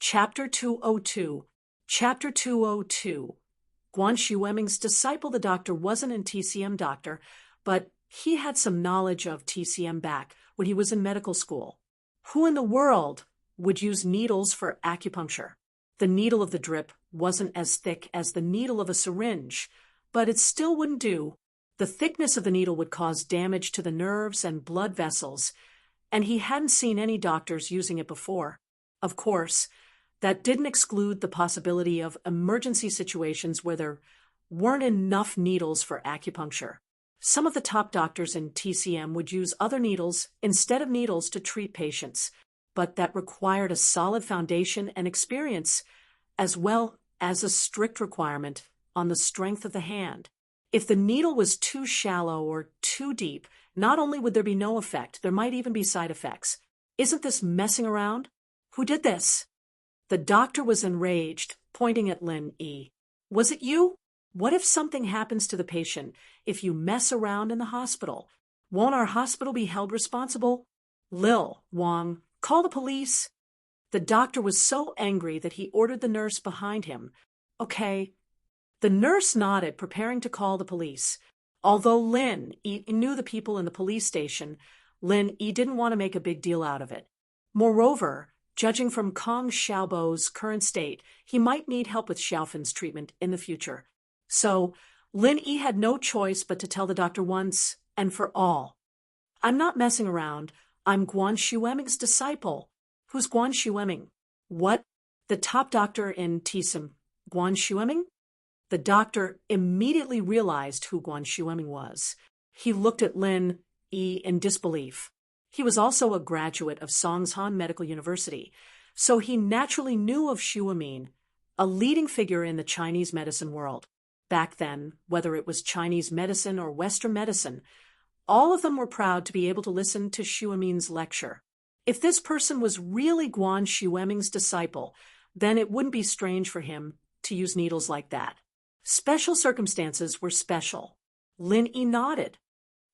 Chapter 202. Chapter 202. Guan Xueming's disciple, the doctor, wasn't an TCM doctor, but he had some knowledge of TCM back when he was in medical school. Who in the world would use needles for acupuncture? The needle of the drip wasn't as thick as the needle of a syringe, but it still wouldn't do. The thickness of the needle would cause damage to the nerves and blood vessels, and he hadn't seen any doctors using it before. Of course, that didn't exclude the possibility of emergency situations where there weren't enough needles for acupuncture. Some of the top doctors in TCM would use other needles instead of needles to treat patients, but that required a solid foundation and experience, as well as a strict requirement on the strength of the hand. If the needle was too shallow or too deep, not only would there be no effect, there might even be side effects. Isn't this messing around? Who did this? The doctor was enraged, pointing at Lin Yi. Was it you? What if something happens to the patient if you mess around in the hospital? Won't our hospital be held responsible? Lil Wang, call the police. The doctor was so angry that he ordered the nurse behind him. Okay. The nurse nodded, preparing to call the police. Although Lin Yi knew the people in the police station, Lin Yi didn't want to make a big deal out of it. Moreover, judging from Kong Xiaobo's current state, he might need help with Xiaofan's treatment in the future. So, Lin Yi had no choice but to tell the doctor once and for all. I'm not messing around. I'm Guan Xueming's disciple. Who's Guan Xueming? What? The top doctor in TCM. Guan Xueming? The doctor immediately realized who Guan Xueming was. He looked at Lin Yi in disbelief. He was also a graduate of Songshan Medical University, so he naturally knew of Xueming, a leading figure in the Chinese medicine world. Back then, whether it was Chinese medicine or Western medicine, all of them were proud to be able to listen to Xueming's lecture. If this person was really Guan Xueming's disciple, then it wouldn't be strange for him to use needles like that. Special circumstances were special. Lin Yi nodded.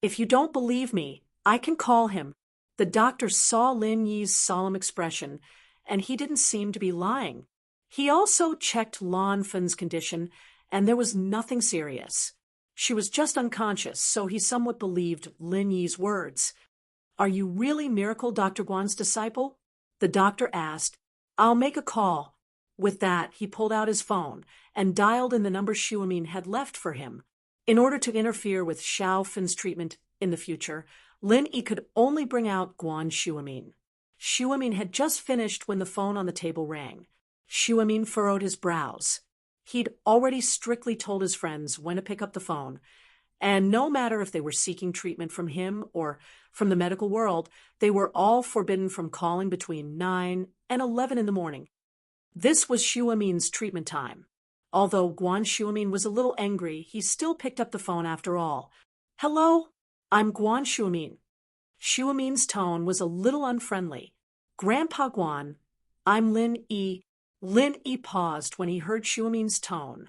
If you don't believe me, I can call him. The doctor saw Lin Yi's solemn expression, and he didn't seem to be lying. He also checked Lan Fen's condition, and there was nothing serious. She was just unconscious, so he somewhat believed Lin Yi's words. Are you really Miracle Dr. Guan's disciple? The doctor asked. I'll make a call. With that, he pulled out his phone and dialed in the number Xueming had left for him. In order to interfere with Xiaofan's treatment in the future, Lin Yi could only bring out Guan Xueming. Xueming had just finished when the phone on the table rang. Xueming furrowed his brows. He'd already strictly told his friends when to pick up the phone, and no matter if they were seeking treatment from him or from the medical world, they were all forbidden from calling between 9 and 11 in the morning. This was Xueming's treatment time. Although Guan Xueming was a little angry, he still picked up the phone after all. Hello? I'm Guan Xueming. Xueming's tone was a little unfriendly. Grandpa Guan, I'm Lin Yi. Lin Yi paused when he heard Xueming's tone.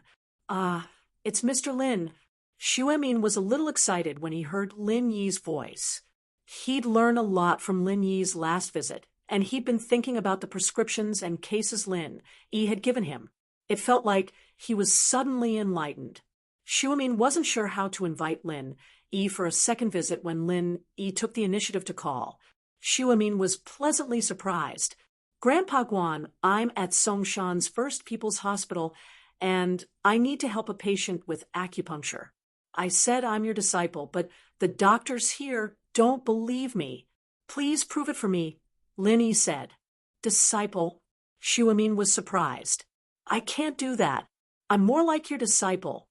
It's Mr. Lin. Xueming was a little excited when he heard Lin Yi's voice. He'd learned a lot from Lin Yi's last visit, and he'd been thinking about the prescriptions and cases Lin Yi had given him. It felt like he was suddenly enlightened. Xueming wasn't sure how to invite Lin Yi for a second visit when Lin Yi took the initiative to call. Xueming was pleasantly surprised. Grandpa Guan, I'm at Songshan's First People's Hospital, and I need to help a patient with acupuncture. I said I'm your disciple, but the doctors here don't believe me. Please prove it for me, Lin Yi said. Disciple? Xueming was surprised. I can't do that. I'm more like your disciple.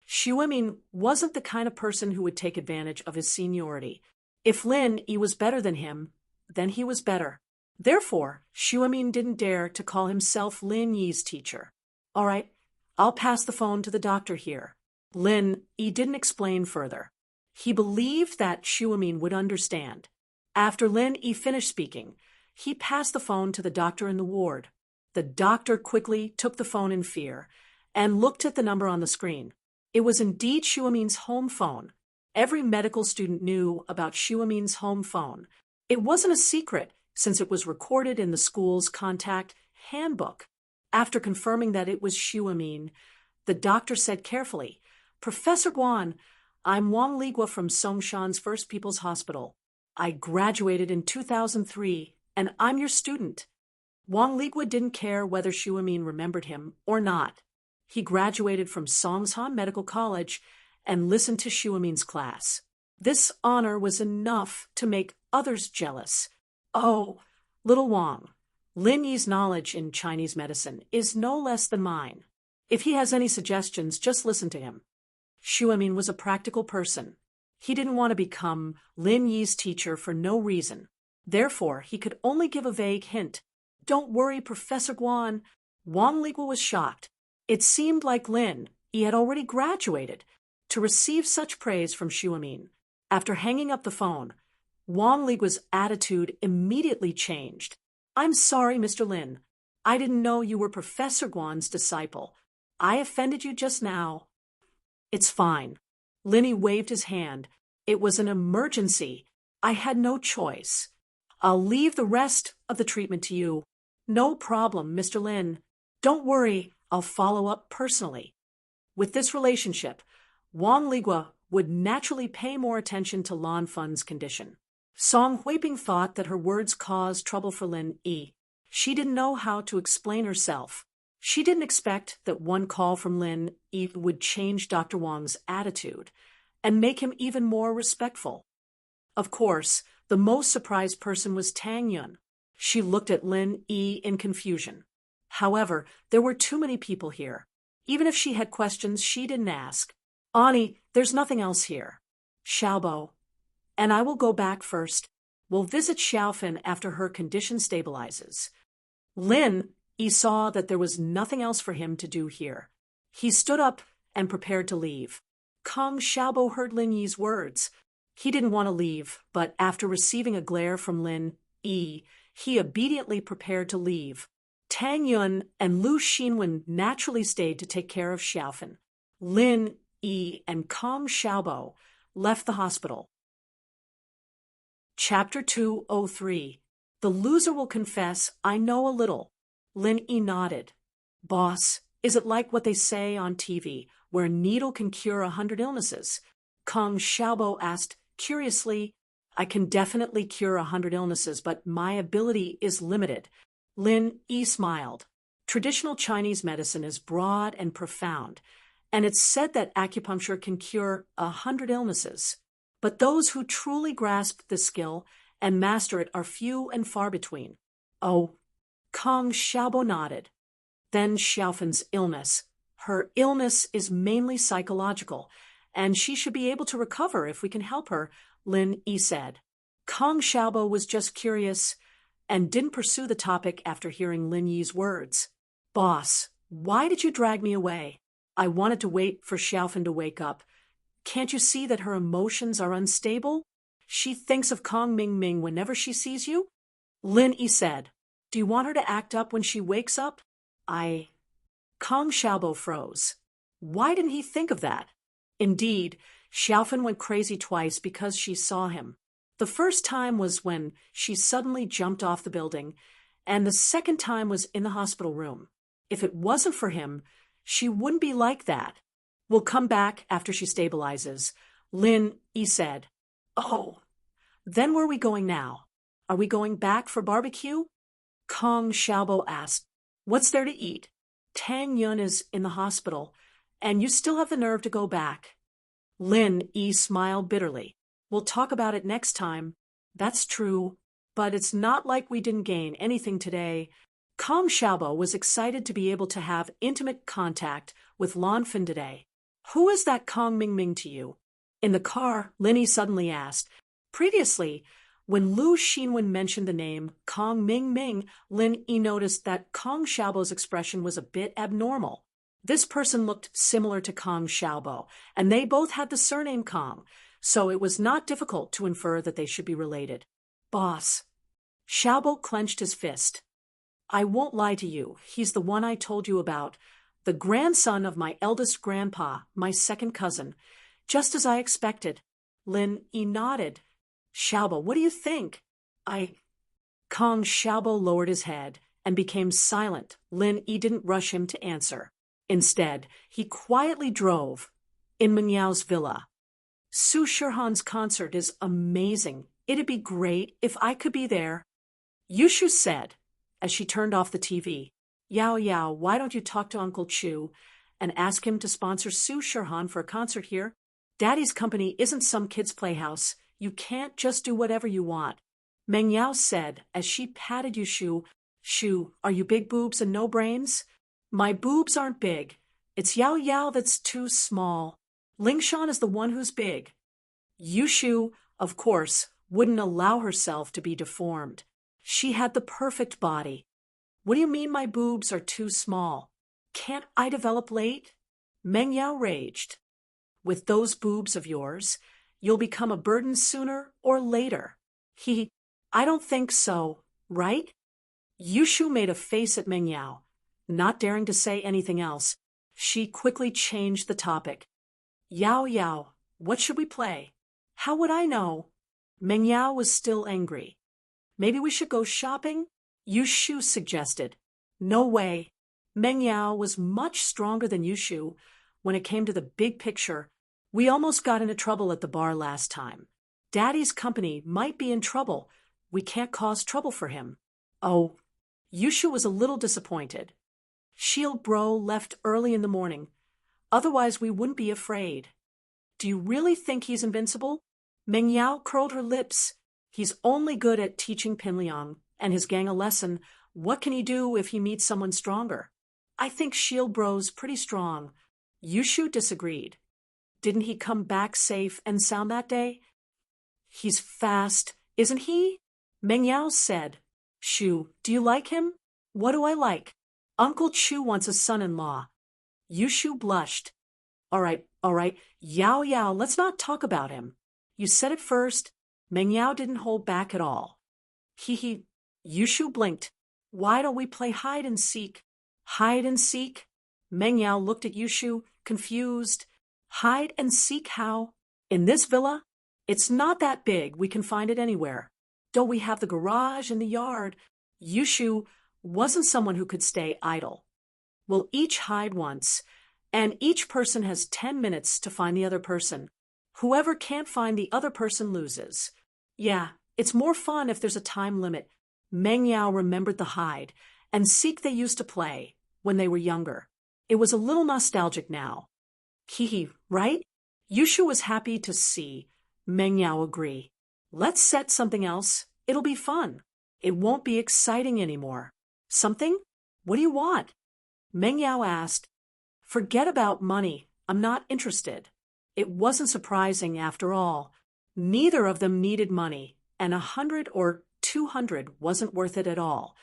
Xueming wasn't the kind of person who would take advantage of his seniority. If Lin Yi was better than him, then he was better. Therefore, Xueming didn't dare to call himself Lin Yi's teacher. All right, I'll pass the phone to the doctor here. Lin Yi didn't explain further. He believed that Xueming would understand. After Lin Yi finished speaking, he passed the phone to the doctor in the ward. The doctor quickly took the phone in fear and looked at the number on the screen. It was indeed Xueming's home phone. Every medical student knew about Xueming's home phone. It wasn't a secret, since it was recorded in the school's contact handbook. After confirming that it was Xuemin, the doctor said carefully, "Professor Guan, I'm Wang Ligua from Songshan's First People's Hospital. I graduated in 2003, and I'm your student." Wang Ligua didn't care whether Xuemin remembered him or not. He graduated from Songshan Medical College and listened to Xuemin's class. This honor was enough to make others jealous. "Oh, little Wang, Lin Yi's knowledge in Chinese medicine is no less than mine. If he has any suggestions, just listen to him." Xuemin was a practical person. He didn't want to become Lin Yi's teacher for no reason. Therefore, he could only give a vague hint. "Don't worry, Professor Guan." Wang Ligua was shocked. It seemed like Lin Yi had already graduated to receive such praise from Xuemin. After hanging up the phone, Wang Ligua's attitude immediately changed. "I'm sorry, Mr. Lin. I didn't know you were Professor Guan's disciple. I offended you just now." "It's fine." Lin Yi waved his hand. "It was an emergency. I had no choice. I'll leave the rest of the treatment to you." "No problem, Mr. Lin. Don't worry, I'll follow up personally." With this relationship, Wang Ligua would naturally pay more attention to Lan Fun's condition. Song Huiping thought that her words caused trouble for Lin Yi. She didn't know how to explain herself. She didn't expect that one call from Lin Yi would change Dr. Wang's attitude and make him even more respectful. Of course, the most surprised person was Tang Yun. She looked at Lin Yi in confusion. However, there were too many people here. Even if she had questions, she didn't ask. "Ani, there's nothing else here." "Xiaobo. And I will go back first. We'll visit Xiaofan after her condition stabilizes." Lin Yi saw that there was nothing else for him to do here. He stood up and prepared to leave. Kong Xiaobo heard Lin Yi's words. He didn't want to leave, but after receiving a glare from Lin Yi, he obediently prepared to leave. Tang Yun and Lu Xinwen naturally stayed to take care of Xiaofan. Lin Yi and Kong Xiaobo left the hospital. Chapter 203. The loser will confess, "I know a little." Lin Yi nodded. "Boss, is it like what they say on TV, where a needle can cure 100 illnesses?" Kong Xiaobo asked curiously. "I can definitely cure 100 illnesses, but my ability is limited." Lin Yi smiled. Traditional Chinese medicine is broad and profound, and it's said that acupuncture can cure 100 illnesses. But those who truly grasp the skill and master it are few and far between. "Oh." Kong Xiaobo nodded. "Then Xiaofan's illness. Her illness is mainly psychological, and she should be able to recover if we can help her," Lin Yi said. Kong Xiaobo was just curious and didn't pursue the topic after hearing Lin Yi's words. "Boss, why did you drag me away? I wanted to wait for Xiaofan to wake up. Can't you see that her emotions are unstable? She thinks of Kong Mingming whenever she sees you." Lin Yi said, "Do you want her to act up when she wakes up?" Kong Xiaobo froze. Why didn't he think of that? Indeed, Xiaofan went crazy twice because she saw him. The first time was when she suddenly jumped off the building, and the second time was in the hospital room. If it wasn't for him, she wouldn't be like that. "We'll come back after she stabilizes," Lin Yi said. "Oh, then where are we going now? Are we going back for barbecue?" Kong Xiaobo asked. "What's there to eat? Tang Yun is in the hospital, and you still have the nerve to go back." Lin Yi smiled bitterly. "We'll talk about it next time." "That's true, but it's not like we didn't gain anything today." Kong Xiaobo was excited to be able to have intimate contact with Lan Fin today. "Who is that Kong Mingming to you?" In the car, Lin Yi suddenly asked. Previously, when Lu Xinwen mentioned the name Kong Mingming, Lin Yi noticed that Kong Xiaobo's expression was a bit abnormal. This person looked similar to Kong Xiaobo, and they both had the surname Kong, so it was not difficult to infer that they should be related. "Boss." Xiaobo clenched his fist. "I won't lie to you. He's the one I told you about. The grandson of my eldest grandpa, my second cousin. Just as I expected." Lin Yi nodded. "Xiaobo, what do you think?" Kong Xiaobo lowered his head and became silent. Lin Yi didn't rush him to answer. Instead, he quietly drove in Menyao's villa. Su Shirhan's concert is amazing. It'd be great if I could be there, Yushu said as she turned off the TV. Yao Yao, why don't you talk to Uncle Chu and ask him to sponsor Su Shirhan for a concert here? Daddy's company isn't some kid's playhouse. You can't just do whatever you want. Meng Yao said as she patted Yushu. Shu, are you big boobs and no brains? My boobs aren't big. It's Yao Yao that's too small. Lingshan is the one who's big. Yushu, of course, wouldn't allow herself to be deformed. She had the perfect body. What do you mean my boobs are too small? Can't I develop late? Meng Yao raged. With those boobs of yours, you'll become a burden sooner or later. I don't think so, right? Yushu made a face at Meng Yao, not daring to say anything else. She quickly changed the topic. Yao Yao, what should we play? How would I know? Meng Yao was still angry. Maybe we should go shopping? Yushu suggested. No way. Meng Yao was much stronger than Yushu when it came to the big picture. We almost got into trouble at the bar last time. Daddy's company might be in trouble. We can't cause trouble for him. Oh, Yushu was a little disappointed. Shield Bro left early in the morning. Otherwise we wouldn't be afraid. Do you really think he's invincible? Meng Yao curled her lips. He's only good at teaching Pinliang and his gang a lesson. What can he do if he meets someone stronger? I think Shield Bro's pretty strong. Yushu disagreed. Didn't he come back safe and sound that day? He's fast, isn't he? Meng Yao said. Shu, do you like him? What do I like? Uncle Chu wants a son-in-law. Yushu blushed. All right, Yao Yao, let's not talk about him. You said it first. Meng Yao didn't hold back at all. Yushu blinked. Why don't we play hide and seek? Hide and seek? Meng Yao looked at Yushu, confused. Hide and seek how? In this villa? It's not that big. We can find it anywhere. Don't we have the garage and the yard? Yushu wasn't someone who could stay idle. We'll each hide once, and each person has 10 minutes to find the other person. Whoever can't find the other person loses. Yeah, it's more fun if there's a time limit. Meng Yao remembered the hide and seek they used to play when they were younger. It was a little nostalgic now. Right? Yushu was happy to see Meng Yao agree. Let's set something else. It'll be fun. It won't be exciting anymore. Something? What do you want? Meng Yao asked. Forget about money. I'm not interested. It wasn't surprising after all. Neither of them needed money, and 100 or 200 wasn't worth it at all.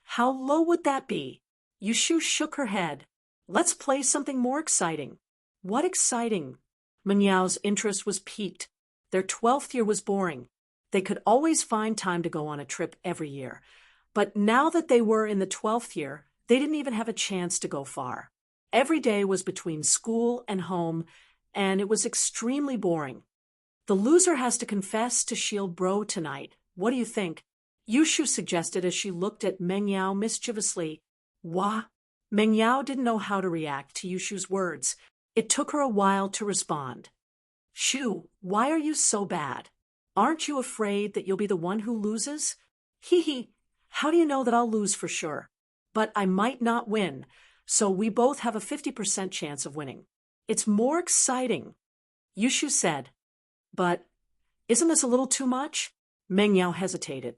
How low would that be? Yushu shook her head. Let's play something more exciting. What exciting? Meng Yao's interest was piqued. Their 12th year was boring. They could always find time to go on a trip every year. But now that they were in the 12th year, they didn't even have a chance to go far. Every day was between school and home, and it was extremely boring. The loser has to confess to Shield Bro tonight. What do you think? Yushu suggested as she looked at Meng Yao mischievously. Wah? Meng Yao didn't know how to react to Yushu's words. It took her a while to respond. Shu, why are you so bad? Aren't you afraid that you'll be the one who loses? How do you know that I'll lose for sure? But I might not win, so we both have a 50% chance of winning. It's more exciting, Yushu said. But isn't this a little too much? Meng Yao hesitated.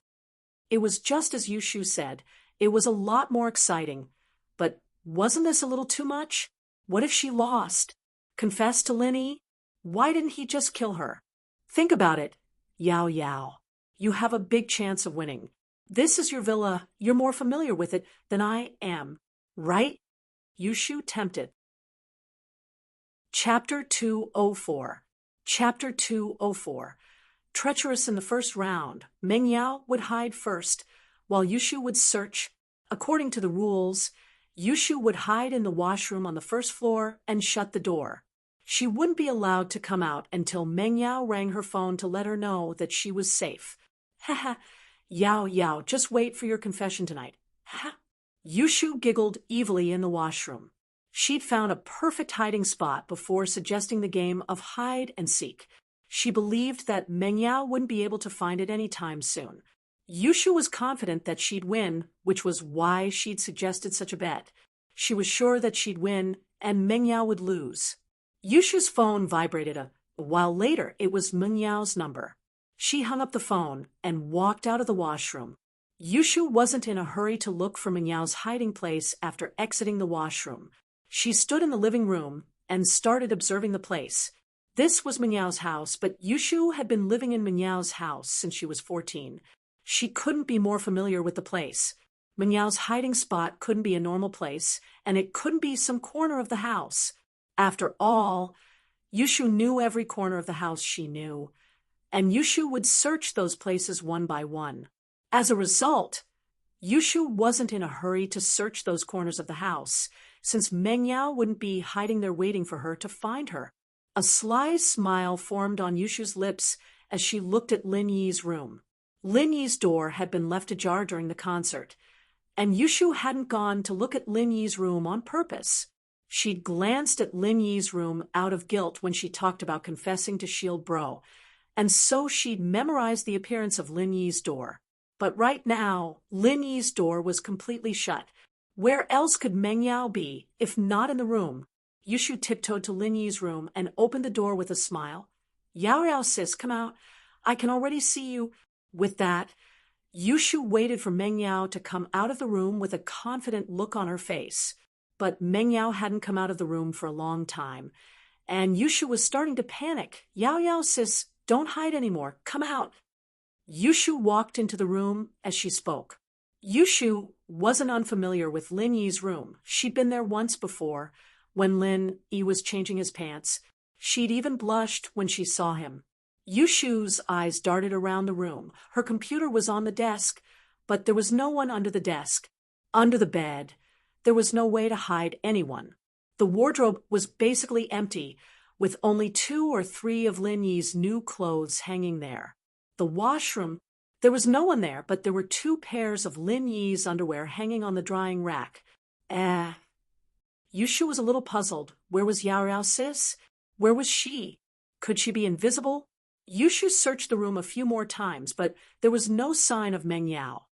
It was just as Yushu said. It was a lot more exciting. But wasn't this a little too much? What if she lost? Confess to Lin Yi? Why didn't he just kill her? Think about it, Yao Yao. You have a big chance of winning. This is your villa. You're more familiar with it than I am, right? Yushu tempted. Chapter 204. Chapter 204. Treacherous in the first round, Meng Yao would hide first, while Yushu would search. According to the rules, Yushu would hide in the washroom on the first floor and shut the door. She wouldn't be allowed to come out until Meng Yao rang her phone to let her know that she was safe. Yao Yao, just wait for your confession tonight. Ha! Yushu giggled evilly in the washroom. She'd found a perfect hiding spot before suggesting the game of hide and seek. She believed that Meng Yao wouldn't be able to find it any time soon. Yushu was confident that she'd win, which was why she'd suggested such a bet. She was sure that she'd win, and Meng Yao would lose. Yushu's phone vibrated a while later. It was Meng Yao's number. She hung up the phone and walked out of the washroom. Yushu wasn't in a hurry to look for Meng Yao's hiding place after exiting the washroom. She stood in the living room and started observing the place. This was Meng Yao's house, but Yushu had been living in Meng Yao's house since she was 14. She couldn't be more familiar with the place. Meng Yao's hiding spot couldn't be a normal place, and it couldn't be some corner of the house. After all, Yushu knew every corner of the house she knew, and Yushu would search those places one by one. As a result, Yushu wasn't in a hurry to search those corners of the house, since Meng Yao wouldn't be hiding there waiting for her to find her. A sly smile formed on Yushu's lips as she looked at Lin Yi's room. Lin Yi's door had been left ajar during the concert, and Yushu hadn't gone to look at Lin Yi's room on purpose. She'd glanced at Lin Yi's room out of guilt when she talked about confessing to Shield Bro, and so she'd memorized the appearance of Lin Yi's door. But right now, Lin Yi's door was completely shut. Where else could Meng Yao be, if not in the room? Yushu tiptoed to Lin Yi's room and opened the door with a smile. Yao Yao sis, come out. I can already see you. With that, Yushu waited for Meng Yao to come out of the room with a confident look on her face. But Meng Yao hadn't come out of the room for a long time, and Yushu was starting to panic. Yao Yao sis, don't hide anymore. Come out. Yushu walked into the room as she spoke. Yushu wasn't unfamiliar with Lin Yi's room. She'd been there once before, when Lin Yi was changing his pants. She'd even blushed when she saw him. Yushu's eyes darted around the room. Her computer was on the desk, but there was no one under the desk. Under the bed, there was no way to hide anyone. The wardrobe was basically empty, with only 2 or 3 of Lin Yi's new clothes hanging there. The washroom, there was no one there, but there were 2 pairs of Lin Yi's underwear hanging on the drying rack. Yushu was a little puzzled. Where was Yao Yao sis? Where was she? Could she be invisible? Yushu searched the room a few more times, but there was no sign of Meng Yao.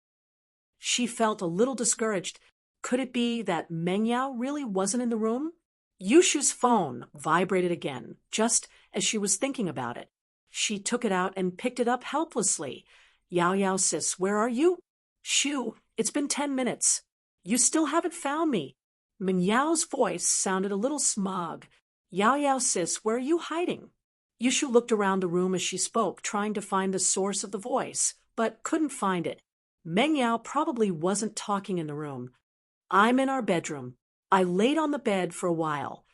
She felt a little discouraged. Could it be that Meng Yao really wasn't in the room? Yushu's phone vibrated again, just as she was thinking about it. She took it out and picked it up helplessly. Yao Yao sis, where are you? Shoo, it's been 10 minutes. You still haven't found me. Meng Yao's voice sounded a little smug. Yao Yao sis, where are you hiding? Yushu looked around the room as she spoke, trying to find the source of the voice, but couldn't find it. Meng Yao probably wasn't talking in the room. I'm in our bedroom. I laid on the bed for a while,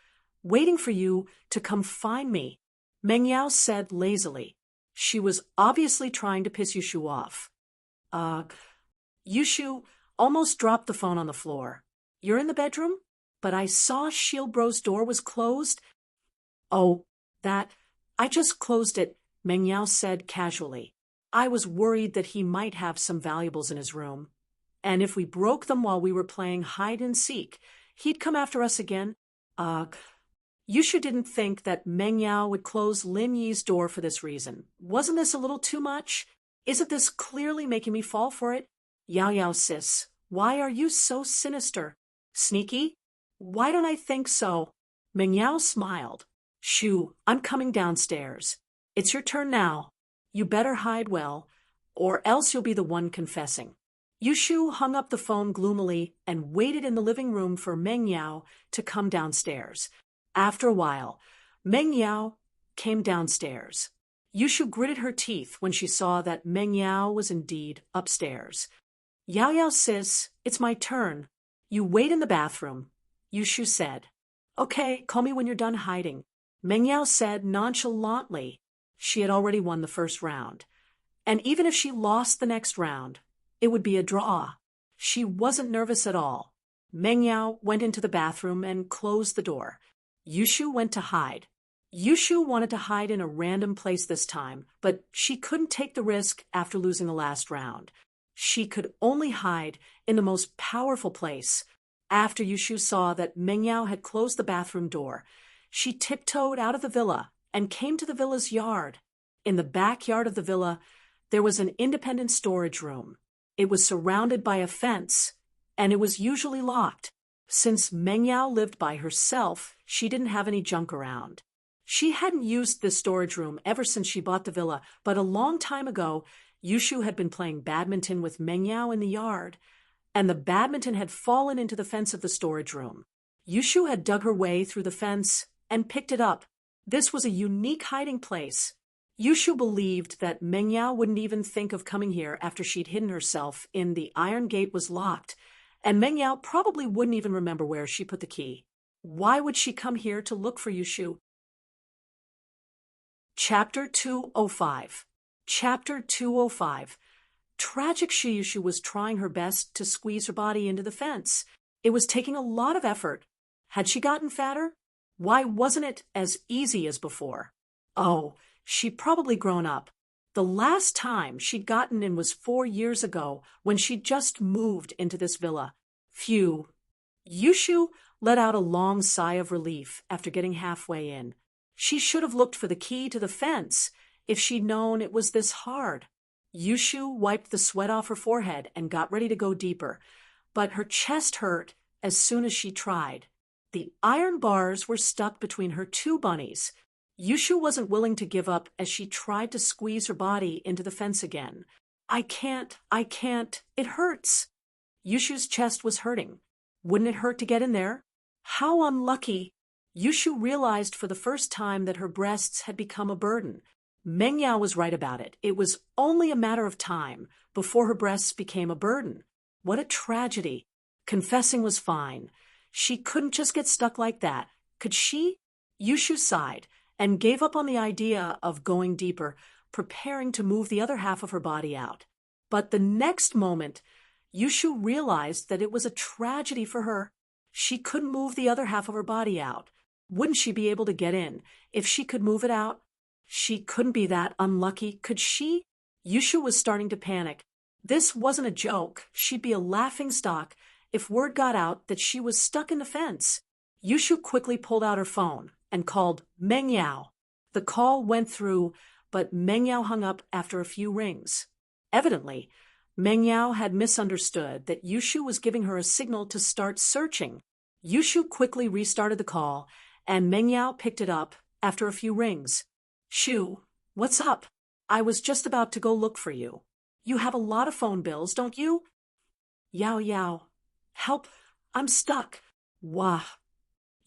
waiting for you to come find me, Meng Yao said lazily. She was obviously trying to piss Yushu off. Yushu almost dropped the phone on the floor. You're in the bedroom? But I saw Shield Bro's door was closed. Oh, I just closed it, Meng Yao said casually. I was worried that he might have some valuables in his room. And if we broke them while we were playing hide and seek, he'd come after us again. Yushu didn't think that Meng Yao would close Lin Yi's door for this reason. Wasn't this a little too much? Isn't this clearly making me fall for it? Yao Yao sis, why are you so sinister? Sneaky? Why don't I think so? Meng Yao smiled. Shoo, I'm coming downstairs. It's your turn now. You better hide well, or else you'll be the one confessing. Yushu hung up the phone gloomily and waited in the living room for Meng Yao to come downstairs. After a while, Meng Yao came downstairs. Yushu gritted her teeth when she saw that Meng Yao was indeed upstairs. Yao Yao sis, it's my turn. You wait in the bathroom, Yushu said. Okay, call me when you're done hiding, Meng Yao said nonchalantly. She had already won the first round. And even if she lost the next round, it would be a draw. She wasn't nervous at all. Meng Yao went into the bathroom and closed the door. Yushu went to hide. Yushu wanted to hide in a random place this time, but she couldn't take the risk after losing the last round. She could only hide in the most powerful place. After Yushu saw that Meng Yao had closed the bathroom door, she tiptoed out of the villa and came to the villa's yard. In the backyard of the villa, there was an independent storage room. It was surrounded by a fence, and it was usually locked. Since Meng Yao lived by herself, she didn't have any junk around. She hadn't used this storage room ever since she bought the villa, but a long time ago, Yushu had been playing badminton with Meng Yao in the yard, and the badminton had fallen into the fence of the storage room. Yushu had dug her way through the fence and picked it up. This was a unique hiding place. Yushu believed that Meng Yao wouldn't even think of coming here after she'd hidden herself in the iron gate was locked, and Meng Yao probably wouldn't even remember where she put the key. Why would she come here to look for Yushu? Chapter 205. Chapter 205. Tragic Shiyushu was trying her best to squeeze her body into the fence. It was taking a lot of effort. Had she gotten fatter? Why wasn't it as easy as before? Oh, she'd probably grown up. The last time she'd gotten in was 4 years ago, when she'd just moved into this villa. Phew. Yushu let out a long sigh of relief after getting halfway in. She should have looked for the key to the fence if she'd known it was this hard. Yushu wiped the sweat off her forehead and got ready to go deeper, but her chest hurt as soon as she tried. The iron bars were stuck between her two bunnies. Yushu wasn't willing to give up as she tried to squeeze her body into the fence again. I can't, it hurts. Yushu's chest was hurting. Wouldn't it hurt to get in there? How unlucky. Yushu realized for the first time that her breasts had become a burden. Meng Yao was right about it. It was only a matter of time before her breasts became a burden. What a tragedy. Confessing was fine. She couldn't just get stuck like that. Could she? Yushu sighed and gave up on the idea of going deeper, preparing to move the other half of her body out. But the next moment, Yushu realized that it was a tragedy for her. She couldn't move the other half of her body out. Wouldn't she be able to get in if she could move it out? She couldn't be that unlucky, could she? Yushu was starting to panic. This wasn't a joke. She'd be a laughingstock if word got out that she was stuck in the fence. Yushu quickly pulled out her phone and called Meng Yao. The call went through, but Meng Yao hung up after a few rings. Evidently, Meng Yao had misunderstood that Yushu was giving her a signal to start searching. Yushu quickly restarted the call, and Meng Yao picked it up after a few rings. Shu, what's up? I was just about to go look for you. You have a lot of phone bills, don't you? Yao, help, I'm stuck. Wah.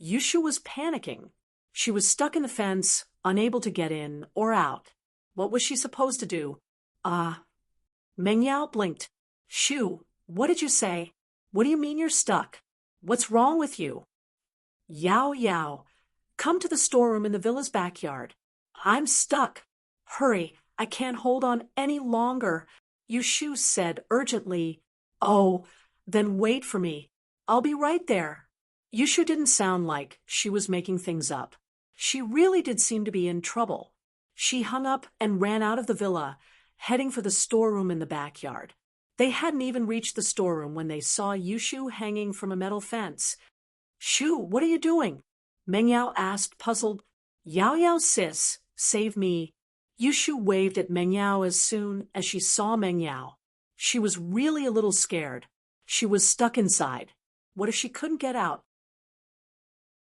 Yushu was panicking. She was stuck in the fence, unable to get in or out. What was she supposed to do? Meng Yao blinked. Shu, what did you say? What do you mean you're stuck? What's wrong with you? Yao, come to the storeroom in the villa's backyard. I'm stuck. Hurry, I can't hold on any longer, Yushu said urgently. Oh, then wait for me. I'll be right there. Yushu didn't sound like she was making things up. She really did seem to be in trouble. She hung up and ran out of the villa, heading for the storeroom in the backyard. They hadn't even reached the storeroom when they saw Yushu hanging from a metal fence. Shu, what are you doing? Meng Yao asked, puzzled. Yao, sis, save me. Yushu waved at Meng Yao as soon as she saw Meng Yao. She was really a little scared. She was stuck inside. What if she couldn't get out?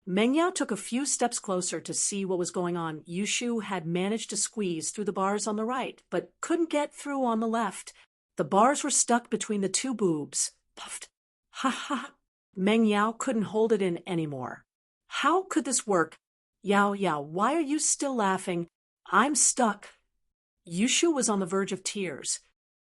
Meng Yao took a few steps closer to see what was going on. Yushu had managed to squeeze through the bars on the right, but couldn't get through on the left. The bars were stuck between the two boobs. Puffed. Ha ha. Meng Yao couldn't hold it in anymore. How could this work? Yao, why are you still laughing? I'm stuck. Yushu was on the verge of tears.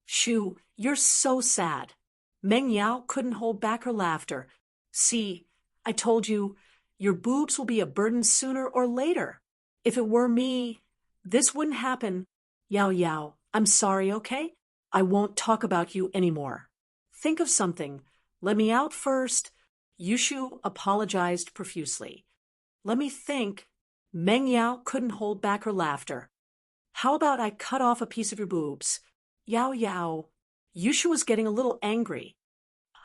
Shu, you're so sad. Meng Yao couldn't hold back her laughter. See, I told you, your boobs will be a burden sooner or later. If it were me, this wouldn't happen. Yao, I'm sorry, okay? I won't talk about you anymore. Think of something. Let me out first. Yushu apologized profusely. Let me think. Meng Yao couldn't hold back her laughter. How about I cut off a piece of your boobs? Yao. Yushu was getting a little angry.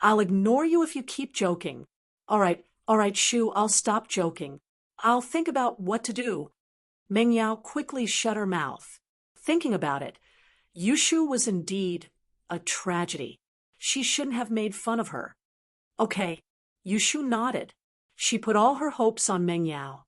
I'll ignore you if you keep joking. All right, Shu, I'll stop joking. I'll think about what to do. Meng Yao quickly shut her mouth. Thinking about it, Yushu was indeed a tragedy. She shouldn't have made fun of her. Okay, Yushu nodded. She put all her hopes on Meng Yao.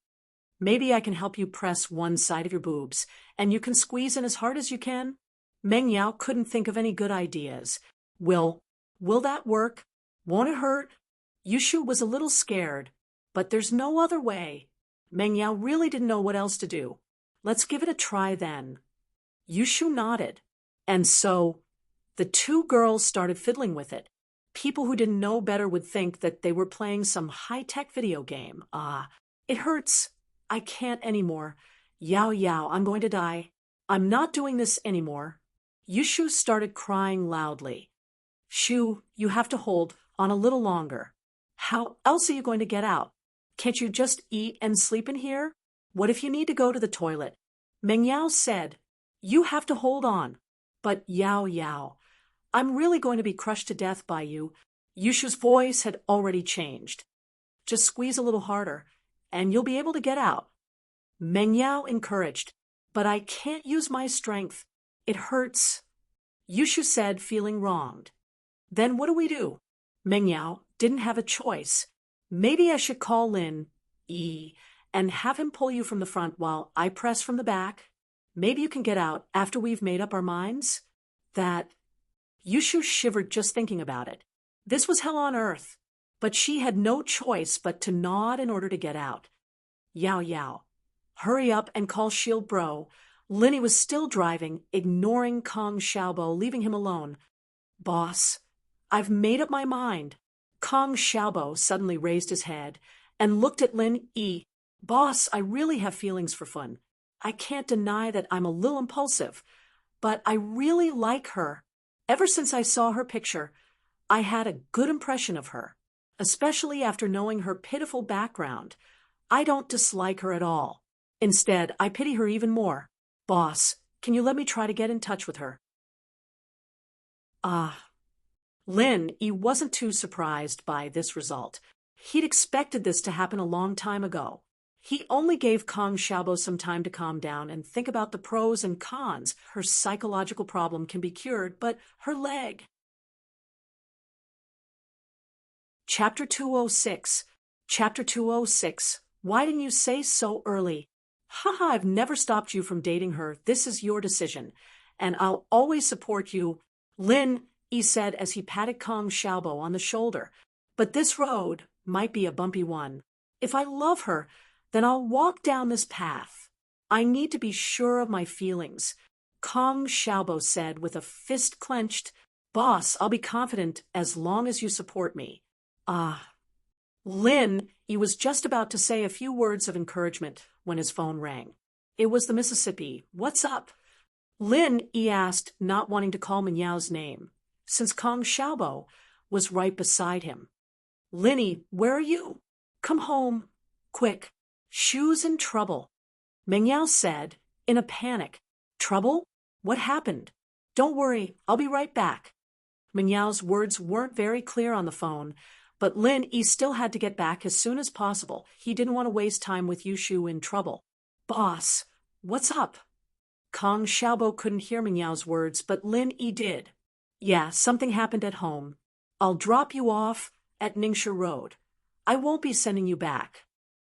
Maybe I can help you press one side of your boobs, and you can squeeze in as hard as you can? Meng Yao couldn't think of any good ideas. Will that work? Won't it hurt? Yushu was a little scared, but there's no other way. Meng Yao really didn't know what else to do. Let's give it a try then. Yushu nodded. And so, the two girls started fiddling with it. People who didn't know better would think that they were playing some high-tech video game. It hurts. I can't anymore. Yao, I'm going to die. I'm not doing this anymore. Yushu started crying loudly. Shu, you have to hold on a little longer. How else are you going to get out? Can't you just eat and sleep in here? What if you need to go to the toilet? Meng Yao said, you have to hold on. But Yao, I'm really going to be crushed to death by you. Yushu's voice had already changed. Just squeeze a little harder, and you'll be able to get out. Meng Yao encouraged, but I can't use my strength. It hurts. Yushu said, feeling wronged. Then what do we do? Meng Yao didn't have a choice. Maybe I should call Lin E and have him pull you from the front while I press from the back. Maybe you can get out after we've made up our minds. Yushu shivered just thinking about it. This was hell on earth, but she had no choice but to nod in order to get out. Yao, hurry up and call Shield Bro. Linny was still driving, ignoring Kong Xiaobo, leaving him alone. Boss, I've made up my mind. Kong Xiaobo suddenly raised his head and looked at Lin Yi. Boss, I really have feelings for Fun. I can't deny that I'm a little impulsive, but I really like her. Ever since I saw her picture, I had a good impression of her, especially after knowing her pitiful background. I don't dislike her at all. Instead, I pity her even more. Boss, can you let me try to get in touch with her? Lin Yi wasn't too surprised by this result. He'd expected this to happen a long time ago. He only gave Kong Xiaobo some time to calm down and think about the pros and cons. Her psychological problem can be cured, but her leg. Chapter 206. Chapter 206. Why didn't you say so early? Haha, I've never stopped you from dating her. This is your decision, and I'll always support you. Lin Yi said as he patted Kong Xiaobo on the shoulder. But this road might be a bumpy one. If I love her, then I'll walk down this path. I need to be sure of my feelings. Kong Xiaobo said with a fist clenched. Boss, I'll be confident as long as you support me. Lin Yi was just about to say a few words of encouragement when his phone rang. It was the Mississippi. What's up? Lin Yi asked, not wanting to call Meng Yao's name, since Kong Xiaobo was right beside him. Linny, where are you? Come home. Quick. Shu's in trouble. Meng Yao said, in a panic. Trouble? What happened? Don't worry, I'll be right back. Meng Yao's words weren't very clear on the phone, but Lin Yi still had to get back as soon as possible. He didn't want to waste time with Yushu in trouble. Boss, what's up? Kong Xiaobo couldn't hear Meng Yao's words, but Lin Yi did. Yeah, something happened at home. I'll drop you off at Ningxia Road. I won't be sending you back.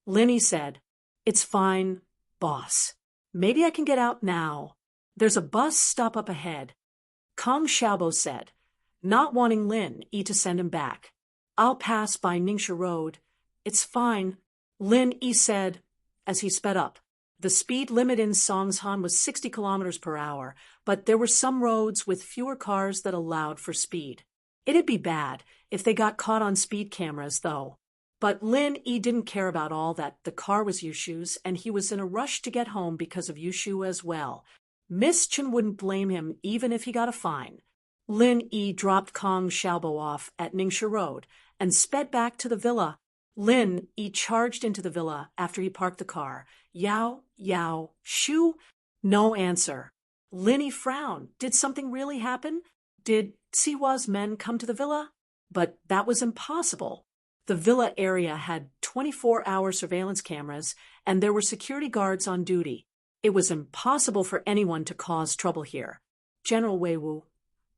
Lin Yi said, It's fine, boss. Maybe I can get out now. There's a bus stop up ahead. Kong Xiaobo said, not wanting Lin Yi to send him back. I'll pass by Ningxia Road. It's fine, Lin Yi said as he sped up. The speed limit in Songshan was 60 kilometers per hour, but there were some roads with fewer cars that allowed for speed. It'd be bad if they got caught on speed cameras, though. But Lin Yi didn't care about all that. The car was Yushu's, and he was in a rush to get home because of Yushu as well. Miss Chen wouldn't blame him even if he got a fine. Lin Yi dropped Kong Xiaobo off at Ningxia Road and sped back to the villa. Lin Yi charged into the villa after he parked the car. Yao, Shu? No answer. Lin Yi frowned. Did something really happen? Did Siwa's men come to the villa? But that was impossible. The villa area had 24-hour surveillance cameras, and there were security guards on duty. It was impossible for anyone to cause trouble here. General Weiwu,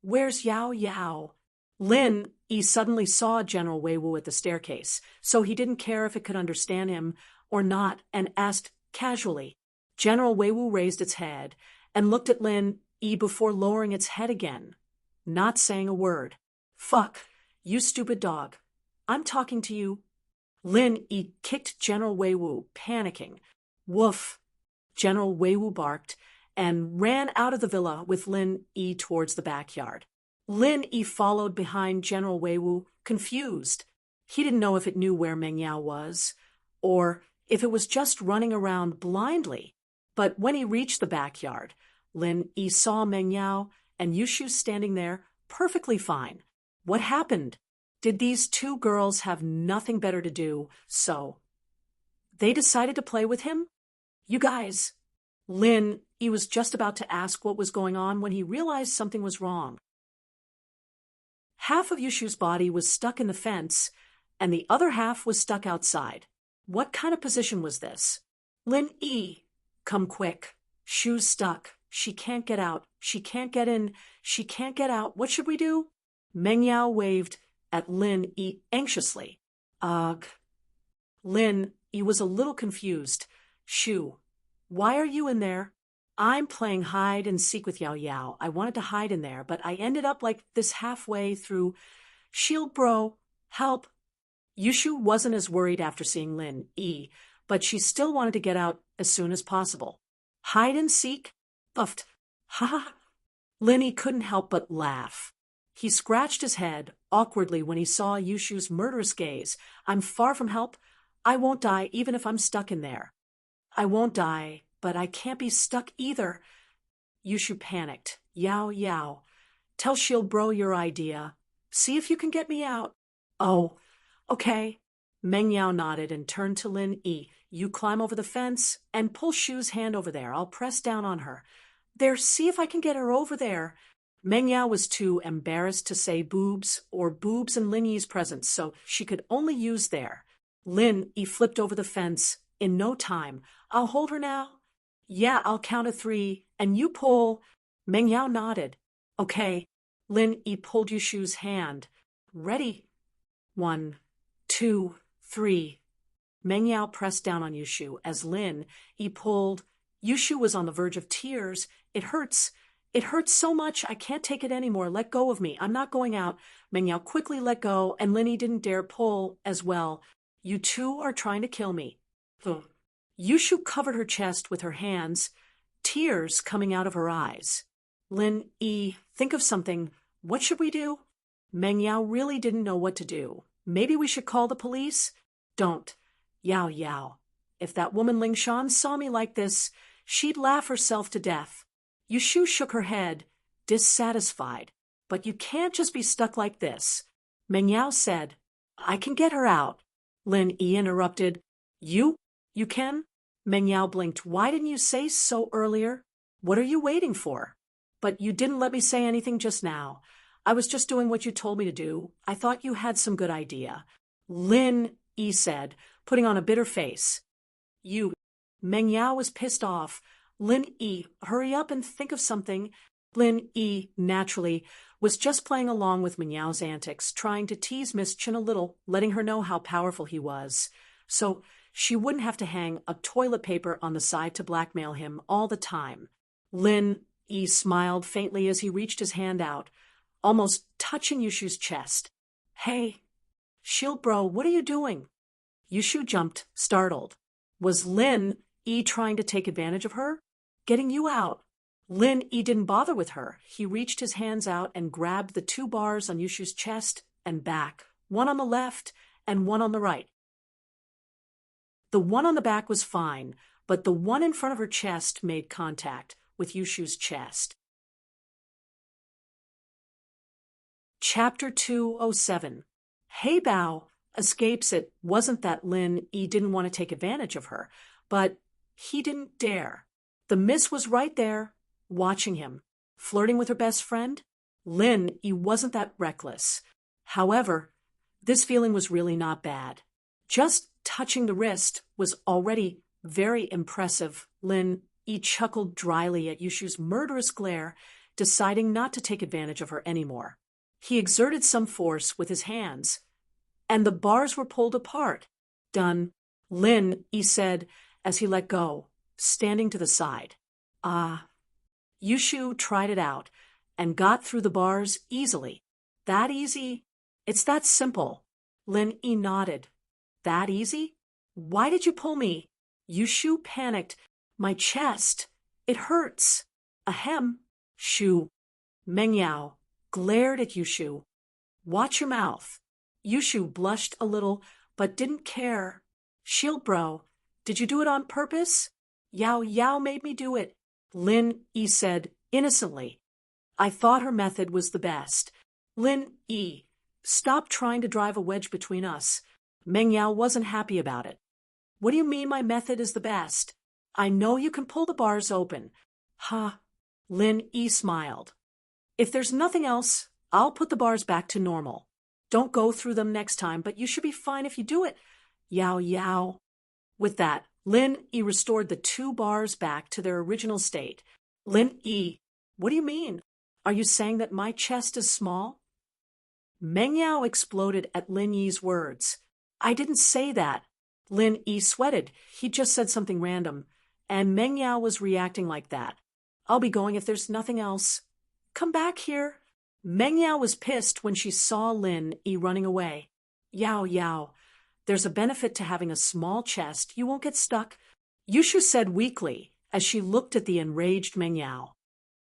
where's Yao Yao? Lin Yi suddenly saw General Weiwu at the staircase, so he didn't care if it could understand him or not, and asked casually. General Weiwu raised its head and looked at Lin Yi before lowering its head again, not saying a word. Fuck, you stupid dog. I'm talking to you. Lin Yi kicked General Weiwu, panicking. Woof. General Weiwu barked and ran out of the villa with Lin Yi towards the backyard. Lin Yi followed behind General Weiwu, confused. He didn't know if it knew where Meng Yao was, or if it was just running around blindly. But when he reached the backyard, Lin Yi saw Meng Yao and Yushu standing there, perfectly fine. What happened? Did these two girls have nothing better to do, so they decided to play with him? You guys. Lin Yi was just about to ask what was going on when he realized something was wrong. Half of Yushu's body was stuck in the fence, and the other half was stuck outside. What kind of position was this? Lin Yi, come quick. Shu's stuck. She can't get out. She can't get in. She can't get out. What should we do? Meng Yao waved at Lin Yi anxiously. Ugh. Lin Yi was a little confused. Shu, why are you in there? I'm playing hide and seek with Yao Yao. I wanted to hide in there, but I ended up like this halfway through. Shield bro, help. Yushu wasn't as worried after seeing Lin Yi, but she still wanted to get out as soon as possible. Hide and seek? Buffed. Ha ha. Lin Yi couldn't help but laugh. He scratched his head awkwardly when he saw Yushu's murderous gaze. I'm far from help. I won't die even if I'm stuck in there. I won't die, but I can't be stuck either. Yushu panicked. Yao Yao. Tell Shield bro your idea. See if you can get me out. Oh, okay. Meng Yao nodded and turned to Lin Yi. You climb over the fence and pull Shu's hand over there. I'll press down on her. There, see if I can get her over there. Meng Yao was too embarrassed to say boobs or boobs in Lin Yi's presence, so she could only use there. Lin Yi flipped over the fence in no time. I'll hold her now. Yeah, I'll count to 3, and you pull. Meng Yao nodded. Okay. Lin Yi pulled Yushu's hand. Ready. 1, 2, 3. Meng Yao pressed down on Yushu as Lin Yi pulled. Yushu was on the verge of tears. It hurts. It hurts so much, I can't take it anymore. Let go of me. I'm not going out. Meng Yao quickly let go, and Lin Yi didn't dare pull as well. You two are trying to kill me. Yushu covered her chest with her hands, tears coming out of her eyes. Lin Yi, think of something. What should we do? Meng Yao really didn't know what to do. Maybe we should call the police? Don't. Yao Yao. If that woman Ling Shan saw me like this, she'd laugh herself to death. Yushu shook her head, dissatisfied. But you can't just be stuck like this. Meng Yao said, I can get her out. Lin Yi interrupted. You can? Meng Yao blinked. Why didn't you say so earlier? What are you waiting for? But you didn't let me say anything just now. I was just doing what you told me to do. I thought you had some good idea. Lin Yi said, putting on a bitter face. You. Meng Yao was pissed off. Lin Yi, hurry up and think of something. Lin Yi, naturally, was just playing along with Meng Yao's antics, trying to tease Miss Chen a little, letting her know how powerful he was. So she wouldn't have to hang a toilet paper on the side to blackmail him all the time. Lin Yi smiled faintly as he reached his hand out, almost touching Yushu's chest. Hey, Shield bro, what are you doing? Yushu jumped, startled. Was Lin Yi trying to take advantage of her? Getting you out. Lin Yi didn't bother with her. He reached his hands out and grabbed the 2 bars on Yushu's chest and back, one on the left and one on the right. The one on the back was fine, but the one in front of her chest made contact with Yushu's chest. Chapter 207. Hey Bao escapes. It wasn't that Lin Yi didn't want to take advantage of her, but he didn't dare. The miss was right there, watching him, flirting with her best friend. Lin, he wasn't that reckless. However, this feeling was really not bad. Just touching the wrist was already very impressive. Lin, he chuckled dryly at Yushu's murderous glare, deciding not to take advantage of her anymore. He exerted some force with his hands, and the bars were pulled apart. Done. Lin, he said as he let go, standing to the side. Ah. Yushu tried it out and got through the bars easily. That easy? It's that simple. Lin E nodded. That easy? Why did you pull me? Yushu panicked. My chest. It hurts. Ahem. Shu. Mengyao glared at Yushu. Watch your mouth. Yushu blushed a little, but didn't care. Shield bro, did you do it on purpose? Yao Yao made me do it. Lin E said innocently. I thought her method was the best. Lin E, stop trying to drive a wedge between us. Meng Yao wasn't happy about it. What do you mean my method is the best? I know you can pull the bars open. Ha. Lin E smiled. If there's nothing else, I'll put the bars back to normal. Don't go through them next time, but you should be fine if you do it. Yao Yao. With that, Lin E restored the 2 bars back to their original state. Lin E, what do you mean? Are you saying that my chest is small? Meng Yao exploded at Lin Yi's words. I didn't say that. Lin E sweated. He just said something random, and Meng Yao was reacting like that. I'll be going if there's nothing else. Come back here. Meng Yao was pissed when she saw Lin E running away. Yao Yao, there's a benefit to having a small chest. You won't get stuck. Yushu said weakly as she looked at the enraged Meng Yao.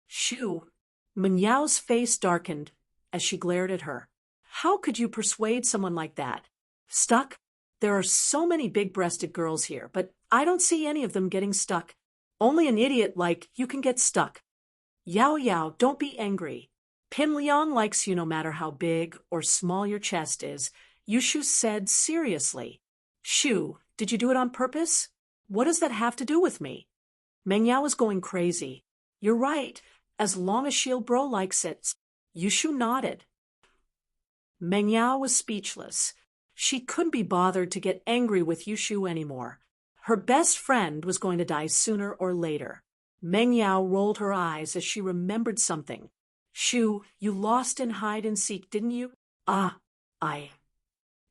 Shoo. Meng Yao's face darkened as she glared at her. How could you persuade someone like that? Stuck? There are so many big-breasted girls here, but I don't see any of them getting stuck. Only an idiot like you can get stuck. Yao Yao, don't be angry. Pin Liang likes you no matter how big or small your chest is, Yushu said seriously. Shu, did you do it on purpose? What does that have to do with me? Meng Yao is going crazy. You're right, as long as Shield Bro likes it. Yushu nodded. Meng Yao was speechless. She couldn't be bothered to get angry with Yushu anymore. Her best friend was going to die sooner or later. Meng Yao rolled her eyes as she remembered something. Shu, you lost in hide and seek, didn't you? Ah,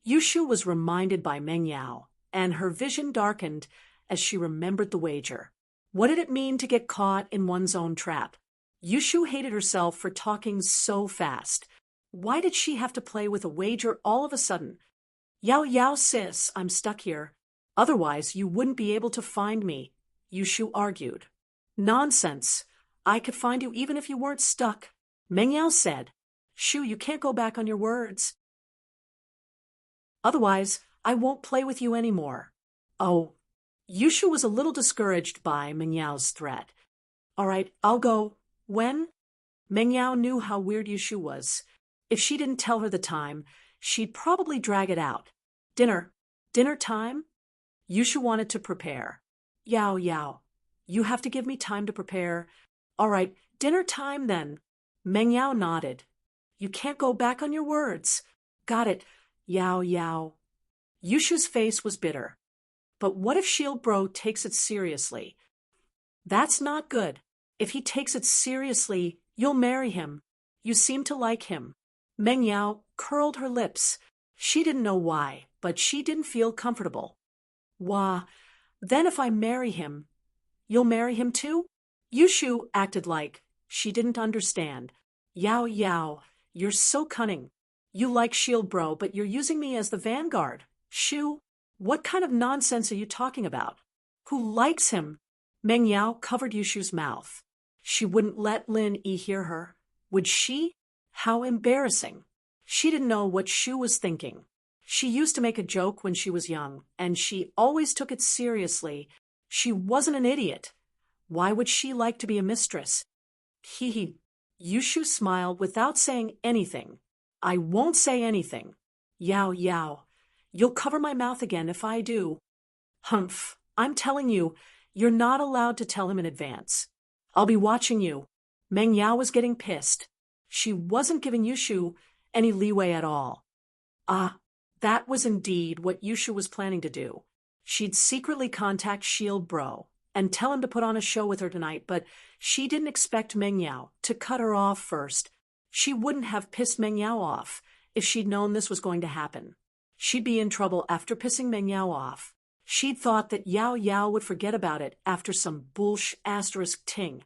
Yushu was reminded by Meng Yao, and her vision darkened as she remembered the wager. What did it mean to get caught in one's own trap? Yushu hated herself for talking so fast. Why did she have to play with a wager all of a sudden? Yao Yao sis, I'm stuck here. Otherwise, you wouldn't be able to find me, Yushu argued. Nonsense. I could find you even if you weren't stuck. Meng Yao said. Shu, you can't go back on your words. Otherwise, I won't play with you anymore. Oh. Yushu was a little discouraged by Meng Yao's threat. All right, I'll go. When? Meng Yao knew how weird Yushu was. If she didn't tell her the time, she'd probably drag it out. Dinner. Dinner time? Yushu wanted to prepare. Yao Yao, you have to give me time to prepare. All right, dinner time then. Meng Yao nodded. You can't go back on your words. Got it. Yao Yao. Yushu's face was bitter. But what if Shield Bro takes it seriously? That's not good. If he takes it seriously, you'll marry him. You seem to like him. Meng Yao curled her lips. She didn't know why, but she didn't feel comfortable. Wah, then if I marry him, you'll marry him too? Yushu acted like she didn't understand. Yao Yao, you're so cunning. You like Shield Bro, but you're using me as the vanguard. Shu, what kind of nonsense are you talking about? Who likes him? Meng Yao covered Yushu's mouth. She wouldn't let Lin Yi hear her. Would she? How embarrassing. She didn't know what Shu was thinking. She used to make a joke when she was young, and she always took it seriously. She wasn't an idiot. Why would she like to be a mistress? He. Yushu smiled without saying anything. I won't say anything. Yao Yao. You'll cover my mouth again if I do. Humph. I'm telling you, you're not allowed to tell him in advance. I'll be watching you. Meng Yao was getting pissed. She wasn't giving Yushu any leeway at all. Ah, that was indeed what Yushu was planning to do. She'd secretly contact Shield Bro and tell him to put on a show with her tonight, but she didn't expect Meng Yao to cut her off first. She wouldn't have pissed Meng Yao off if she'd known this was going to happen. She'd be in trouble after pissing Meng Yao off. She'd thought that Yao Yao would forget about it after some *** ting.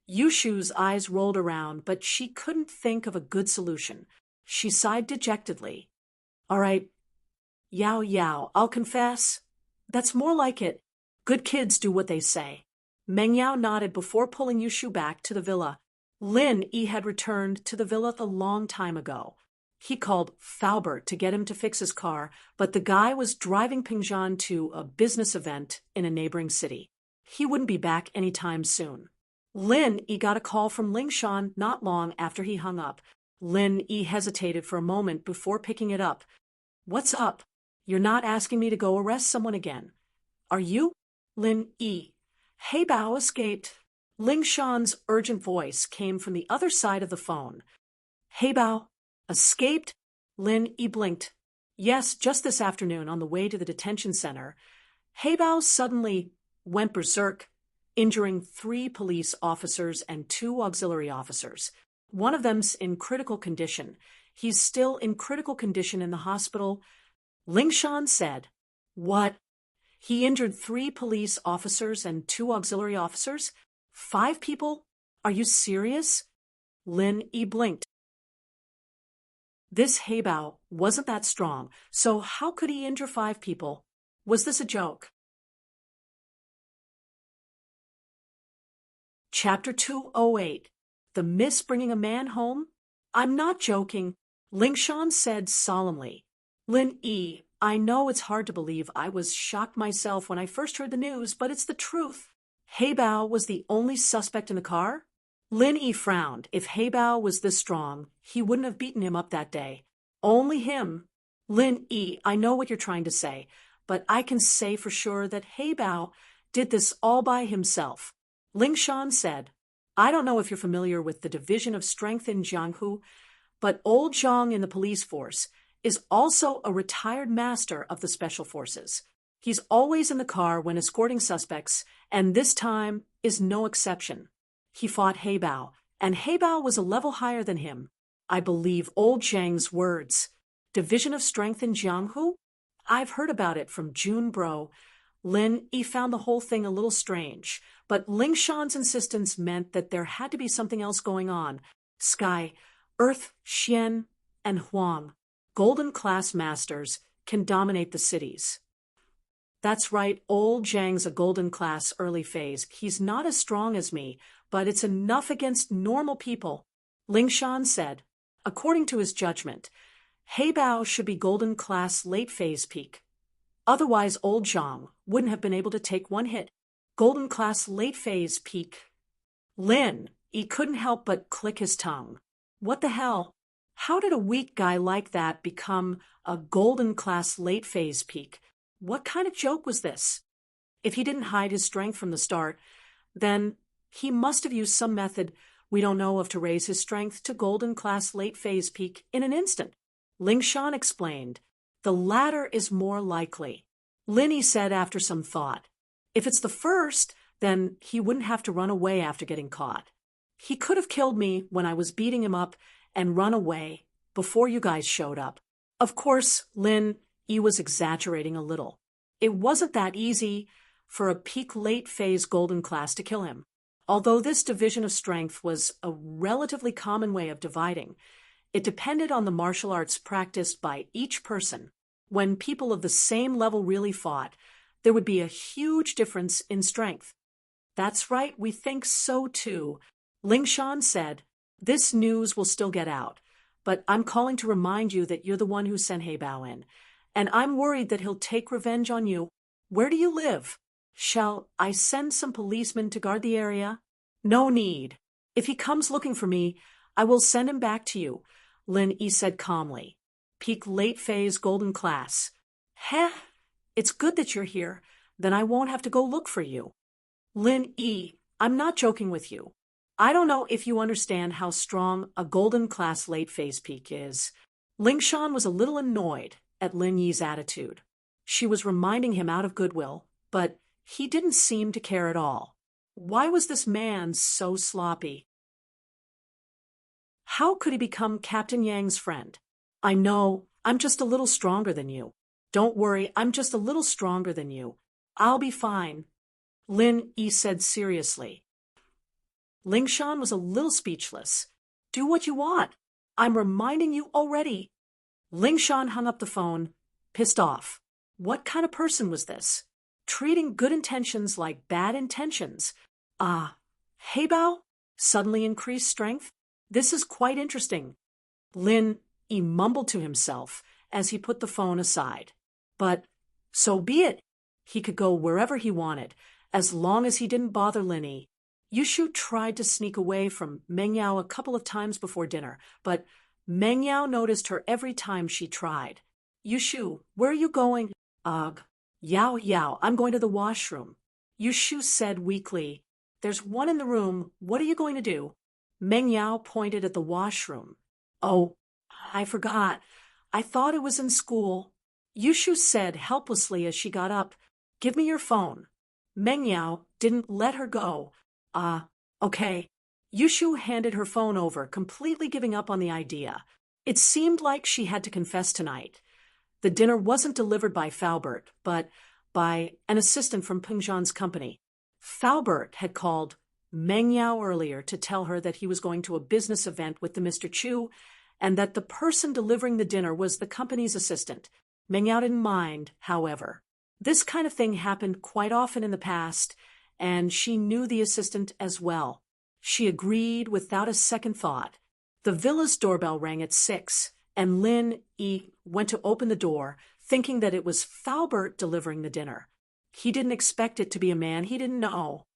Yushu's eyes rolled around, but she couldn't think of a good solution. She sighed dejectedly. All right, Yao Yao, I'll confess. That's more like it. Good kids do what they say. Meng Yao nodded before pulling Yushu back to the villa. Lin Yi had returned to the villa a long time ago. He called Faubert to get him to fix his car, but the guy was driving Pingzhan to a business event in a neighboring city. He wouldn't be back anytime soon. Lin Yi got a call from Lingshan not long after he hung up. Lin Yi hesitated for a moment before picking it up. What's up? You're not asking me to go arrest someone again, are you? Lin Yi. Hey Bao escaped. Lingshan's urgent voice came from the other side of the phone. Hey Bao, escaped? Lin Yi blinked. Yes, just this afternoon on the way to the detention center. Hey Bao suddenly went berserk, injuring 3 police officers and 2 auxiliary officers. One of them's in critical condition. He's still in critical condition in the hospital. Lingshan said, What? He injured 3 police officers and 2 auxiliary officers? 5 people? Are you serious? Lin Yi blinked. This Heibao wasn't that strong, so how could he injure 5 people? Was this a joke? Chapter 208. The Miss Bringing a Man Home? I'm not joking, Lingshan said solemnly. Lin Yi, I know it's hard to believe. I was shocked myself when I first heard the news, but it's the truth. Heibao was the only suspect in the car? Lin Yi frowned. If Heibao was this strong, he wouldn't have beaten him up that day. Only him. Lin Yi, I know what you're trying to say, but I can say for sure that Heibao did this all by himself. Lingshan said, I don't know if you're familiar with the Division of Strength in Jianghu, but old Zhang in the police force is also a retired master of the special forces. He's always in the car when escorting suspects, and this time is no exception. He fought Heibao, and Heibao was a level higher than him. I believe old Zhang's words. Division of Strength in Jianghu? I've heard about it from Jun Bro. Lin Yi found the whole thing a little strange, but Lingshan's insistence meant that there had to be something else going on. Sky, Earth, Xian, and Huang, golden class masters, can dominate the cities. That's right, old Zhang's a golden class early phase. He's not as strong as me, but it's enough against normal people. Lingshan said, according to his judgment, Heibao should be golden class late phase peak. Otherwise, old Zhang wouldn't have been able to take one hit. Golden class late phase peak. Lin, he couldn't help but click his tongue. What the hell? How did a weak guy like that become a golden class late phase peak? What kind of joke was this? If he didn't hide his strength from the start, then he must have used some method we don't know of to raise his strength to golden class late phase peak in an instant. Lingshan explained, the latter is more likely. Lin Yi said after some thought, if it's the first, then he wouldn't have to run away after getting caught. He could have killed me when I was beating him up and run away before you guys showed up. Of course, Lin Yi was exaggerating a little. It wasn't that easy for a peak late phase golden class to kill him. Although this division of strength was a relatively common way of dividing, it depended on the martial arts practiced by each person. When people of the same level really fought, there would be a huge difference in strength. That's right, we think so too. Lingshan said, this news will still get out, but I'm calling to remind you that you're the one who sent Heibao in, and I'm worried that he'll take revenge on you. Where do you live? Shall I send some policemen to guard the area? No need. If he comes looking for me, I will send him back to you, Lin Yi said calmly. Peak late phase golden class. Heh, it's good that you're here, then I won't have to go look for you. Lin Yi, I'm not joking with you. I don't know if you understand how strong a golden class late phase peak is. Ling Shan was a little annoyed at Lin Yi's attitude. She was reminding him out of goodwill, but he didn't seem to care at all. Why was this man so sloppy? How could he become Captain Yang's friend? I know, I'm just a little stronger than you. Don't worry, I'm just a little stronger than you. I'll be fine, Lin Yi said seriously. Ling Shan was a little speechless. Do what you want. I'm reminding you already. Ling Shan hung up the phone, pissed off. What kind of person was this? Treating good intentions like bad intentions. Hey Bao? Suddenly increased strength? This is quite interesting. Lin Yi mumbled to himself as he put the phone aside. But so be it. He could go wherever he wanted, as long as he didn't bother Lin Yi. Yushu tried to sneak away from Meng Yao a couple of times before dinner, but Meng Yao noticed her every time she tried. Yushu, where are you going? Ugh. Yao, I'm going to the washroom. Yushu said weakly. There's one in the room. What are you going to do? Meng Yao pointed at the washroom. Oh, I forgot. I thought it was in school. Yushu said helplessly as she got up. Give me your phone. Meng Yao didn't let her go. Okay. Yushu handed her phone over, completely giving up on the idea. It seemed like she had to confess tonight. The dinner wasn't delivered by Faubert, but by an assistant from Pengzhan's company. Faubert had called Meng Yao earlier to tell her that he was going to a business event with the Mr. Chu, and that the person delivering the dinner was the company's assistant. Meng Yao didn't mind, however. This kind of thing happened quite often in the past, and she knew the assistant as well. She agreed without a second thought. The villa's doorbell rang at 6, and Lin Yi went to open the door, thinking that it was Faubert delivering the dinner. He didn't expect it to be a man he didn't know.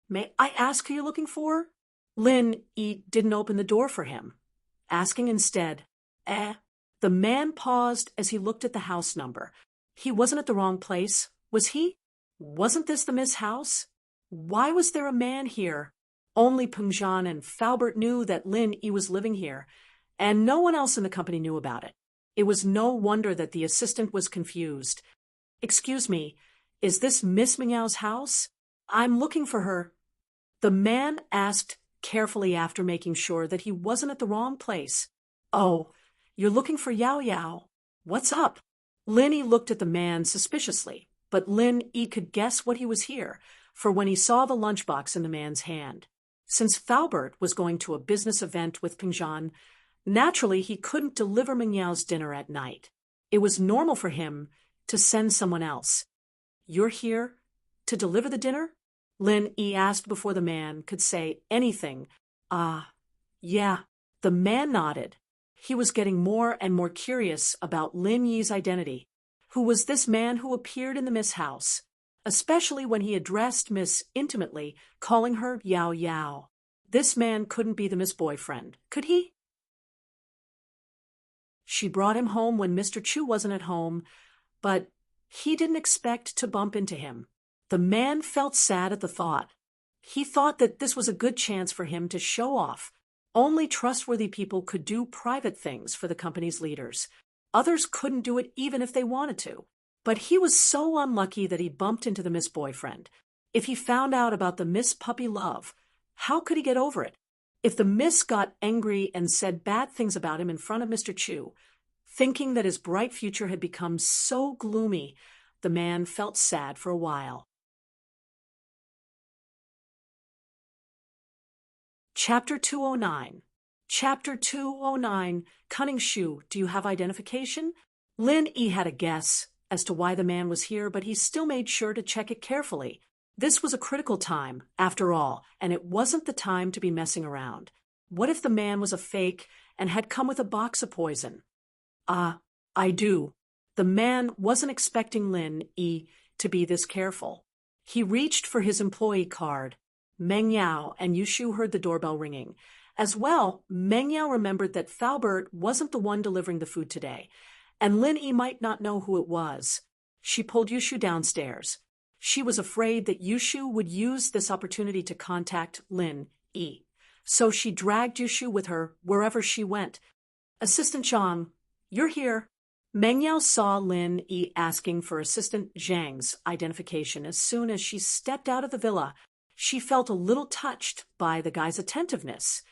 May I ask who you're looking for? Lin Yi didn't open the door for him, asking instead, The man paused as he looked at the house number. He wasn't at the wrong place, was he? Wasn't this the Miss House? Why was there a man here? Only Pengzhan and Faubert knew that Lin Yi was living here, and no one else in the company knew about it. It was no wonder that the assistant was confused. Excuse me, is this Miss Meng Yao's house? I'm looking for her. The man asked carefully after making sure that he wasn't at the wrong place. Oh, you're looking for Yao Yao. What's up? Lin Yi looked at the man suspiciously, but Lin Yi could guess what he was here, for when he saw the lunchbox in the man's hand. Since Faubert was going to a business event with Pengzhan, naturally he couldn't deliver Meng Yao's dinner at night. It was normal for him to send someone else. You're here to deliver the dinner? Lin Yi asked before the man could say anything. Yeah. The man nodded. He was getting more and more curious about Lin Yi's identity. Who was this man who appeared in the Miss House? Especially when he addressed Miss intimately, calling her Yao Yao. This man couldn't be the Miss boyfriend, could he? She brought him home when Mr. Chu wasn't at home, but he didn't expect to bump into him. The man felt sad at the thought. He thought that this was a good chance for him to show off. Only trustworthy people could do private things for the company's leaders. Others couldn't do it even if they wanted to. But he was so unlucky that he bumped into the Miss boyfriend. If he found out about the Miss puppy love, how could he get over it? If the Miss got angry and said bad things about him in front of Mr. Chu, thinking that his bright future had become so gloomy, the man felt sad for a while. Chapter 209. Chapter 209. Cunning Shu, do you have identification? Lin Yi had a guess as to why the man was here, but he still made sure to check it carefully. This was a critical time, after all, and it wasn't the time to be messing around. What if the man was a fake and had come with a box of poison? I do. The man wasn't expecting Lin Yi to be this careful. He reached for his employee card. Meng Yao and Yushu heard the doorbell ringing. As well, Meng Yao remembered that Faubert wasn't the one delivering the food today, and Lin Yi might not know who it was. She pulled Yushu downstairs. She was afraid that Yushu would use this opportunity to contact Lin Yi. so she dragged Yushu with her wherever she went. Assistant Zhang, you're here. Meng Yao saw Lin Yi asking for Assistant Zhang's identification. As soon as she stepped out of the villa, she felt a little touched by the guy's attentiveness.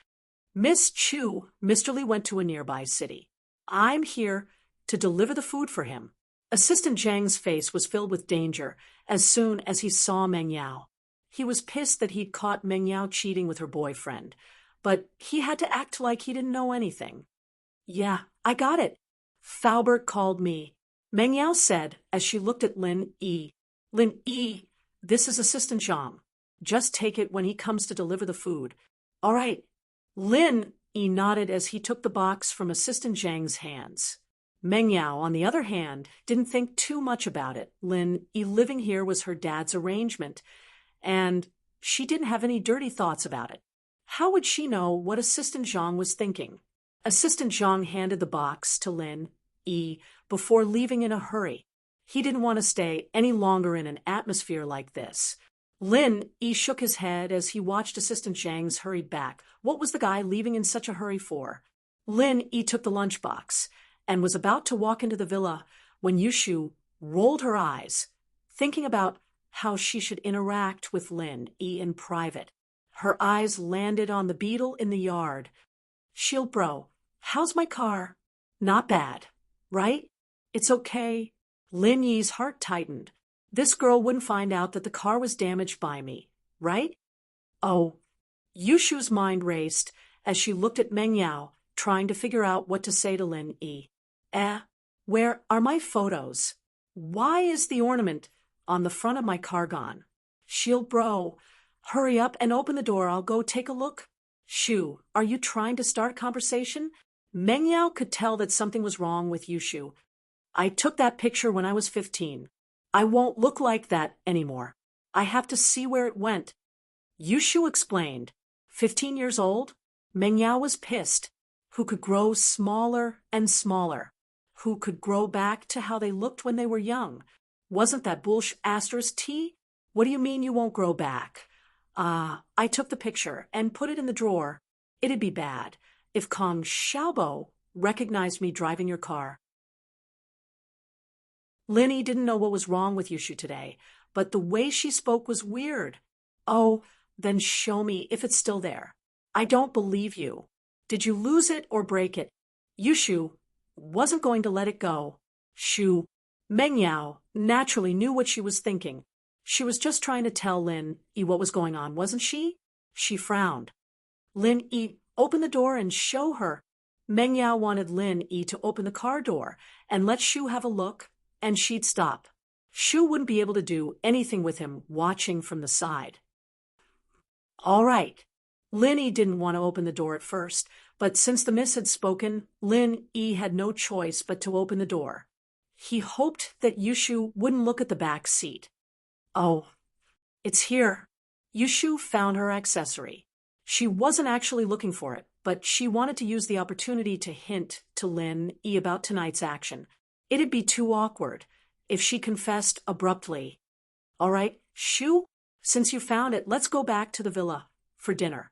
Miss Chu, Mr. Li went to a nearby city. I'm here to deliver the food for him. Assistant Zhang's face was filled with danger as soon as he saw Meng Yao. He was pissed that he'd caught Meng Yao cheating with her boyfriend, but he had to act like he didn't know anything. Yeah, I got it. Faubert called me, Meng Yao said as she looked at Lin Yi. Lin Yi, this is Assistant Zhang. Just take it when he comes to deliver the food. All right. Lin Yi nodded as he took the box from Assistant Zhang's hands. Meng Yao, on the other hand, didn't think too much about it. Lin Yi living here was her dad's arrangement, and she didn't have any dirty thoughts about it. How would she know what Assistant Zhang was thinking? Assistant Zhang handed the box to Lin Yi before leaving in a hurry. He didn't want to stay any longer in an atmosphere like this. Lin Yi shook his head as he watched Assistant Zhang's hurried back. What was the guy leaving in such a hurry for? Lin Yi took the lunchbox and was about to walk into the villa when Yushu rolled her eyes, thinking about how she should interact with Lin Yi in private. Her eyes landed on the beetle in the yard. Shield bro, how's my car? Not bad, right? It's okay. Lin Yi's heart tightened. This girl wouldn't find out that the car was damaged by me, right? Oh. Yushu's mind raced as she looked at Meng Yao, trying to figure out what to say to Lin Yi. Where are my photos? Why is the ornament on the front of my car gone? Shield bro, hurry up and open the door. I'll go take a look. Shu, are you trying to start a conversation? Meng Yao could tell that something was wrong with Yushu. I took that picture when I was 15. I won't look like that anymore. I have to see where it went. Yushu explained. 15 years old? Meng Yao was pissed. Who could grow smaller and smaller? Who could grow back to how they looked when they were young? Wasn't that *T? What do you mean you won't grow back? I took the picture and put it in the drawer. It'd be bad if Kong Xiaobo recognized me driving your car. Linny didn't know what was wrong with Yushu today, but the way she spoke was weird. Oh, then show me if it's still there. I don't believe you. Did you lose it or break it? Yushu wasn't going to let it go. Meng Yao naturally knew what she was thinking. She was just trying to tell Lin Yi what was going on, wasn't she? She frowned. Lin Yi, open the door and show her. Meng Yao wanted Lin Yi to open the car door and let Shu have a look, and she'd stop. Shu wouldn't be able to do anything with him watching from the side. All right. Lin Yi didn't want to open the door at first, but since the miss had spoken, Lin Yi had no choice but to open the door. He hoped that Yushu wouldn't look at the back seat. Oh, it's here. Yushu found her accessory. She wasn't actually looking for it, but she wanted to use the opportunity to hint to Lin Yi about tonight's action. It'd be too awkward if she confessed abruptly. All right, Shu, since you found it, let's go back to the villa for dinner.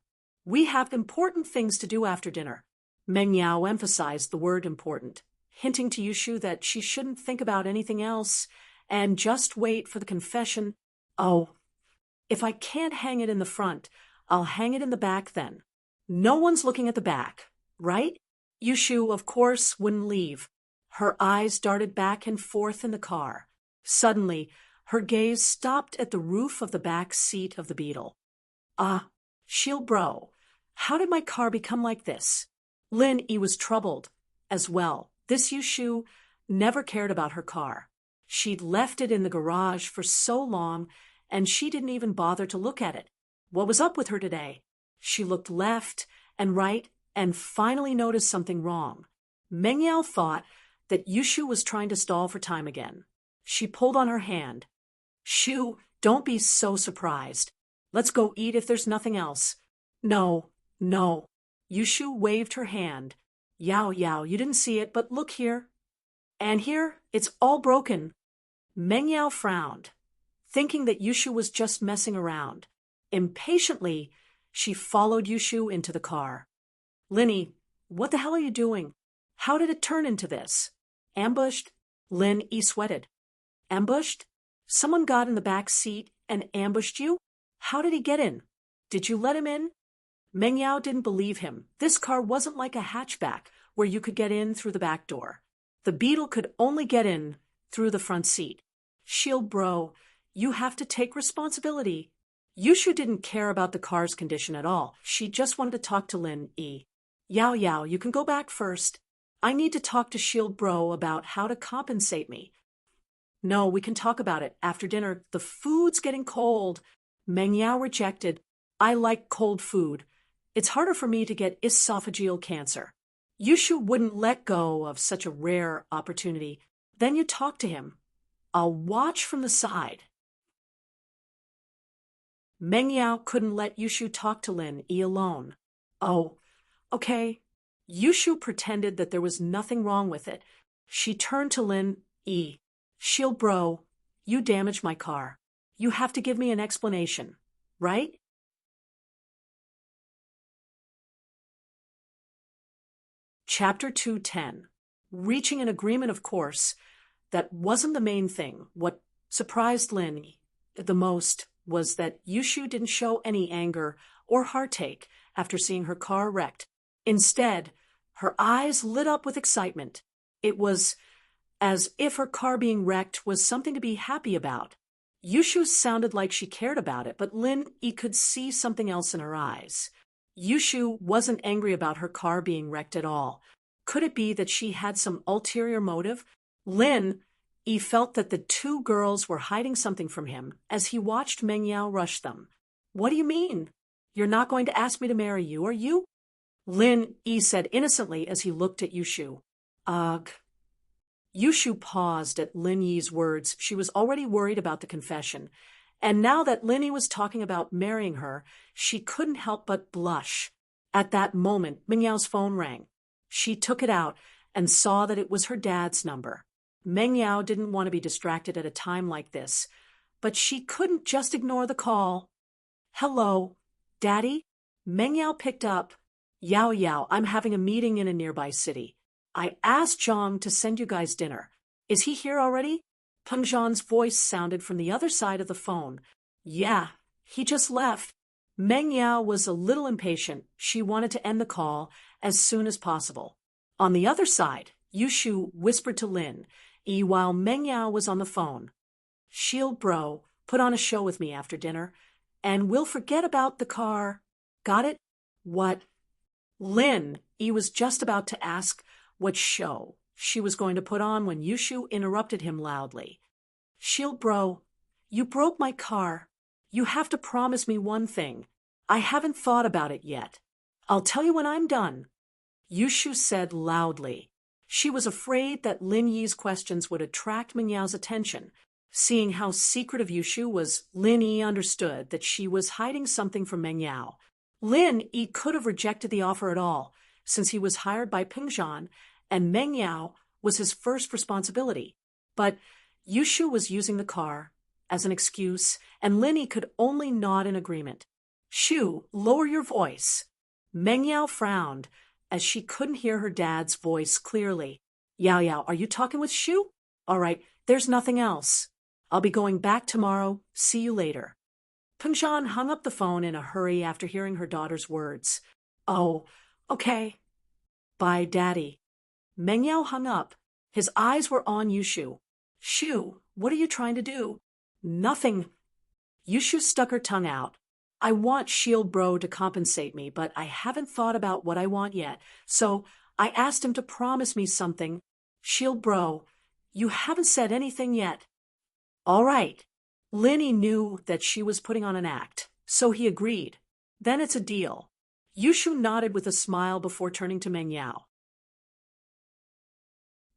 We have important things to do after dinner. Meng Yao emphasized the word important, hinting to Yushu that she shouldn't think about anything else and just wait for the confession. Oh, if I can't hang it in the front, I'll hang it in the back then. No one's looking at the back, right? Yushu, of course, wouldn't leave. Her eyes darted back and forth in the car. Suddenly, her gaze stopped at the roof of the back seat of the Beetle. Shield bro, how did my car become like this? Lin Yi was troubled as well. This Yushu never cared about her car. She'd left it in the garage for so long, and she didn't even bother to look at it. What was up with her today? She looked left and right and finally noticed something wrong. Meng Yao thought that Yushu was trying to stall for time again. She pulled on her hand. Shu, don't be so surprised. Let's go eat if there's nothing else. No. Yushu waved her hand. Yao, you didn't see it, but look here. And here, it's all broken. Meng Yao frowned, thinking that Yushu was just messing around. Impatiently, She followed Yushu into the car. Linny, what the hell are you doing? How did it turn into this? Ambushed? Lin E sweated. Ambushed? Someone got in the back seat and ambushed you? How did he get in? Did you let him in? Meng Yao didn't believe him. This car wasn't like a hatchback where you could get in through the back door. The Beetle could only get in through the front seat. Shield bro, you have to take responsibility. Yushu didn't care about the car's condition at all. She just wanted to talk to Lin E. Yao Yao, you can go back first. I need to talk to Shield bro about how to compensate me. No, we can talk about it after dinner. The food's getting cold. Meng Yao rejected. I like cold food. It's harder for me to get esophageal cancer. Yushu wouldn't let go of such a rare opportunity. Then you talk to him. I'll watch from the side. Meng Yao couldn't let Yushu talk to Lin E alone. Oh, okay. Yushu pretended that there was nothing wrong with it. She turned to Lin E. Shield bro, you damaged my car. You have to give me an explanation, right? Chapter 210. Reaching an agreement, of course. That wasn't the main thing. What surprised Lin the most was that Yushu didn't show any anger or heartache after seeing her car wrecked. Instead, her eyes lit up with excitement. It was as if her car being wrecked was something to be happy about. Yushu sounded like she cared about it, but Lin E could see something else in her eyes. Yushu wasn't angry about her car being wrecked at all. Could it be that she had some ulterior motive? Lin E felt that the two girls were hiding something from him as he watched Meng Yao rush them. What do you mean? You're not going to ask me to marry you, are you? Lin E said innocently as he looked at Yushu. Ugh. Yushu paused at Lin Yi's words. She was already worried about the confession. And now that Lin Yi was talking about marrying her, she couldn't help but blush. At that moment, Meng Yao's phone rang. She took it out and saw that it was her dad's number. Meng Yao didn't want to be distracted at a time like this, but she couldn't just ignore the call. Hello, Daddy? Meng Yao picked up. Yao Yao, I'm having a meeting in a nearby city. I asked Zhang to send you guys dinner. Is he here already? Peng Zhan's voice sounded from the other side of the phone. Yeah, he just left. Meng Yao was a little impatient. She wanted to end the call as soon as possible. On the other side, Yushu whispered to Lin E while Meng Yao was on the phone. Shield bro, put on a show with me after dinner, and we'll forget about the car. Got it? What? Lin E was just about to ask what show she was going to put on when Yushu interrupted him loudly. Shield bro, you broke my car. You have to promise me one thing. I haven't thought about it yet. I'll tell you when I'm done. Yushu said loudly. She was afraid that Lin Yi's questions would attract Meng Yao's attention. Seeing how secretive Yushu was, Lin Yi understood that she was hiding something from Meng Yao. Lin Yi could have rejected the offer at all, since he was hired by Peng Zhan, and Meng Yao was his first responsibility. But Yushu was using the car as an excuse, and Lin Yi could only nod in agreement. Shu, lower your voice. Meng Yao frowned, as she couldn't hear her dad's voice clearly. Yao Yao, are you talking with Shu? All right, there's nothing else. I'll be going back tomorrow. See you later. Peng Zhan hung up the phone in a hurry after hearing her daughter's words. Oh, okay. Bye, Daddy. Meng Yao hung up. His eyes were on Yushu. Shu, what are you trying to do? Nothing. Yushu stuck her tongue out. I want Shield Bro to compensate me, but I haven't thought about what I want yet, so I asked him to promise me something. Shield Bro, you haven't said anything yet. All right. Linny knew that she was putting on an act, so he agreed. Then it's a deal. Yushu nodded with a smile before turning to Meng Yao.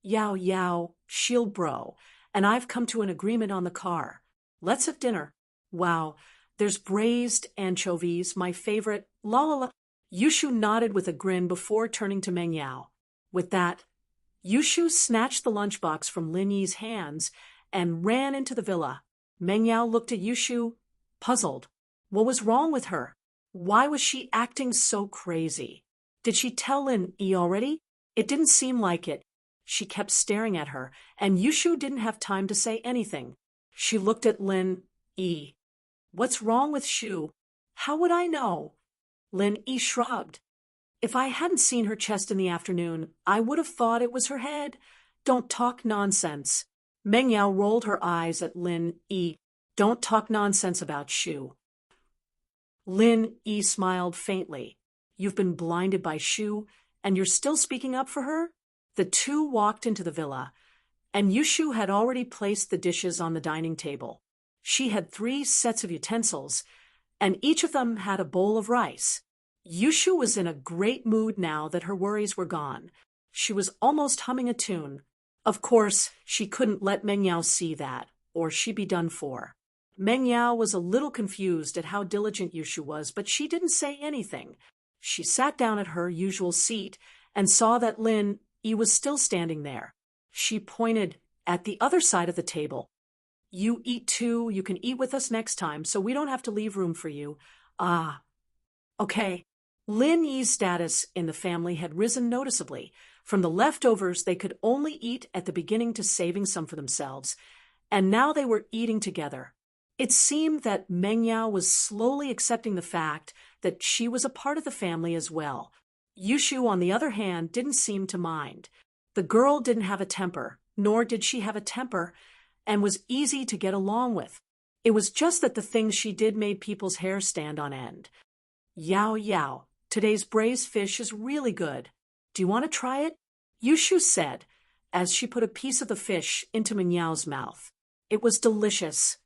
Yao Yao, Shield Bro, and I've come to an agreement on the car. Let's have dinner. Wow, there's braised anchovies, my favorite. La la la. Yushu nodded with a grin before turning to Meng Yao. With that, Yushu snatched the lunchbox from Lin Yi's hands and ran into the villa. Meng Yao looked at Yushu, puzzled. What was wrong with her? Why was she acting so crazy? Did she tell Lin E already? It didn't seem like it. She kept staring at her, and Yushu didn't have time to say anything. She looked at Lin E. What's wrong with Shu? How would I know? Lin E shrugged. If I hadn't seen her chest in the afternoon, I would have thought it was her head. Don't talk nonsense. Meng Yao rolled her eyes at Lin E. Don't talk nonsense about Shu. Lin E smiled faintly. You've been blinded by Shu, and you're still speaking up for her? The two walked into the villa, and Yushu had already placed the dishes on the dining table. She had 3 sets of utensils, and each of them had a bowl of rice. Yushu was in a great mood now that her worries were gone. She was almost humming a tune. Of course, she couldn't let Meng Yao see that, or she'd be done for. Meng Yao was a little confused at how diligent Yushu was, but she didn't say anything. She sat down at her usual seat and saw that Lin E was still standing there. She pointed at the other side of the table. You eat too, you can eat with us next time, so we don't have to leave room for you. Ah. Okay. Lin Yi's status in the family had risen noticeably. From the leftovers they could only eat at the beginning to saving some for themselves, and now they were eating together. It seemed that Meng Yao was slowly accepting the fact that she was a part of the family as well. Yushu, on the other hand, didn't seem to mind. The girl didn't have a temper, nor did she have a temper, and was easy to get along with. It was just that the things she did made people's hair stand on end. Yao Yao, today's braised fish is really good. Do you want to try it? Yushu said, as she put a piece of the fish into Meng Yao's mouth. It was delicious.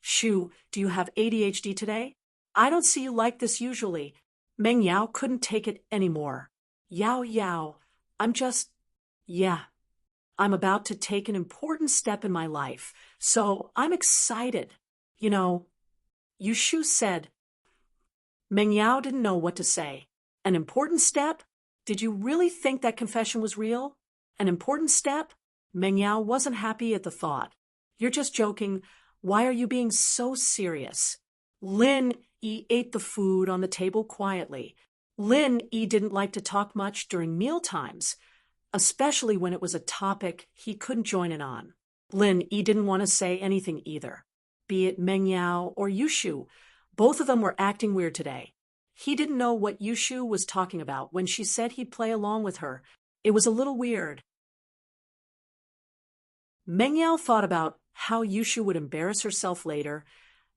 Shu, do you have ADHD today? I don't see you like this usually. Meng Yao couldn't take it anymore. Yao Yao, yeah. I'm about to take an important step in my life, so I'm excited. Yushu said. Meng Yao didn't know what to say. An important step? Did you really think that confession was real? An important step? Meng Yao wasn't happy at the thought. You're just joking. Why are you being so serious? Lin E ate the food on the table quietly. Lin E didn't like to talk much during meal times, especially when it was a topic he couldn't join in on. Lin E didn't want to say anything either. Be it Meng Yao or Yushu, both of them were acting weird today. He didn't know what Yushu was talking about when she said he'd play along with her. It was a little weird. Meng Yao thought about how Yushu would embarrass herself later,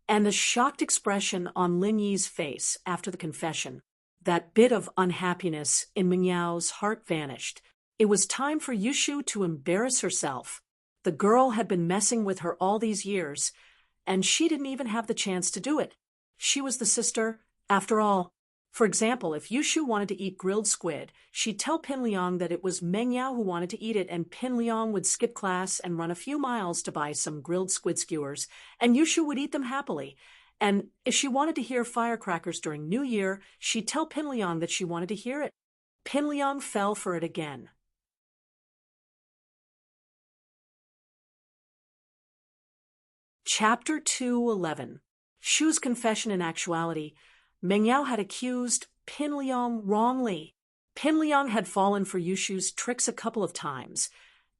and the shocked expression on Lin Yi's face after the confession. That bit of unhappiness in Meng Yao's heart vanished. It was time for Yushu to embarrass herself. The girl had been messing with her all these years, and she didn't even have the chance to do it. She was the sister, after all. For example, if Yushu wanted to eat grilled squid, she'd tell Pin Liang that it was Meng Yao who wanted to eat it, and Pin Liang would skip class and run a few miles to buy some grilled squid skewers, and Yushu would eat them happily. And if she wanted to hear firecrackers during New Year, she'd tell Pin Liang that she wanted to hear it. Pin Liang fell for it again. Chapter 2:11. Shu's confession. In actuality, Meng Yao had accused Pin Liang wrongly. Pin Liang had fallen for Yushu's tricks a couple of times,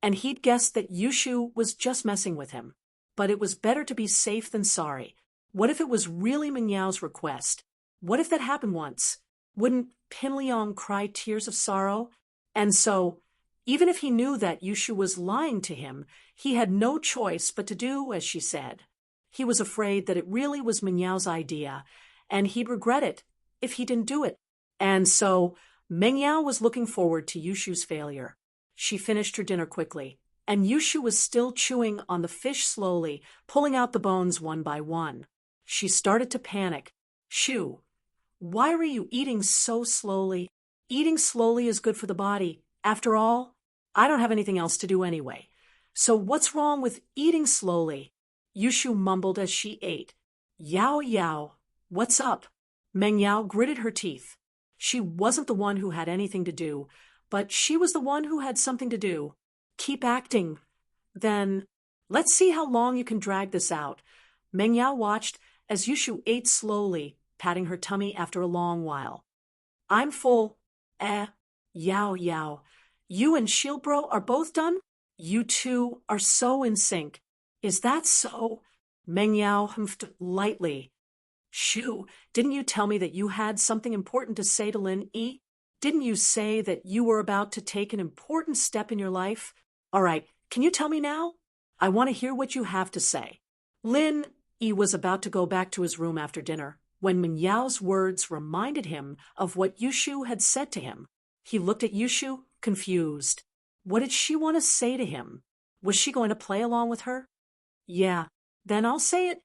and he'd guessed that Yushu was just messing with him. But it was better to be safe than sorry. What if it was really Meng Yao's request? What if that happened once? Wouldn't Pin Liang cry tears of sorrow? And so, even if he knew that Yushu was lying to him, he had no choice but to do as she said. He was afraid that it really was Meng Yao's idea, and he'd regret it if he didn't do it. And so, Meng Yao was looking forward to Yushu's failure. She finished her dinner quickly, and Yushu was still chewing on the fish slowly, pulling out the bones one by one. She started to panic. Shu, why were you eating so slowly? Eating slowly is good for the body. After all, I don't have anything else to do anyway. So what's wrong with eating slowly? Yushu mumbled as she ate. Yao Yao, what's up? Meng Yao gritted her teeth. She wasn't the one who had anything to do, but she was the one who had something to do. Keep acting. Then, let's see how long you can drag this out. Meng Yao watched as Yushu ate slowly, patting her tummy after a long while. I'm full. Yao Yao. You and Shieldbro are both done? You two are so in sync. Is that so? Meng Yao humphed lightly. Shoo, didn't you tell me that you had something important to say to Lin Yi? Didn't you say that you were about to take an important step in your life? All right, can you tell me now? I want to hear what you have to say. Lin Yi was about to go back to his room after dinner when Meng Yao's words reminded him of what Yushu had said to him. He looked at Yushu, confused. What did she want to say to him? Was she going to play along with her? Yeah, then I'll say it.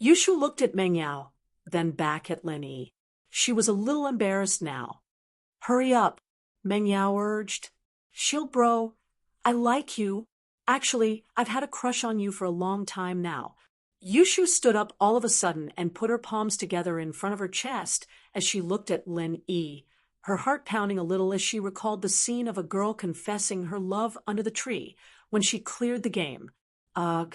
Yushu looked at Meng Yao, then back at Lin Yi. She was a little embarrassed now. Hurry up, Meng Yao urged. Shieldbro, I like you. Actually, I've had a crush on you for a long time now. Yushu stood up all of a sudden and put her palms together in front of her chest as she looked at Lin Yi, her heart pounding a little as she recalled the scene of a girl confessing her love under the tree when she cleared the game. Ugh.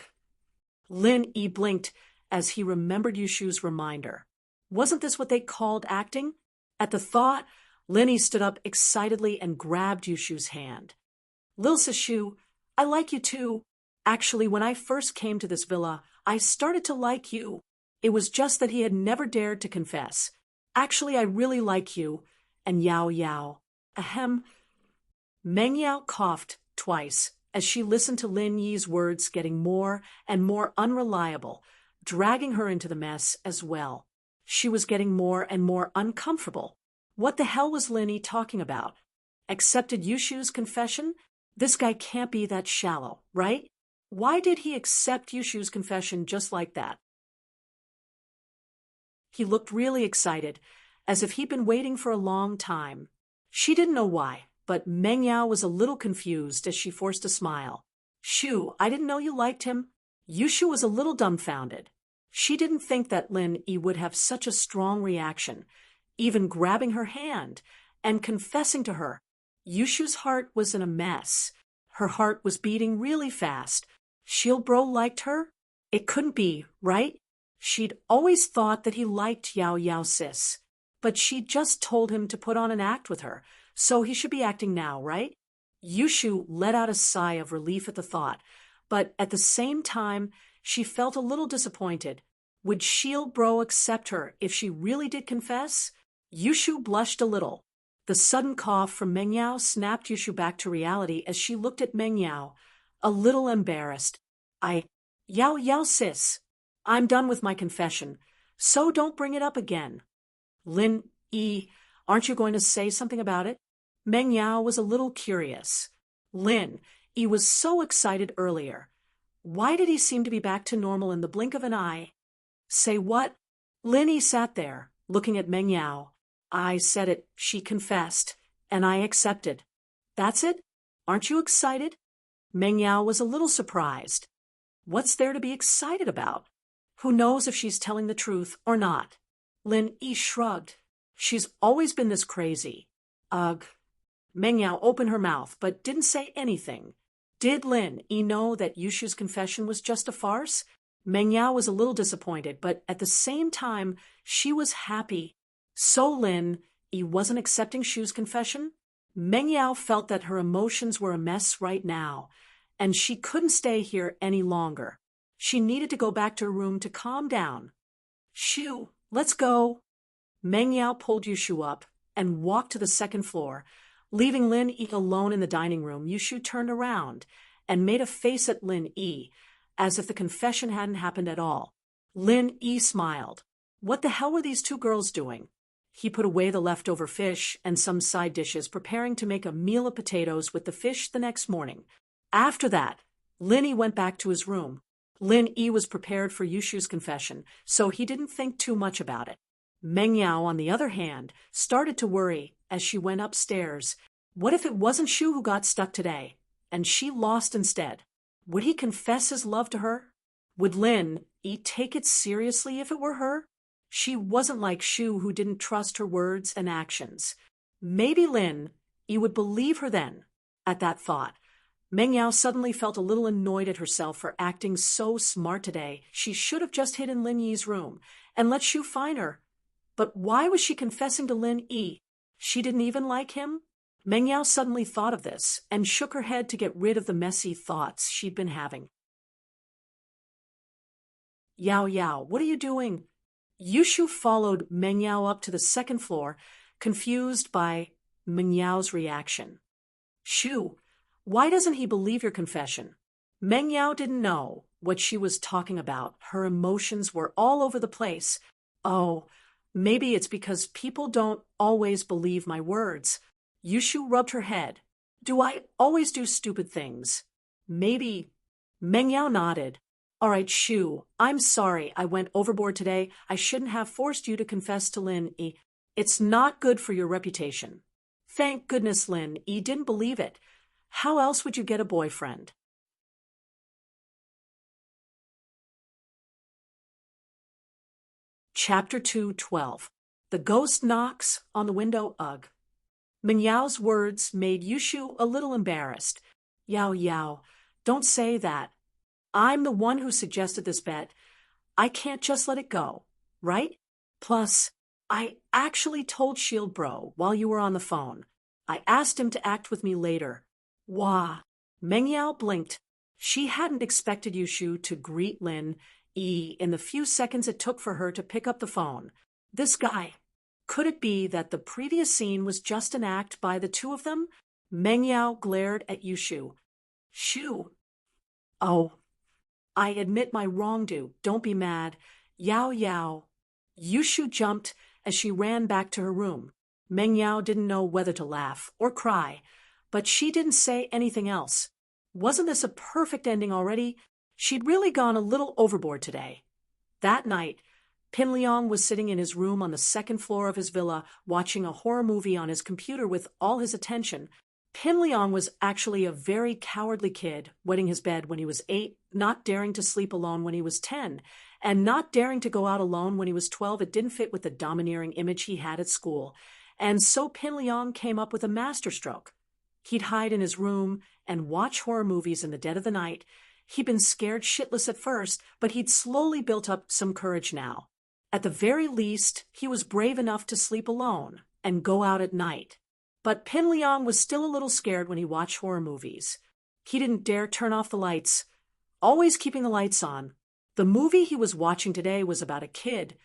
Lin Yi blinked as he remembered Yushu's reminder. Wasn't this what they called acting? At the thought, Lin Yi stood up excitedly and grabbed Yushu's hand. Lil Sishu, I like you too. Actually, when I first came to this villa, I started to like you. It was just that he had never dared to confess. Actually, I really like you. And Yao Yao. Ahem. Meng Yao coughed twice as she listened to Lin Yi's words getting more and more unreliable, dragging her into the mess as well. She was getting more and more uncomfortable. What the hell was Lin Yi talking about? Accepted Yushu's confession? This guy can't be that shallow, right? Why did he accept Yushu's confession just like that? He looked really excited, as if he'd been waiting for a long time. She didn't know why, but Meng Yao was a little confused as she forced a smile. Shoo, I didn't know you liked him. Yushu was a little dumbfounded. She didn't think that Lin Yi would have such a strong reaction, even grabbing her hand and confessing to her. Yushu's heart was in a mess. Her heart was beating really fast. Shieldbro liked her? It couldn't be, right? She'd always thought that he liked Yao Yao sis. But she'd just told him to put on an act with her, so he should be acting now, right? Yushu let out a sigh of relief at the thought, but at the same time, she felt a little disappointed. Would Shieldbro accept her if she really did confess? Yushu blushed a little. The sudden cough from Meng Yao snapped Yushu back to reality as she looked at Meng Yao, a little embarrassed. Yao Yao sis, I'm done with my confession, so don't bring it up again. Lin Yi, aren't you going to say something about it? Meng Yao was a little curious. Lin Yi was so excited earlier. Why did he seem to be back to normal in the blink of an eye? Say what? Lin Yi sat there, looking at Meng Yao. I said it, she confessed, and I accepted. That's it? Aren't you excited? Meng Yao was a little surprised. What's there to be excited about? Who knows if she's telling the truth or not? Lin Yi shrugged. She's always been this crazy. Ugh. Meng Yao opened her mouth, but didn't say anything. Did Lin Yi know that Yushu's confession was just a farce? Meng Yao was a little disappointed, but at the same time, she was happy. So Lin Yi wasn't accepting Shu's confession? Meng Yao felt that her emotions were a mess right now, and she couldn't stay here any longer. She needed to go back to her room to calm down. Shu, let's go. Meng Yao pulled Yushu up and walked to the second floor. Leaving Lin Yi alone in the dining room, Yushu turned around and made a face at Lin Yi, as if the confession hadn't happened at all. Lin Yi smiled. What the hell were these two girls doing? He put away the leftover fish and some side dishes, preparing to make a meal of potatoes with the fish the next morning. After that, Lin Yi went back to his room. Lin Yi was prepared for Yushu's confession, so he didn't think too much about it. Meng Yao, on the other hand, started to worry as she went upstairs. What if it wasn't Shu who got stuck today, and she lost instead? Would he confess his love to her? Would Lin Yi take it seriously if it were her? She wasn't like Shu, who didn't trust her words and actions. Maybe Lin Yi would believe her then. At that thought, Meng Yao suddenly felt a little annoyed at herself for acting so smart today. She should have just hid in Lin Yi's room and let Shu find her. But why was she confessing to Lin Yi? She didn't even like him? Meng Yao suddenly thought of this and shook her head to get rid of the messy thoughts she'd been having. Yao Yao, what are you doing? Yushu followed Meng Yao up to the second floor, confused by Meng Yao's reaction. Shu, why doesn't he believe your confession? Meng Yao didn't know what she was talking about. Her emotions were all over the place. Oh, maybe it's because people don't always believe my words. Yushu rubbed her head. Do I always do stupid things? Maybe. Meng Yao nodded. All right, Shu, I'm sorry I went overboard today. I shouldn't have forced you to confess to Lin Yi. It's not good for your reputation. Thank goodness Lin Yi didn't believe it. How else would you get a boyfriend? Chapter 2:12. The ghost knocks on the window. Ugh. Meng Yao's words made Yushu a little embarrassed. Yao Yao, don't say that. I'm the one who suggested this bet. I can't just let it go, right? Plus, I actually told Shield Bro while you were on the phone. I asked him to act with me later. Wah. Meng Yao blinked. She hadn't expected Yushu to greet Lin Yi in the few seconds it took for her to pick up the phone. This guy. Could it be that the previous scene was just an act by the two of them? Meng Yao glared at Yushu. Shu. Oh. I admit my wrongdo. Don't be mad. Yao Yao. Yushu jumped as she ran back to her room. Meng Yao didn't know whether to laugh or cry, but she didn't say anything else. Wasn't this a perfect ending already? She'd really gone a little overboard today. That night, Pin Liang was sitting in his room on the second floor of his villa, watching a horror movie on his computer with all his attention. Pin Liang was actually a very cowardly kid, wetting his bed when he was 8, not daring to sleep alone when he was 10, and not daring to go out alone when he was 12. It didn't fit with the domineering image he had at school. And so Pin Liang came up with a masterstroke. He'd hide in his room and watch horror movies in the dead of the night. He'd been scared shitless at first, but he'd slowly built up some courage now. At the very least, he was brave enough to sleep alone and go out at night. But Pin Liang was still a little scared when he watched horror movies. He didn't dare turn off the lights, always keeping the lights on. The movie he was watching today was about a kid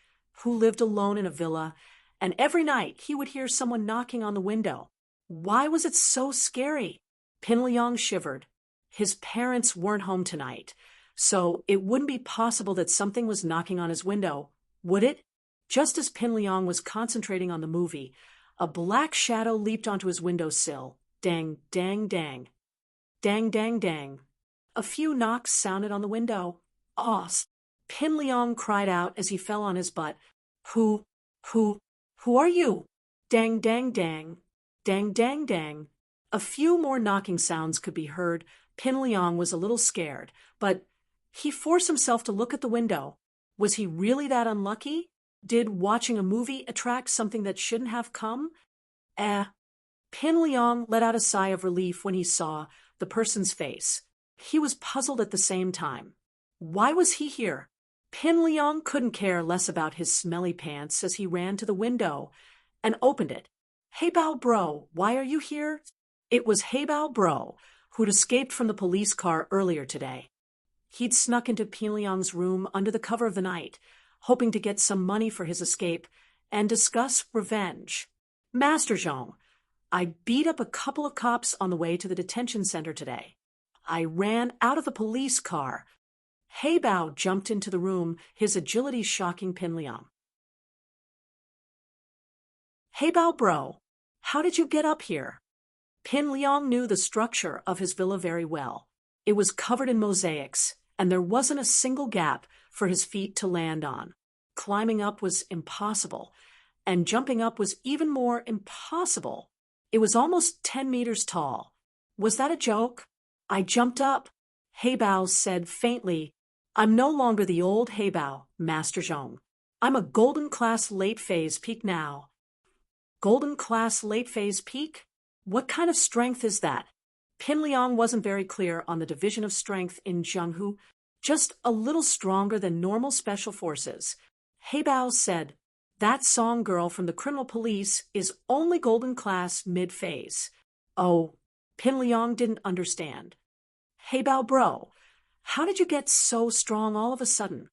who lived alone in a villa, and every night he would hear someone knocking on the window. Why was it so scary? Pin Liang shivered. His parents weren't home tonight, so it wouldn't be possible that something was knocking on his window, would it? Just as Pin Liang was concentrating on the movie, a black shadow leaped onto his windowsill. Dang, dang, dang. Dang, dang, dang. A few knocks sounded on the window. Oss. Pin Liang cried out as he fell on his butt. Who are you? Dang, dang, dang. Dang, dang, dang. A few more knocking sounds could be heard. Pin Liang was a little scared, but he forced himself to look at the window. Was he really that unlucky? Did watching a movie attract something that shouldn't have come? Pin Liang let out a sigh of relief when he saw the person's face. He was puzzled at the same time. Why was he here? Pin Liang couldn't care less about his smelly pants as he ran to the window and opened it. Hey Bao Bro, why are you here? It was Hey Bao Bro, who'd escaped from the police car earlier today. He'd snuck into Pin Liang's room under the cover of the night, hoping to get some money for his escape and discuss revenge. Master Zhong, I beat up a couple of cops on the way to the detention center today. I ran out of the police car. Hey Bao jumped into the room, his agility shocking Pin Liang. Hey Bao Bro, how did you get up here? Pin Liang knew the structure of his villa very well. It was covered in mosaics, and there wasn't a single gap for his feet to land on. Climbing up was impossible, and jumping up was even more impossible. It was almost 10 meters tall. Was that a joke? I jumped up. Hey Bao said faintly, I'm no longer the old Hey Bao, Master Zhong. I'm a golden class late phase peak now. Golden class late phase peak? What kind of strength is that? Pin Liang wasn't very clear on the division of strength in Zhenghu, just a little stronger than normal special forces. Hey Bao said, That song girl from the criminal police is only golden class mid-phase. Oh, Pin Liang didn't understand. Hey Bao bro, how did you get so strong all of a sudden?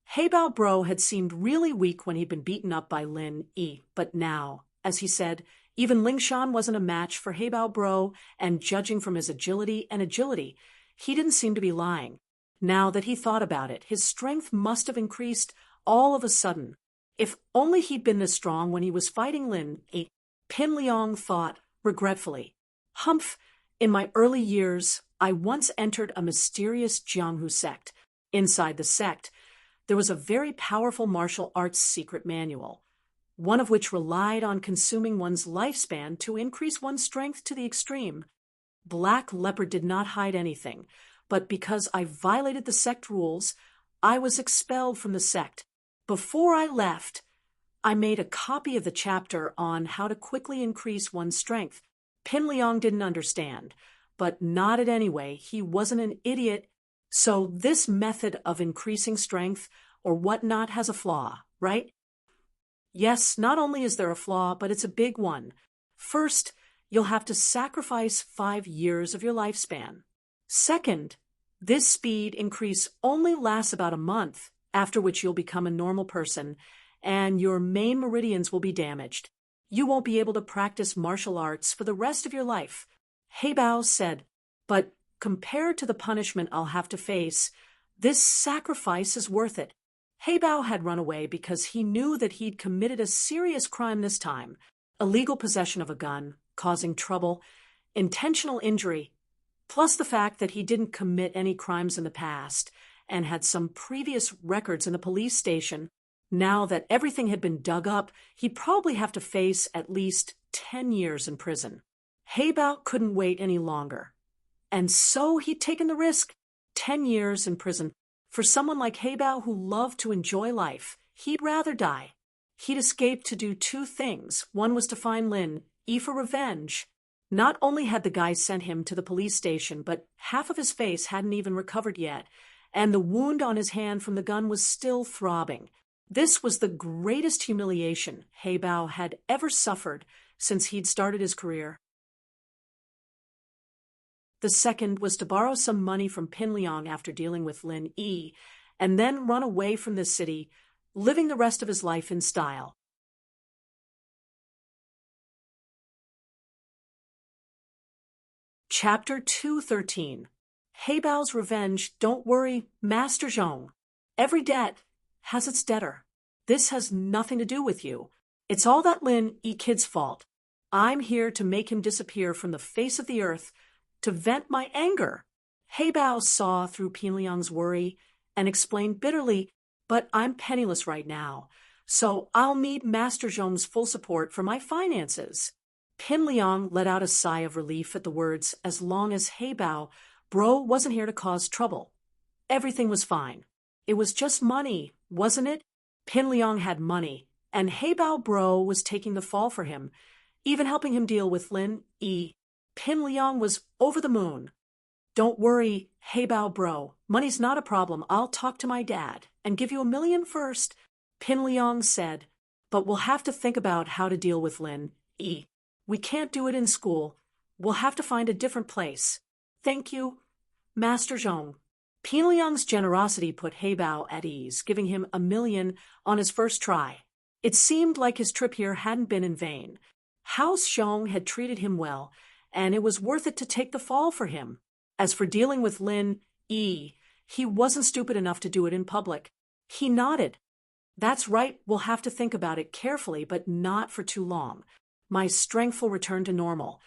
Hey Bao bro had seemed really weak when he'd been beaten up by Lin Yi, but now, as he said, even Ling Shan wasn't a match for Hey Bao bro, and judging from his agility, he didn't seem to be lying. Now that he thought about it, his strength must have increased all of a sudden. If only he'd been this strong when he was fighting Lin Yi, Pin Liang thought regretfully. Humph, in my early years, I once entered a mysterious Jianghu sect. Inside the sect, there was a very powerful martial arts secret manual, one of which relied on consuming one's lifespan to increase one's strength to the extreme. Black Leopard did not hide anything, but because I violated the sect rules, I was expelled from the sect. Before I left, I made a copy of the chapter on how to quickly increase one's strength. Pin Liang didn't understand, but nodded anyway. He wasn't an idiot. So this method of increasing strength or whatnot has a flaw, right? Yes, not only is there a flaw, but it's a big one. First, you'll have to sacrifice 5 years of your lifespan. Second, this speed increase only lasts about a month, after which you'll become a normal person, and your main meridians will be damaged. You won't be able to practice martial arts for the rest of your life. Hey Bao said, but compared to the punishment I'll have to face, this sacrifice is worth it. Hey Bao had run away because he knew that he'd committed a serious crime this time: illegal possession of a gun, causing trouble, intentional injury, plus the fact that he didn't commit any crimes in the past and had some previous records in the police station. Now that everything had been dug up, he'd probably have to face at least 10 years in prison. Hey Bao couldn't wait any longer. And so he'd taken the risk. 10 years in prison. For someone like Hey Bao who loved to enjoy life, he'd rather die. He'd escaped to do 2 things. One was to find Lin Yi for revenge. Not only had the guy sent him to the police station, but half of his face hadn't even recovered yet, and the wound on his hand from the gun was still throbbing. This was the greatest humiliation Hey Bao had ever suffered since he'd started his career. The second was to borrow some money from Pin Liang after dealing with Lin Yi, and then run away from the city, living the rest of his life in style. Chapter 213. Hey Bao's Revenge. Don't worry, Master Zhong. Every debt has its debtor. This has nothing to do with you. It's all that Lin Yi kid's fault. I'm here to make him disappear from the face of the earth, to vent my anger. Hey Bao saw through Pin Liang's worry and explained bitterly, but I'm penniless right now, so I'll need Master Zhong's full support for my finances. Pin Liang let out a sigh of relief at the words, as long as Hey Bao bro wasn't here to cause trouble. Everything was fine. It was just money, wasn't it? Pin Liang had money, and Hey Bao bro was taking the fall for him, even helping him deal with Lin Yi. Pin Liang was over the moon. Don't worry, Hey Bao bro, money's not a problem. I'll talk to my dad and give you $1 million first, Pin Liang said, but we'll have to think about how to deal with Lin Yi. We can't do it in school. We'll have to find a different place. Thank you, Master Zhong. Pin Liang's generosity put Hey Bao at ease, giving him $1 million on his first try. It seemed like his trip here hadn't been in vain. House Zhong had treated him well, and it was worth it to take the fall for him. As for dealing with Lin Yi, he wasn't stupid enough to do it in public. He nodded. That's right, we'll have to think about it carefully, but not for too long. My strength will return to normal,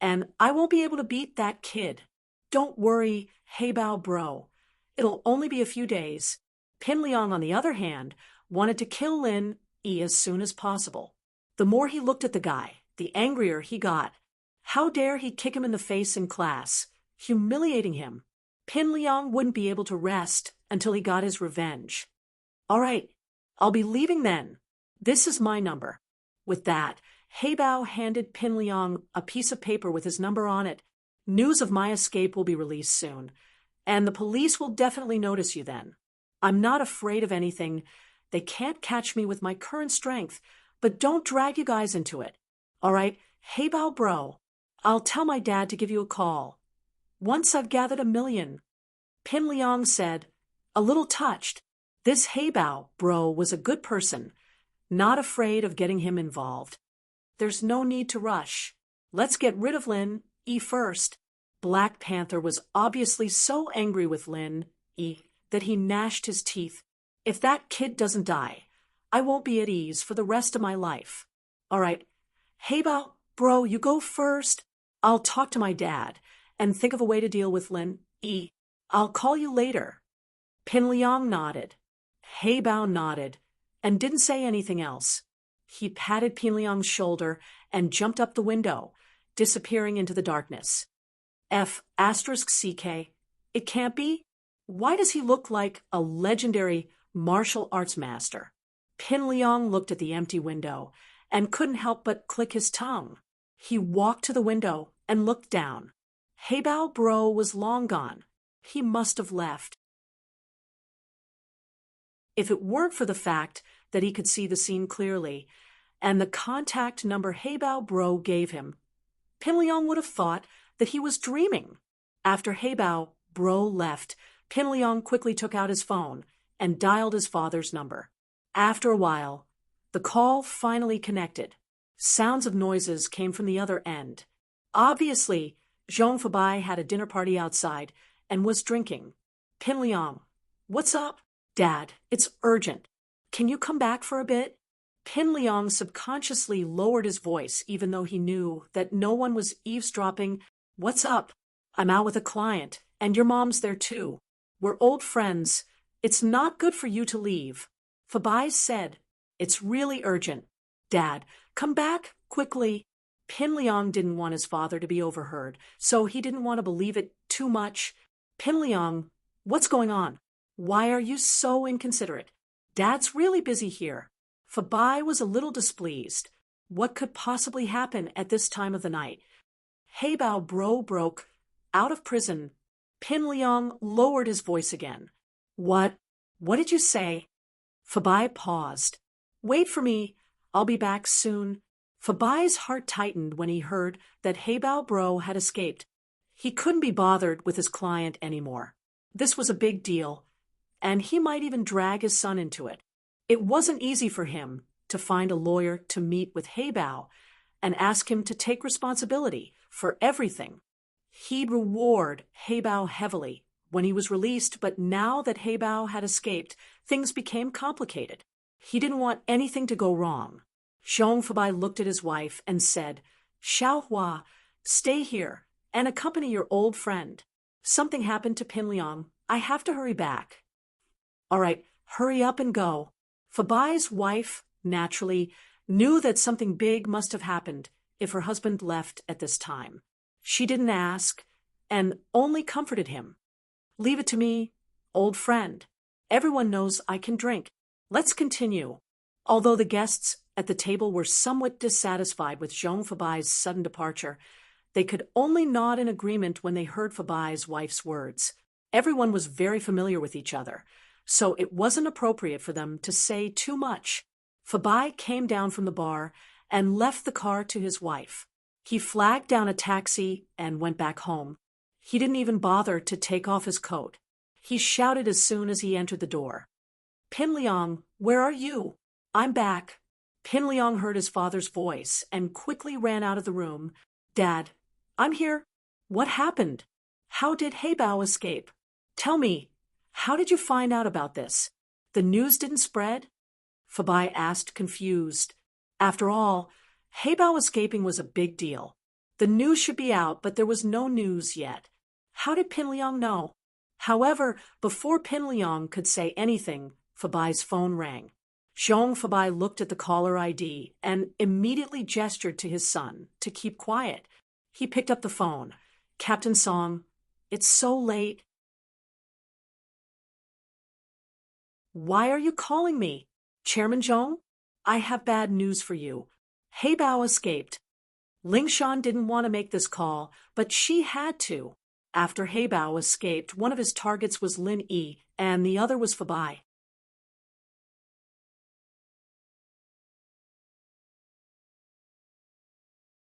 and I won't be able to beat that kid. Don't worry, Hey Bao bro. It'll only be a few days. Pin Liang, on the other hand, wanted to kill Lin Yi as soon as possible. The more he looked at the guy, the angrier he got. How dare he kick him in the face in class, humiliating him? Pin Liang wouldn't be able to rest until he got his revenge. All right, I'll be leaving then. This is my number. With that, Hey Bao handed Pin Liang a piece of paper with his number on it. News of my escape will be released soon, and the police will definitely notice you then. I'm not afraid of anything. They can't catch me with my current strength, but don't drag you guys into it. All right, hey Bao bro, I'll tell my dad to give you a call. Once I've gathered 1,000,000. Pin Liang said, a little touched. This hey Bao bro was a good person, not afraid of getting him involved. There's no need to rush. Let's get rid of Lin E first. Black Panther was obviously so angry with Lin E that he gnashed his teeth. If that kid doesn't die, I won't be at ease for the rest of my life. All right, hey Bao, bro, you go first. I'll talk to my dad and think of a way to deal with Lin E. I'll call you later. Pin Liang nodded. Hey Bao nodded and didn't say anything else. He patted Pin Liang's shoulder and jumped up the window, disappearing into the darkness. F***CK. It can't be? Why does he look like a legendary martial arts master? Pin Liang looked at the empty window and couldn't help but click his tongue. He walked to the window and looked down. Hey Bao bro was long gone. He must have left. If it weren't for the fact that he could see the scene clearly, and the contact number Hey Bao bro gave him, Pin Liang would have thought that he was dreaming. After Hey Bao bro left, Pin Liang quickly took out his phone and dialed his father's number. After a while, the call finally connected. Sounds of noises came from the other end. Obviously, Zhong Fabai had a dinner party outside and was drinking. Pin Liang, what's up? Dad, it's urgent. Can you come back for a bit? Pin Liang subconsciously lowered his voice even though he knew that no one was eavesdropping. What's up? I'm out with a client, and your mom's there too. We're old friends. It's not good for you to leave. Fabai said, it's really urgent. Dad, come back quickly. Pin Liang didn't want his father to be overheard, so he didn't want to believe it too much. Pin Liang, what's going on? Why are you so inconsiderate? Dad's really busy here. Fabai was a little displeased. What could possibly happen at this time of the night? Hey Bao bro broke out of prison. Pin Liang lowered his voice again. What did you say? Fabai paused. Wait for me. I'll be back soon. Fabai's heart tightened when he heard that Hey Bao bro had escaped. He couldn't be bothered with his client anymore. This was a big deal, and he might even drag his son into it. It wasn't easy for him to find a lawyer to meet with Hey Bao and ask him to take responsibility for everything. He'd reward Hey Bao heavily when he was released, but now that Hey Bao had escaped, things became complicated. He didn't want anything to go wrong. Zhong Fabai looked at his wife and said, Xiaohua, stay here and accompany your old friend. Something happened to Pin Liang. I have to hurry back. All right, hurry up and go. Fabai's wife, naturally, knew that something big must have happened if her husband left at this time. She didn't ask and only comforted him. Leave it to me, old friend. Everyone knows I can drink. Let's continue. Although the guests at the table were somewhat dissatisfied with Zhong Fabai's sudden departure, they could only nod in agreement when they heard Fabai's wife's words. Everyone was very familiar with each other, so it wasn't appropriate for them to say too much. Fabai came down from the bar and left the car to his wife. He flagged down a taxi and went back home. He didn't even bother to take off his coat. He shouted as soon as he entered the door. Pin Liang, where are you? I'm back. Pin Liang heard his father's voice and quickly ran out of the room. Dad, I'm here. What happened? How did Hey Bao escape? Tell me, how did you find out about this? The news didn't spread? Fabai asked, confused. After all, Hey Bao escaping was a big deal. The news should be out, but there was no news yet. How did Pin Liang know? However, before Pin Liang could say anything, Fabai's phone rang. Zhong Fabai looked at the caller ID and immediately gestured to his son to keep quiet. He picked up the phone. Captain Song, it's so late. Why are you calling me? Chairman Zhong? I have bad news for you. Hey Bao escaped. Ling Shan didn't want to make this call, but she had to. After Hey Bao escaped, one of his targets was Lin Yi, and the other was Fabai.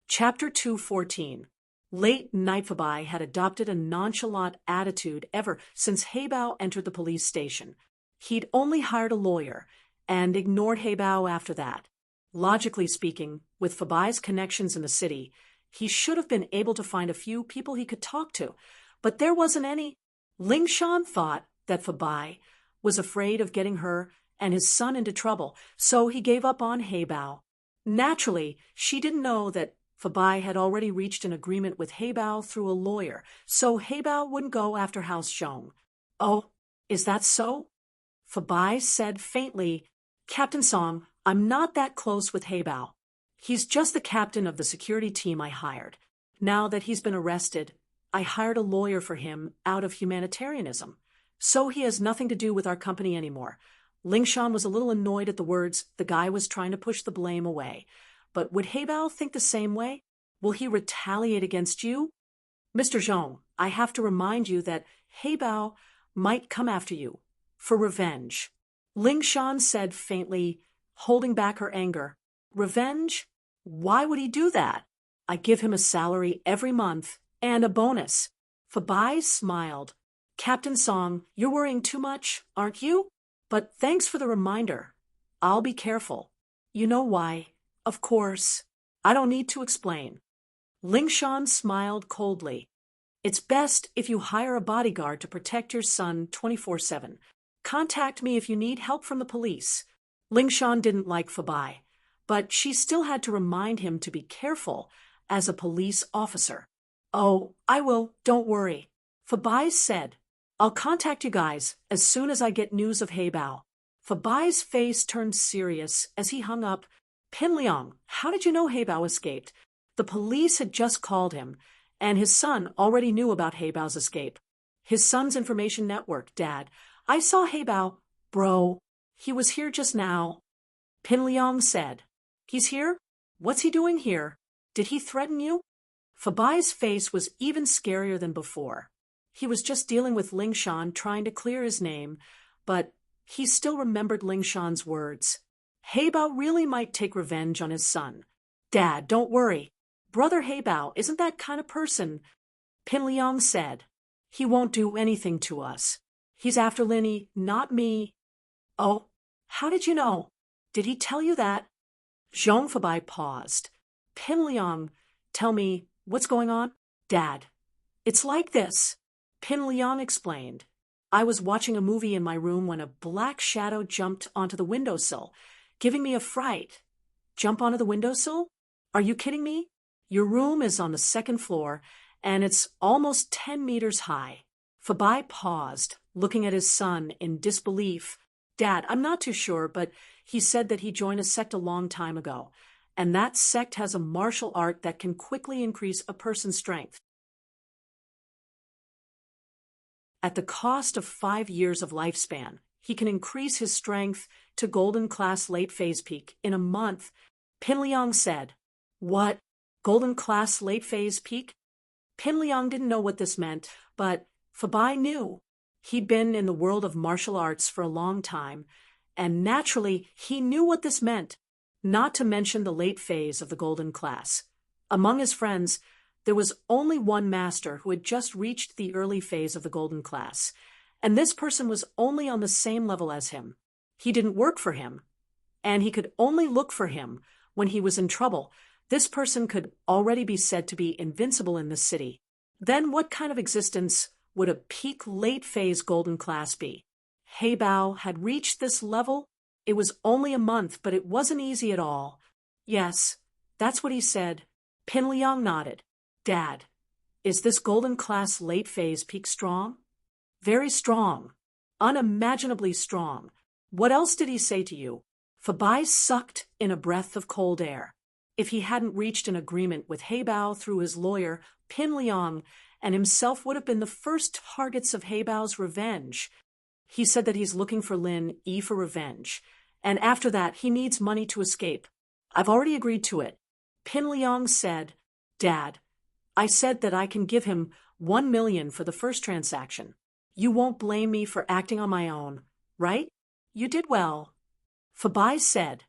Chapter 214. Late night Fabai had adopted a nonchalant attitude ever since Heibao entered the police station. He'd only hired a lawyer and ignored Heibao after that. Logically speaking, with Fabai's connections in the city, he should have been able to find a few people he could talk to, but there wasn't any. Ling Shan thought that Fabai was afraid of getting her and his son into trouble, so he gave up on Heibao. Naturally, she didn't know that Fabai had already reached an agreement with Heibao through a lawyer, so Heibao wouldn't go after House Zhong. Oh, is that so? Fabai said faintly, Captain Song, I'm not that close with Heibao. He's just the captain of the security team I hired. Now that he's been arrested, I hired a lawyer for him out of humanitarianism. So he has nothing to do with our company anymore. Ling Shan was a little annoyed at the words the guy was trying to push the blame away. But would Heibao think the same way? Will he retaliate against you? Mr. Zhong, I have to remind you that Heibao might come after you, for revenge. Ling Shan said faintly, holding back her anger. Revenge? Why would he do that? I give him a salary every month and a bonus. Fabai smiled. Captain Song, you're worrying too much, aren't you? But thanks for the reminder. I'll be careful. You know why. Of course. I don't need to explain. Ling Shan smiled coldly. It's best if you hire a bodyguard to protect your son 24/7. Contact me if you need help from the police. Ling Shan didn't like Fabai, but she still had to remind him to be careful as a police officer. Oh, I will, don't worry. Fabai said, I'll contact you guys as soon as I get news of Heibao. Fabai's face turned serious as he hung up. Pin Liang, how did you know Heibao escaped? The police had just called him, and his son already knew about Heibao's escape. His son's information network, Dad. I saw Heibao. Bro, he was here just now. Pin Liang said. He's here? What's he doing here? Did he threaten you? Fabai's face was even scarier than before. He was just dealing with Ling Shan trying to clear his name, but he still remembered Ling Shan's words. Heibao really might take revenge on his son. Dad, don't worry. Brother Heibao isn't that kind of person. Pin Liang said. He won't do anything to us. He's after Linny, not me. Oh, how did you know? Did he tell you that? Zhong Fabai paused. Pin Liang, tell me, what's going on? Dad, it's like this. Pin Liang explained. I was watching a movie in my room when a black shadow jumped onto the windowsill, giving me a fright. Jump onto the windowsill? Are you kidding me? Your room is on the second floor, and it's almost 10 meters high. Fabai paused, looking at his son in disbelief. Dad, I'm not too sure, but he said that he joined a sect a long time ago, and that sect has a martial art that can quickly increase a person's strength. At the cost of 5 years of lifespan, he can increase his strength to Golden Class Late Phase Peak in a month. Pin Liang said. What? Golden Class Late Phase Peak? Pin Liang didn't know what this meant, but Fabai knew. He'd been in the world of martial arts for a long time, and naturally he knew what this meant, not to mention the late phase of the Golden Class. Among his friends, there was only one master who had just reached the early phase of the Golden Class, and this person was only on the same level as him. He didn't work for him, and he could only look for him when he was in trouble. This person could already be said to be invincible in this city. Then what kind of existence would a peak late phase Golden Class be? Heibao had reached this level. It was only a month, but it wasn't easy at all. Yes, that's what he said. Pin Liang nodded. Dad, is this Golden Class Late Phase Peak strong? Very strong. Unimaginably strong. What else did he say to you? Fabai sucked in a breath of cold air. If he hadn't reached an agreement with Heibao through his lawyer, Pin Liang, and himself would have been the first targets of Heibao's revenge. He said that he's looking for Lin E for revenge, and after that he needs money to escape. I've already agreed to it. Pin Liang said, Dad, I said that I can give him 1 million for the first transaction. You won't blame me for acting on my own, right? You did well. Fabai said,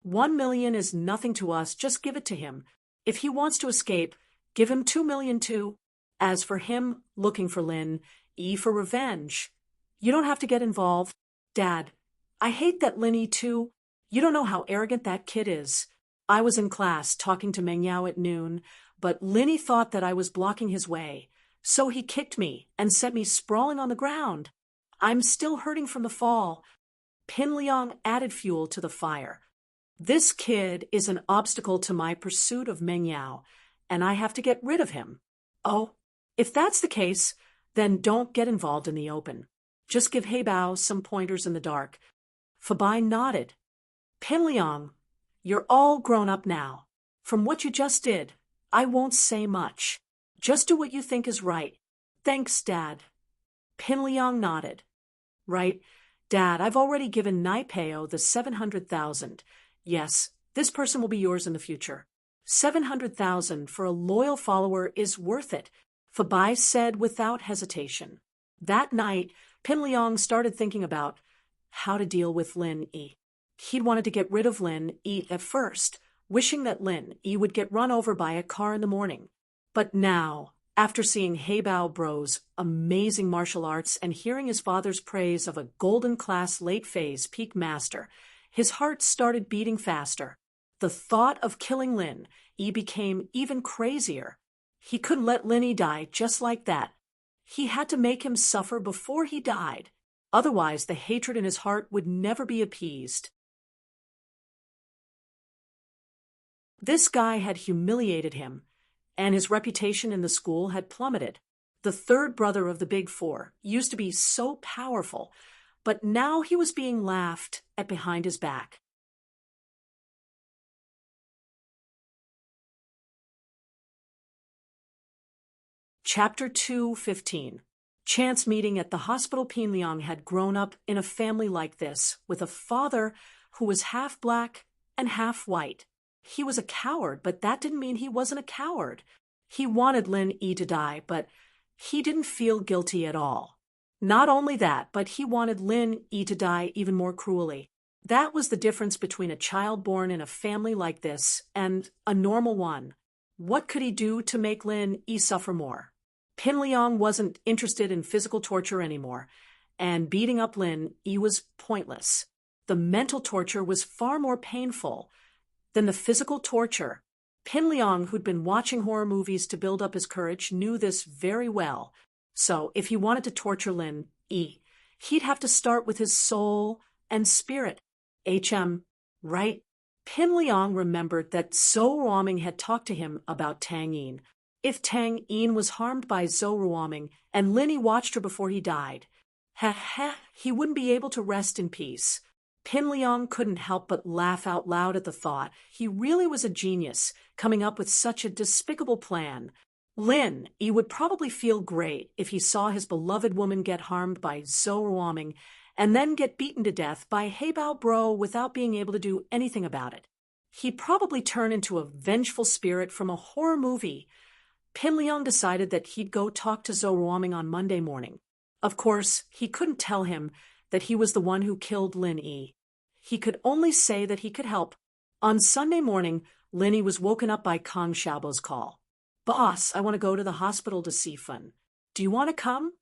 1 million is nothing to us, just give it to him. If he wants to escape, give him 2 million too. As for him looking for Lin, E for revenge. You don't have to get involved. Dad, I hate that Lin E too. You don't know how arrogant that kid is. I was in class talking to Meng Yao at noon, but Linny thought that I was blocking his way. So he kicked me and sent me sprawling on the ground. I'm still hurting from the fall. Pin Liang added fuel to the fire. This kid is an obstacle to my pursuit of Meng Yao, and I have to get rid of him. Oh, if that's the case, then don't get involved in the open. Just give Heibao some pointers in the dark. Fabai nodded. Pin Liang, you're all grown up now. From what you just did, I won't say much. Just do what you think is right. Thanks, Dad. Pin Liang nodded. Right, Dad, I've already given Nai Peo the 700,000. Yes, this person will be yours in the future. 700,000 for a loyal follower is worth it, Fabai said without hesitation. That night, Pin Liang started thinking about how to deal with Lin E. He'd wanted to get rid of Lin E at first, wishing that Lin E would get run over by a car in the morning. But now, after seeing Heibao Bro's amazing martial arts and hearing his father's praise of a golden-class late-phase peak master, his heart started beating faster. The thought of killing Lin E became even crazier. He couldn't let Lin E die just like that. He had to make him suffer before he died. Otherwise, the hatred in his heart would never be appeased. This guy had humiliated him, and his reputation in the school had plummeted. The third brother of the Big Four used to be so powerful, but now he was being laughed at behind his back. Chapter 2:15. Chance meeting at the hospital. Pin Liang had grown up in a family like this, with a father who was half black and half white. He was a coward, but that didn't mean he wasn't a coward. He wanted Lin E to die, but he didn't feel guilty at all. Not only that, but he wanted Lin E to die even more cruelly. That was the difference between a child born in a family like this and a normal one. What could he do to make Lin E suffer more? Pin Liang wasn't interested in physical torture anymore, and beating up Lin E was pointless. The mental torture was far more painful than the physical torture. Pin Liang, who'd been watching horror movies to build up his courage, knew this very well. So if he wanted to torture Lin E, he'd have to start with his soul and spirit. Right? Pin Liang remembered that Zhou Ruoming had talked to him about Tang Yin. If Tang Yin was harmed by Zhou Ruoming and Lin E watched her before he died, he wouldn't be able to rest in peace. Pin Liang couldn't help but laugh out loud at the thought. He really was a genius, coming up with such a despicable plan. Lin E would probably feel great if he saw his beloved woman get harmed by Zhou Ruoming and then get beaten to death by Heibao Bro without being able to do anything about it. He'd probably turn into a vengeful spirit from a horror movie. Pin Liang decided that he'd go talk to Zhou Ruoming on Monday morning. Of course, he couldn't tell him that he was the one who killed Lin E. He could only say that he could help. On Sunday morning, Lin E was woken up by Kong Xiaobo's call. Boss, I want to go to the hospital to see Fun. Do you want to come?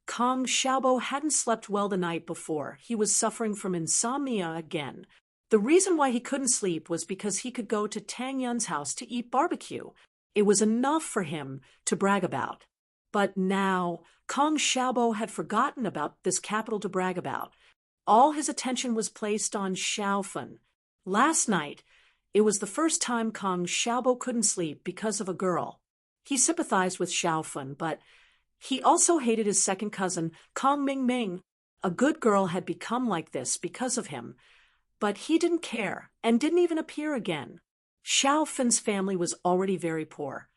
Kong Xiaobo hadn't slept well the night before. He was suffering from insomnia again. The reason why he couldn't sleep was because he could go to Tang Yun's house to eat barbecue. It was enough for him to brag about. But now, Kong Xiaobo had forgotten about this capital to brag about. All his attention was placed on Xiaofan. Last night, it was the first time Kong Xiaobo couldn't sleep because of a girl. He sympathized with Xiaofan, but he also hated his second cousin, Kong Mingming. A good girl had become like this because of him. But he didn't care and didn't even appear again. Xiaofan's family was already very poor,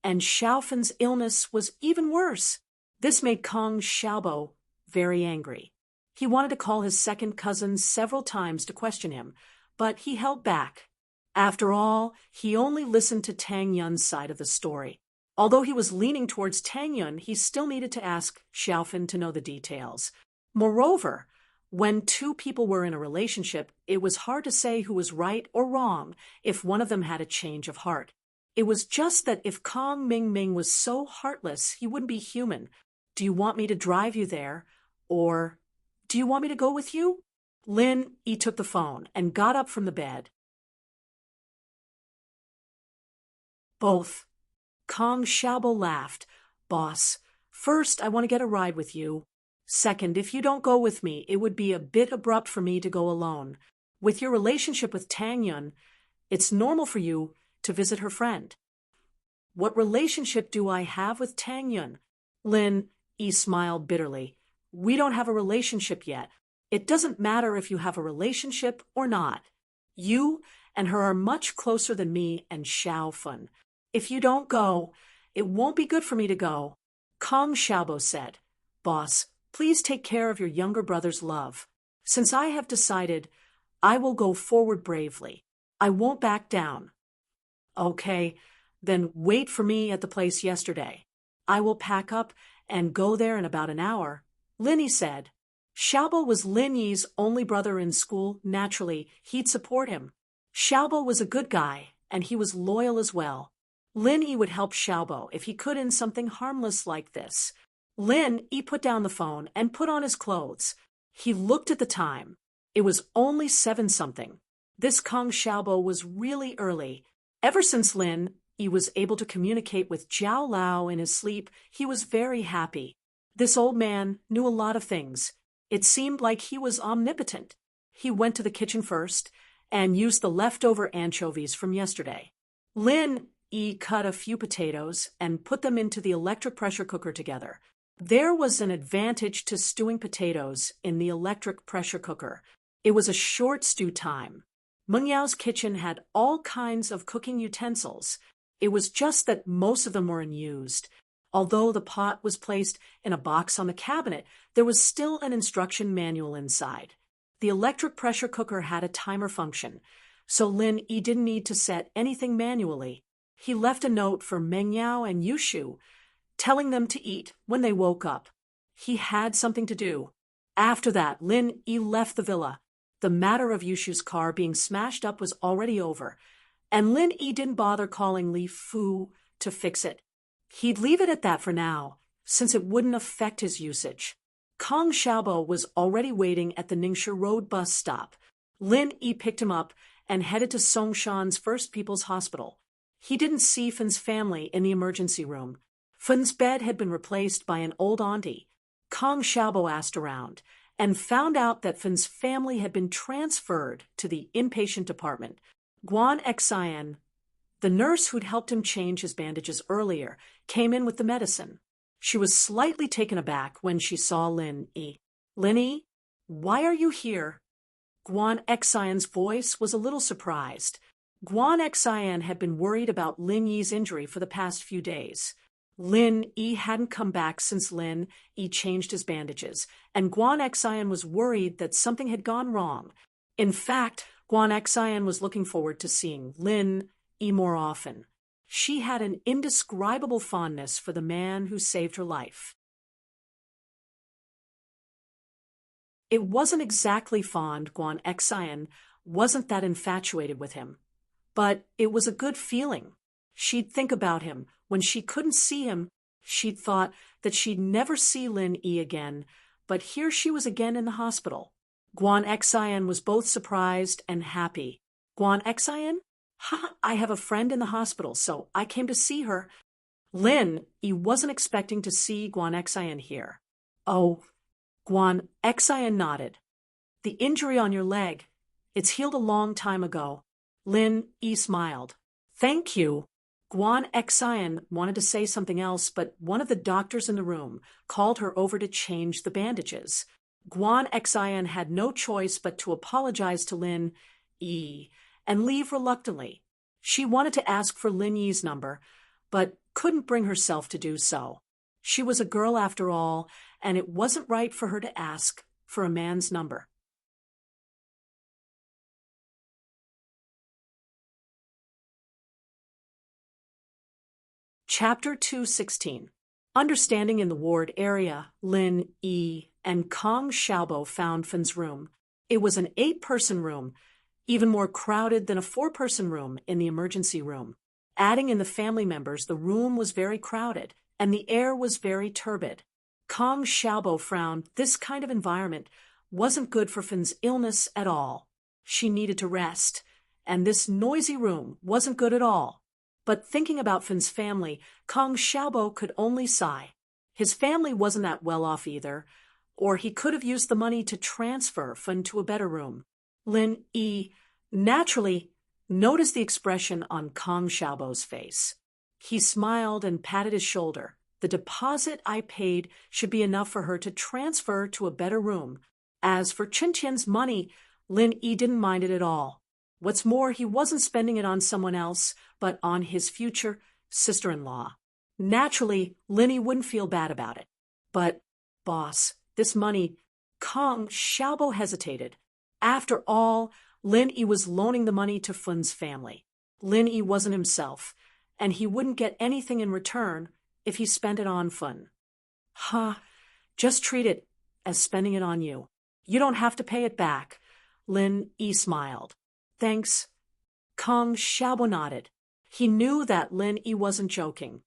and Xiaofan's illness was even worse. This made Kong Xiaobo very angry. He wanted to call his second cousin several times to question him, but he held back. After all, he only listened to Tang Yun's side of the story. Although he was leaning towards Tang Yun, he still needed to ask Xiaofan to know the details. Moreover, when two people were in a relationship, it was hard to say who was right or wrong if one of them had a change of heart. It was just that if Kong Ming Ming was so heartless, he wouldn't be human. Do you want me to drive you there? Or do you want me to go with you? Lin Yi took the phone and got up from the bed. Both. Kong Xiaobo laughed. Boss, first, I want to get a ride with you. Second, if you don't go with me, it would be a bit abrupt for me to go alone. With your relationship with Tang Yun, it's normal for you to visit her friend. What relationship do I have with Tang Yun? Lin Yi smiled bitterly. We don't have a relationship yet. It doesn't matter if you have a relationship or not. You and her are much closer than me and Xiao Fun. If you don't go, it won't be good for me to go. Kong Xiaobo said, Boss, please take care of your younger brother's love. Since I have decided, I will go forward bravely. I won't back down. Okay, then wait for me at the place yesterday. I will pack up and go there in about an hour, Lin Yi said. Xiaobo was Lin Yi's only brother in school. Naturally, he'd support him. Xiaobo was a good guy, and he was loyal as well. Lin Yi would help Xiaobo if he could in something harmless like this. Lin Yi put down the phone and put on his clothes. He looked at the time. It was only 7-something. This Kong Xiaobo was really early. Ever since Lin Yi was able to communicate with Jiao Lao in his sleep, he was very happy. This old man knew a lot of things. It seemed like he was omnipotent. He went to the kitchen first and used the leftover anchovies from yesterday. Lin Yi cut a few potatoes and put them into the electric pressure cooker together. There was an advantage to stewing potatoes in the electric pressure cooker. It was a short stew time. Meng Yao's kitchen had all kinds of cooking utensils. It was just that most of them were unused. Although the pot was placed in a box on the cabinet, there was still an instruction manual inside. The electric pressure cooker had a timer function, so Lin Yi didn't need to set anything manually. He left a note for Meng Yao and Yushu, telling them to eat when they woke up. He had something to do. After that, Lin Yi left the villa. The matter of Yushu's car being smashed up was already over, and Lin Yi didn't bother calling Li Fu to fix it. He'd leave it at that for now, since it wouldn't affect his usage. Kong Xiaobo was already waiting at the Ningshi Road bus stop. Lin Yi picked him up and headed to Songshan's First People's Hospital. He didn't see Fen's family in the emergency room. Fen's bed had been replaced by an old auntie. Kong Xiaobo asked around and found out that Fen's family had been transferred to the inpatient department. Guan Xian, the nurse who'd helped him change his bandages earlier, came in with the medicine. She was slightly taken aback when she saw Lin Yi. Lin Yi, why are you here? Guan Xian's voice was a little surprised. Guan Xian had been worried about Lin Yi's injury for the past few days. Lin Yi hadn't come back since Lin Yi changed his bandages, and Guan Xian was worried that something had gone wrong. In fact, Guan Xian was looking forward to seeing Lin Yi more often. She had an indescribable fondness for the man who saved her life. It wasn't exactly fond. Guan Xian wasn't that infatuated with him, but it was a good feeling. She'd think about him. When she couldn't see him, she'd thought that she'd never see Lin Yi again, but here she was again in the hospital. Guan Xian was both surprised and happy. Guan Xian? Ha, I have a friend in the hospital, so I came to see her. Lin Yi wasn't expecting to see Guan Xian here. Oh, Guan Xian nodded. The injury on your leg, it's healed a long time ago. Lin Yi smiled. Thank you. Guan Xian wanted to say something else, but one of the doctors in the room called her over to change the bandages. Guan Xian had no choice but to apologize to Lin Yi and leave reluctantly. She wanted to ask for Lin Yi's number, but couldn't bring herself to do so. She was a girl after all, and it wasn't right for her to ask for a man's number. Chapter 216. Understanding in the ward area, Lin Yi and Kong Xiaobo found Fen's room. It was an 8-person room, even more crowded than a 4-person room in the emergency room. Adding in the family members, the room was very crowded, and the air was very turbid. Kong Xiaobo frowned. This kind of environment wasn't good for Fin's illness at all. She needed to rest, and this noisy room wasn't good at all. But thinking about Fin's family, Kong Xiaobo could only sigh. His family wasn't that well off either, or he could have used the money to transfer Fin to a better room. Lin Yi naturally noticed the expression on Kong Xiaobo's face. He smiled and patted his shoulder. The deposit I paid should be enough for her to transfer to a better room. As for Qintian's money, Lin Yi didn't mind it at all. What's more, he wasn't spending it on someone else, but on his future sister-in-law. Naturally, Lin Yi wouldn't feel bad about it. But, boss, this money, Kong Xiaobo hesitated. After all, Lin Yi was loaning the money to Fin's family. Lin Yi wasn't himself, and he wouldn't get anything in return if he spent it on Fin. Just treat it as spending it on you. You don't have to pay it back. Lin Yi smiled. Thanks. Kong Xiaobo nodded. He knew that Lin Yi wasn't joking,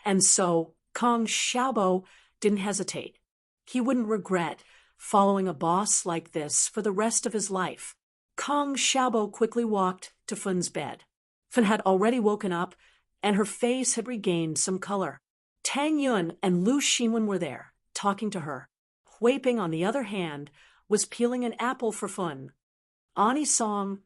and so Kong Xiaobo didn't hesitate. He wouldn't regret following a boss like this for the rest of his life. Kong Xiaobo quickly walked to Fin's bed. Fin had already woken up, and her face had regained some color. Tang Yun and Lu Xinwen were there, talking to her. Hui Ping, on the other hand, was peeling an apple for Fin. Ani Song,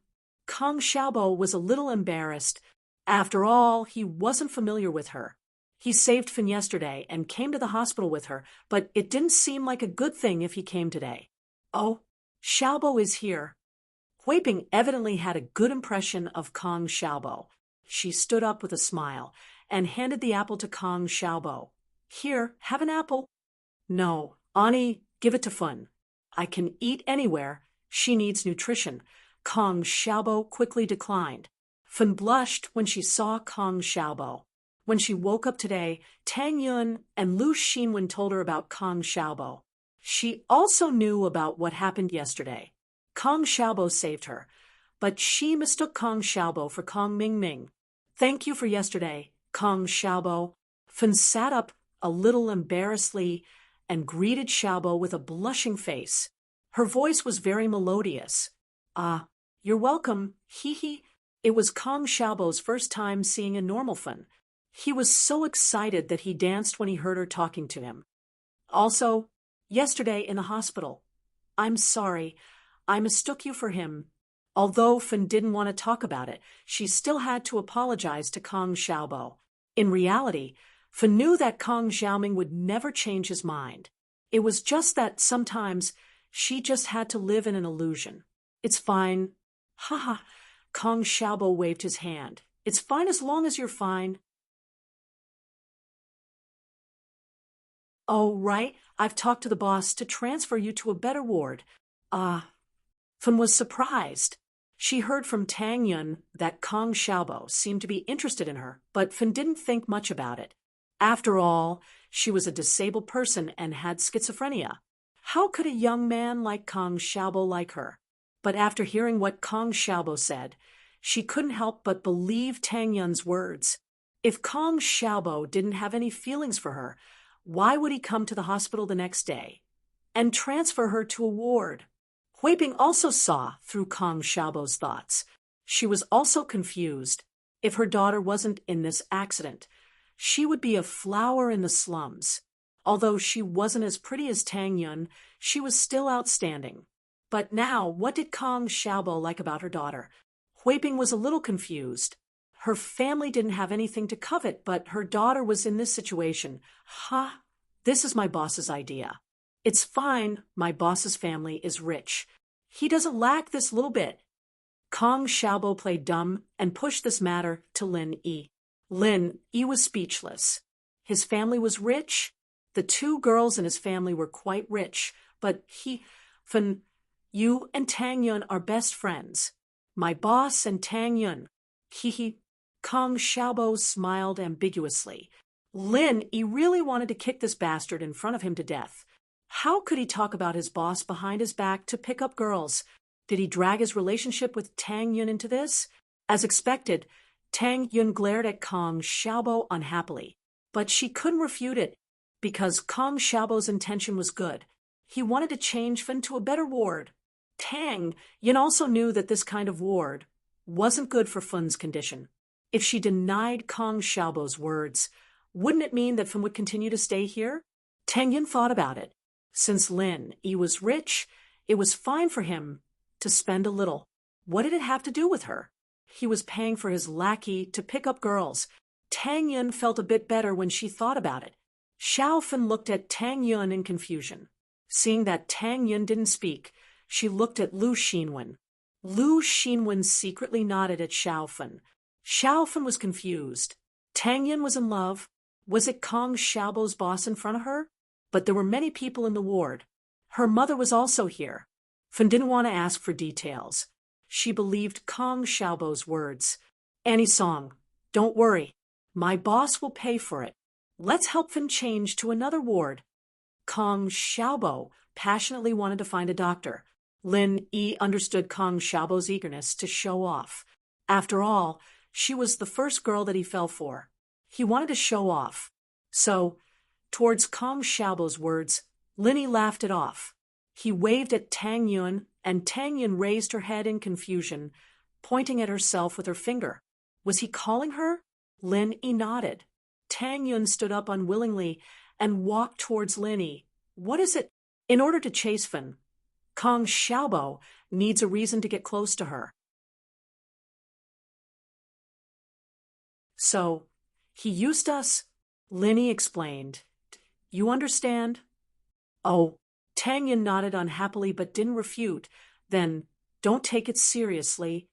Kong Xiaobo was a little embarrassed. After all, he wasn't familiar with her. He saved Fin yesterday and came to the hospital with her, but it didn't seem like a good thing if he came today. Oh, Xiaobo is here. Hui Ping evidently had a good impression of Kong Xiaobo. She stood up with a smile and handed the apple to Kong Xiaobo. Here, have an apple. No, Ani, give it to Fin. I can eat anywhere. She needs nutrition. Kong Xiaobo quickly declined. Fin blushed when she saw Kong Xiaobo. When she woke up today, Tang Yun and Lu Xinwen told her about Kong Xiaobo. She also knew about what happened yesterday. Kong Xiaobo saved her, but she mistook Kong Xiaobo for Kong Mingming. Thank you for yesterday, Kong Xiaobo. Fin sat up a little embarrassedly and greeted Xiaobo with a blushing face. Her voice was very melodious. You're welcome, hee. It was Kong Xiaobo's first time seeing a normal Fin. He was so excited that he danced when he heard her talking to him. Also, yesterday in the hospital. I'm sorry. I mistook you for him. Although Fin didn't want to talk about it, she still had to apologize to Kong Xiaobo. In reality, Fin knew that Kong Xiaoming would never change his mind. It was just that sometimes she just had to live in an illusion. It's fine. Kong Xiaobo waved his hand. It's fine as long as you're fine. Oh, right. I've talked to the boss to transfer you to a better ward. Fin was surprised. She heard from Tang Yun that Kong Xiaobo seemed to be interested in her, but Fin didn't think much about it. After all, she was a disabled person and had schizophrenia. How could a young man like Kong Xiaobo like her? But after hearing what Kong Xiaobo said, she couldn't help but believe Tang Yun's words. If Kong Xiaobo didn't have any feelings for her, why would he come to the hospital the next day and transfer her to a ward? Hui Ping also saw through Kong Xiaobo's thoughts. She was also confused. If her daughter wasn't in this accident, she would be a flower in the slums. Although she wasn't as pretty as Tang Yun, she was still outstanding. But now, what did Kong Xiaobo like about her daughter? Hui Ping was a little confused. Her family didn't have anything to covet, but her daughter was in this situation. This is my boss's idea. It's fine, my boss's family is rich. He doesn't lack this little bit. Kong Xiaobo played dumb and pushed this matter to Lin Yi. Lin Yi was speechless. His family was rich. The two girls in his family were quite rich, but Fin, you and Tang Yun are best friends. My boss and Tang Yun. Kong Xiaobo smiled ambiguously. Lin Yi really wanted to kick this bastard in front of him to death. How could he talk about his boss behind his back to pick up girls? Did he drag his relationship with Tang Yun into this? As expected, Tang Yun glared at Kong Xiaobo unhappily, but she couldn't refute it because Kong Xiaobo's intention was good. He wanted to change Fin to a better ward. Tang Yun also knew that this kind of ward wasn't good for Fin's condition. If she denied Kong Xiaobo's words, wouldn't it mean that Fin would continue to stay here? Tang Yun thought about it. Since Lin Yi was rich, it was fine for him to spend a little. What did it have to do with her? He was paying for his lackey to pick up girls. Tang Yun felt a bit better when she thought about it. Xiao Fin looked at Tang Yun in confusion. Seeing that Tang Yun didn't speak, she looked at Lu Xinwen. Lu Xinwen secretly nodded at Xiao Fin. Xiao Fin was confused. Tang Yun was in love. Was it Kong Xiaobo's boss in front of her? But there were many people in the ward. Her mother was also here. Fin didn't want to ask for details. She believed Kong Xiaobo's words. Annie Song, don't worry. My boss will pay for it. Let's help Fin change to another ward. Kong Xiaobo passionately wanted to find a doctor. Lin Yi understood Kong Xiaobo's eagerness to show off. After all, she was the first girl that he fell for. He wanted to show off. So, towards Kong Xiaobo's words, Lin Yi laughed it off. He waved at Tang Yun, and Tang Yun raised her head in confusion, pointing at herself with her finger. Was he calling her? Lin Yi nodded. Tang Yun stood up unwillingly and walked towards Lin Yi. What is it? In order to chase Fin, Kong Xiaobo needs a reason to get close to her. So, he used us, Lin Yi explained. You understand? Oh, Tang Yun nodded unhappily but didn't refute. Then, don't take it seriously.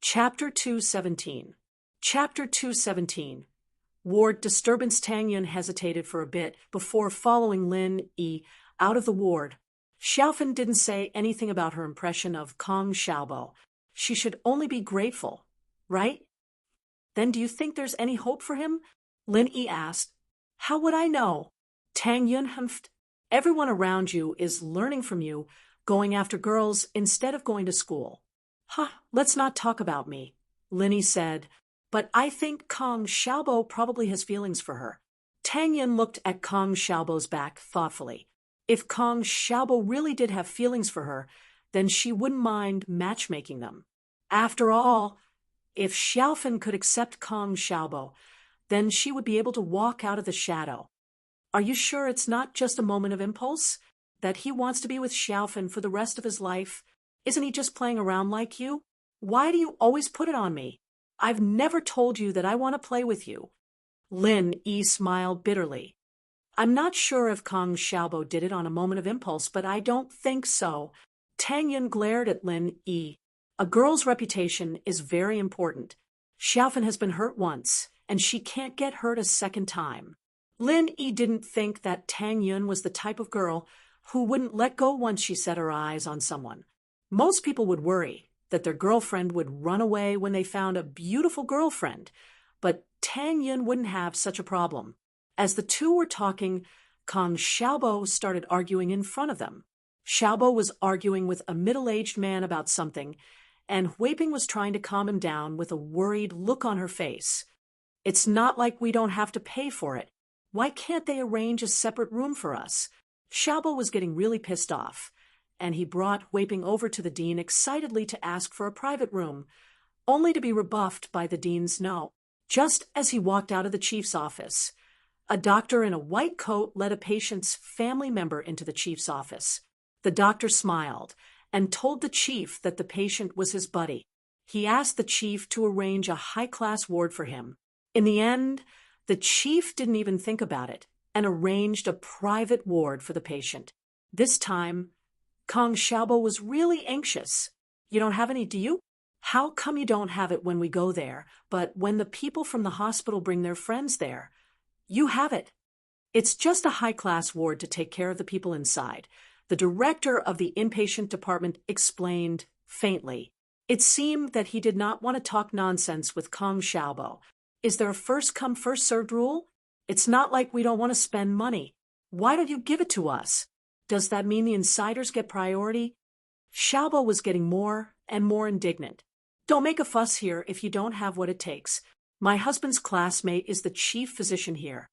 Chapter 217. Chapter 217. Ward disturbance. Tang Yun hesitated for a bit before following Lin Yi out of the ward. Xiao Fin didn't say anything about her impression of Kong Xiaobo. She should only be grateful, right? Then do you think there's any hope for him? Lin Yi asked. How would I know? Tang Yun humphed. Everyone around you is learning from you, going after girls instead of going to school. Let's not talk about me, Lin Yi said, but I think Kong Xiaobo probably has feelings for her. Tang Yun looked at Kong Xiaobo's back thoughtfully. If Kong Xiaobo really did have feelings for her, then she wouldn't mind matchmaking them. After all, if Xiao Fin could accept Kong Xiaobo, then she would be able to walk out of the shadow. Are you sure it's not just a moment of impulse? That he wants to be with Xiao Fin for the rest of his life? Isn't he just playing around like you? Why do you always put it on me? I've never told you that I want to play with you. Lin Yi smiled bitterly. I'm not sure if Kong Xiaobo did it on a moment of impulse, but I don't think so. Tang Yun glared at Lin Yi. A girl's reputation is very important. Xiao Fin has been hurt once, and she can't get hurt a second time. Lin Yi didn't think that Tang Yun was the type of girl who wouldn't let go once she set her eyes on someone. Most people would worry that their girlfriend would run away when they found a beautiful girlfriend, but Tang Yun wouldn't have such a problem. As the two were talking, Kong Xiaobo started arguing in front of them. Xiaobo was arguing with a middle-aged man about something, and Huiping was trying to calm him down with a worried look on her face. It's not like we don't have to pay for it. Why can't they arrange a separate room for us? Xiaobo was getting really pissed off, and he brought Huiping over to the dean excitedly to ask for a private room, only to be rebuffed by the dean's no. Just as he walked out of the chief's office, a doctor in a white coat led a patient's family member into the chief's office. The doctor smiled and told the chief that the patient was his buddy. He asked the chief to arrange a high-class ward for him. In the end, the chief didn't even think about it and arranged a private ward for the patient. This time, Kong Xiaobo was really anxious. You don't have any, do you? How come you don't have it when we go there, but when the people from the hospital bring their friends there, you have it? It's just a high-class ward to take care of the people inside. The director of the inpatient department explained faintly. It seemed that he did not want to talk nonsense with Kong Xiaobo. Is there a first-come, first-served rule? It's not like we don't want to spend money. Why don't you give it to us? Does that mean the insiders get priority? Xiaobo was getting more and more indignant. Don't make a fuss here if you don't have what it takes. My husband's classmate is the chief physician here.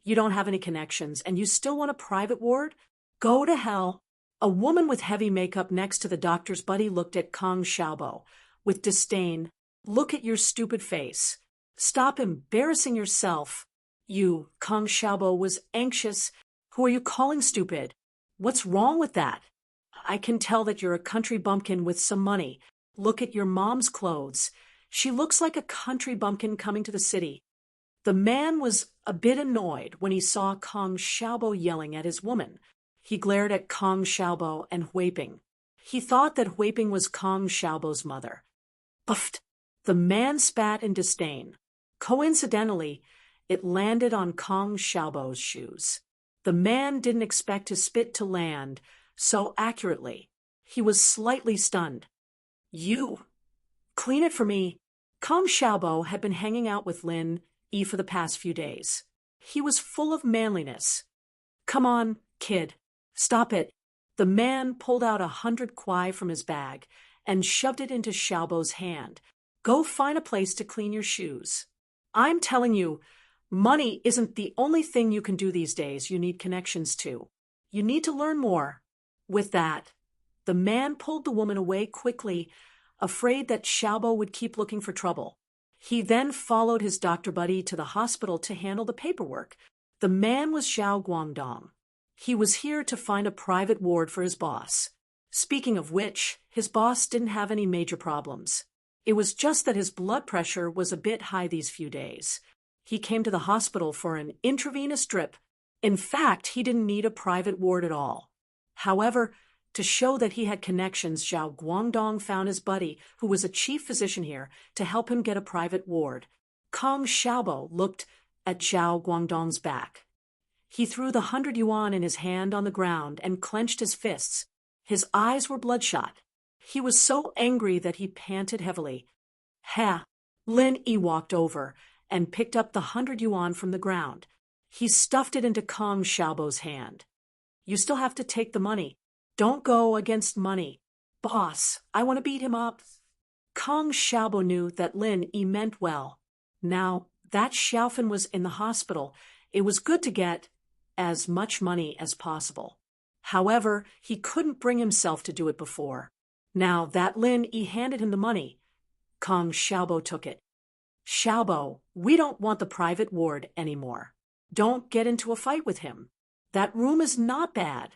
You don't have any connections, and you still want a private ward? Go to hell. A woman with heavy makeup next to the doctor's buddy looked at Kong Xiaobo with disdain. Look at your stupid face. Stop embarrassing yourself. You, Kong Xiaobo was anxious. Who are you calling stupid? What's wrong with that? I can tell that you're a country bumpkin with some money. Look at your mom's clothes. She looks like a country bumpkin coming to the city. The man was a bit annoyed when he saw Kong Xiaobo yelling at his woman. He glared at Kong Xiaobo and Huiping. He thought that Huiping was Kong Xiaobo's mother. Puffed! The man spat in disdain. Coincidentally, it landed on Kong Xiaobo's shoes. The man didn't expect his spit to land so accurately. He was slightly stunned. You! Clean it for me. Kong Xiaobo had been hanging out with Lin Yi for the past few days. He was full of manliness. Come on, kid. Stop it. The man pulled out 100 kwai from his bag and shoved it into Xiaobo's hand. Go find a place to clean your shoes. I'm telling you, money isn't the only thing you can do these days. You need connections too. You need to learn more. With that, the man pulled the woman away quickly, afraid that Xiaobo would keep looking for trouble. He then followed his doctor buddy to the hospital to handle the paperwork. The man was Zhao Guangdong. He was here to find a private ward for his boss. Speaking of which, his boss didn't have any major problems. It was just that his blood pressure was a bit high these few days. He came to the hospital for an intravenous drip. In fact, he didn't need a private ward at all. However, to show that he had connections, Zhao Guangdong found his buddy, who was a chief physician here, to help him get a private ward. Kong Xiaobo looked at Zhao Guangdong's back. He threw the 100 yuan in his hand on the ground and clenched his fists. His eyes were bloodshot. He was so angry that he panted heavily. Ha! Lin Yi walked over and picked up the 100 yuan from the ground. He stuffed it into Kong Xiaobo's hand. You still have to take the money. Don't go against money. Boss, I want to beat him up. Kong Xiaobo knew that Lin Yi meant well. Now that Xiaofan was in the hospital, it was good to get as much money as possible. However, he couldn't bring himself to do it before. Now that Lin Yi handed him the money, Kong Xiaobo took it. Xiaobo, we don't want the private ward anymore. Don't get into a fight with him. That room is not bad.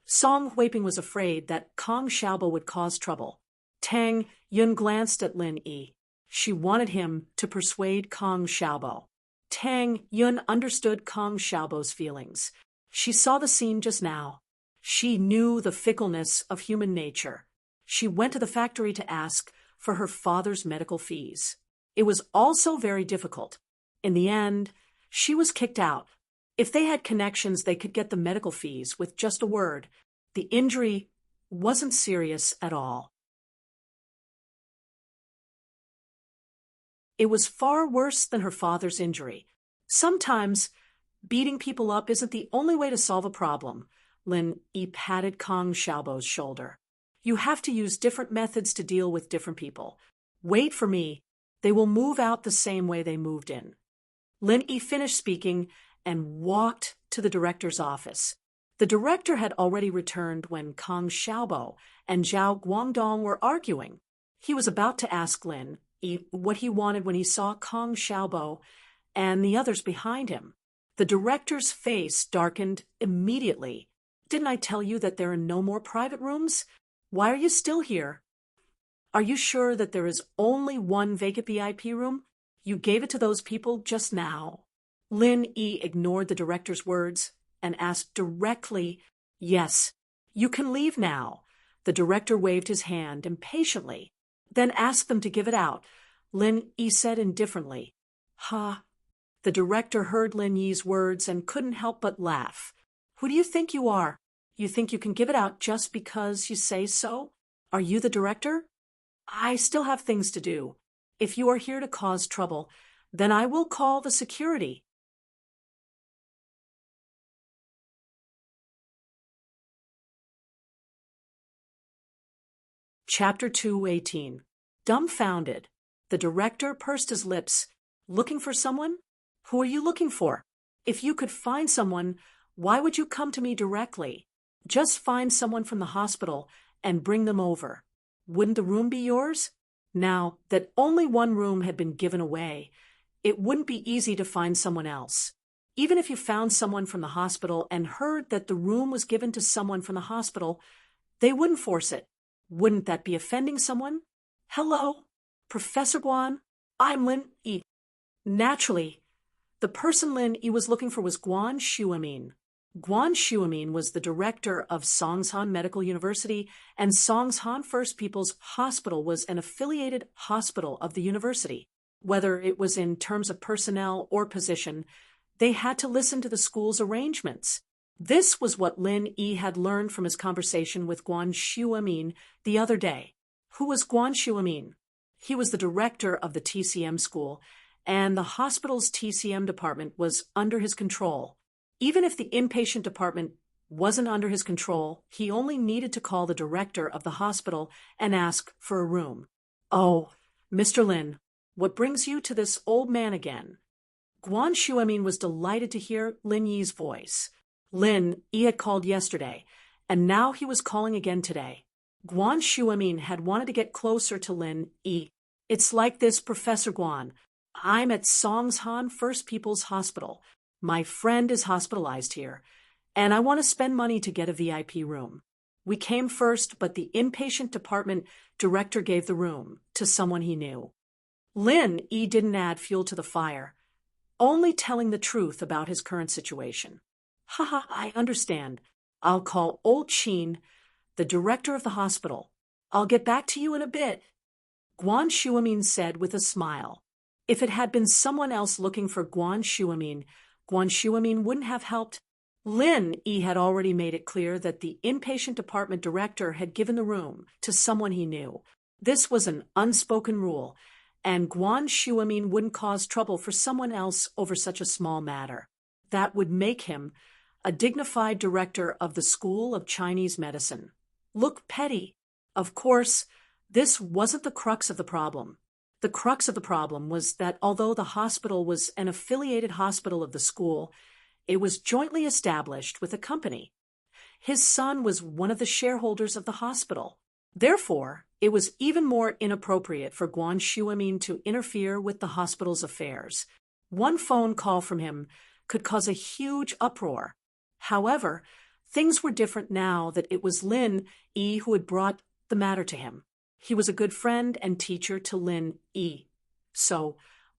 Song Huiping was afraid that Kong Xiaobo would cause trouble. Tang Yun glanced at Lin Yi. She wanted him to persuade Kong Xiaobo. Tang Yun understood Kong Xiaobo's feelings. She saw the scene just now. She knew the fickleness of human nature. She went to the factory to ask for her father's medical fees. It was also very difficult. In the end, she was kicked out. If they had connections, they could get the medical fees with just a word. The injury wasn't serious at all. It was far worse than her father's injury. Sometimes, beating people up isn't the only way to solve a problem. Lin Yi patted Kong Xiaobo's shoulder. You have to use different methods to deal with different people. Wait for me. They will move out the same way they moved in. Lin Yi finished speaking and walked to the director's office. The director had already returned when Kong Xiaobo and Zhao Guangdong were arguing. He was about to ask Lin Yi what he wanted when he saw Kong Xiaobo and the others behind him. The director's face darkened immediately. Didn't I tell you that there are no more private rooms? Why are you still here? Are you sure that there is only one vacant VIP room? You gave it to those people just now. Lin Yi ignored the director's words and asked directly, Yes, you can leave now. The director waved his hand impatiently, then asked them to give it out. Lin Yi said indifferently, Ha. The director heard Lin Yi's words and couldn't help but laugh. Who do you think you are? You think you can give it out just because you say so? Are you the director? I still have things to do. If you are here to cause trouble, then I will call the security. Chapter 218. Dumbfounded. The director pursed his lips. Looking for someone? Who are you looking for? If you could find someone, why would you come to me directly? Just find someone from the hospital and bring them over. Wouldn't the room be yours? Now that only one room had been given away, it wouldn't be easy to find someone else. Even if you found someone from the hospital and heard that the room was given to someone from the hospital, they wouldn't force it. Wouldn't that be offending someone? Hello, Professor Guan. I'm Lin Yi. Naturally, the person Lin Yi was looking for was Guan Shuamin. Guan Shuamin was the director of Songshan Medical University, and Songshan First People's Hospital was an affiliated hospital of the university. Whether it was in terms of personnel or position, they had to listen to the school's arrangements. This was what Lin Yi had learned from his conversation with Guan Shuamin the other day. Who was Guan Shuamin? He was the director of the TCM school, and the hospital's TCM department was under his control. Even if the inpatient department wasn't under his control, he only needed to call the director of the hospital and ask for a room. Oh, Mr. Lin, what brings you to this old man again? Guan Shuamin was delighted to hear Lin Yi's voice. Lin Yi had called yesterday, and now he was calling again today. Guan Shuamin had wanted to get closer to Lin Yi. It's like this, Professor Guan. I'm at Songshan First People's Hospital. My friend is hospitalized here, and I want to spend money to get a VIP room. We came first, but the inpatient department director gave the room to someone he knew. Lin Yi didn't add fuel to the fire, only telling the truth about his current situation. Haha, I understand. I'll call old Qin, the director of the hospital. I'll get back to you in a bit. Guan Shuamin said with a smile. If it had been someone else looking for Guan Shuamin wouldn't have helped. Lin Yi had already made it clear that the inpatient department director had given the room to someone he knew. This was an unspoken rule, and Guan Shuamin wouldn't cause trouble for someone else over such a small matter. That would make him a dignified director of the School of Chinese Medicine. Look petty. Of course, this wasn't the crux of the problem. The crux of the problem was that although the hospital was an affiliated hospital of the school, it was jointly established with a company. His son was one of the shareholders of the hospital. Therefore, it was even more inappropriate for Guan Shuamin to interfere with the hospital's affairs. One phone call from him could cause a huge uproar. However, things were different now that it was Lin Yi who had brought the matter to him. He was a good friend and teacher to Lin Yi. So,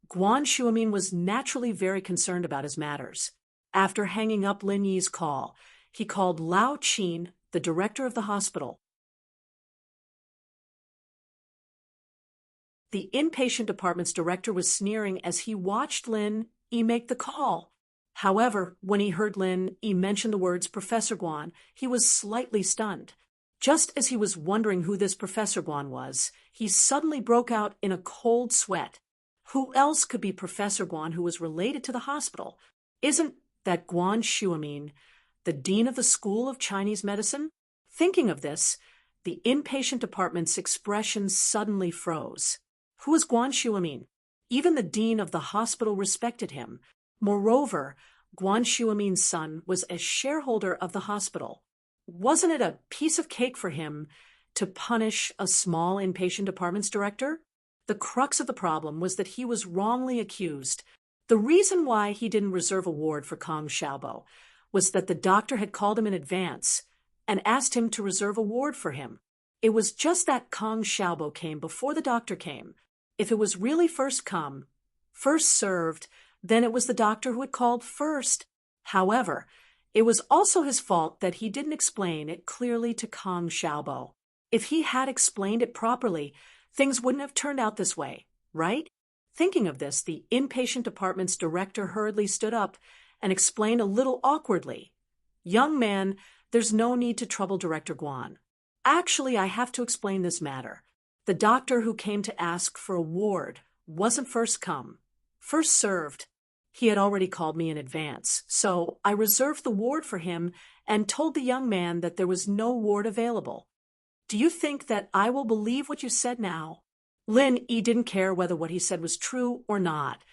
Guan Shuamin was naturally very concerned about his matters. After hanging up Lin Yi's call, he called Lao Qin, the director of the hospital. The inpatient department's director was sneering as he watched Lin Yi make the call. However, when he heard Lin Yi mention the words Professor Guan, he was slightly stunned. Just as he was wondering who this Professor Guan was, he suddenly broke out in a cold sweat. Who else could be Professor Guan who was related to the hospital? Isn't that Guan Shuamin, the dean of the School of Chinese Medicine? Thinking of this, the inpatient department's expression suddenly froze. Who was Guan Shuamin? Even the dean of the hospital respected him. Moreover, Guan Shuamin's son was a shareholder of the hospital. Wasn't it a piece of cake for him to punish a small inpatient department's director? The crux of the problem was that he was wrongly accused. The reason why he didn't reserve a ward for Kong Xiaobo was that the doctor had called him in advance and asked him to reserve a ward for him. It was just that Kong Xiaobo came before the doctor came. If it was really first come, first served, then it was the doctor who had called first. However, it was also his fault that he didn't explain it clearly to Kong Xiaobo. If he had explained it properly, things wouldn't have turned out this way, right? Thinking of this, the inpatient department's director hurriedly stood up and explained a little awkwardly. Young man, there's no need to trouble Director Guan. Actually, I have to explain this matter. The doctor who came to ask for a ward wasn't first come, first served. He had already called me in advance, so I reserved the ward for him and told the young man that there was no ward available. Do you think that I will believe what you said now? Lin Yi didn't care whether what he said was true or not,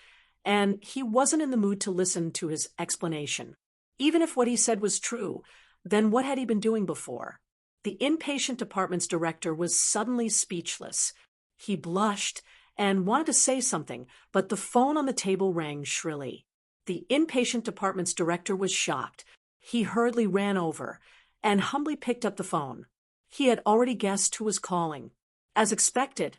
and he wasn't in the mood to listen to his explanation. Even if what he said was true, then what had he been doing before? The inpatient department's director was suddenly speechless. He blushed and wanted to say something, but the phone on the table rang shrilly. The inpatient department's director was shocked. He hurriedly ran over and humbly picked up the phone. He had already guessed who was calling. As expected,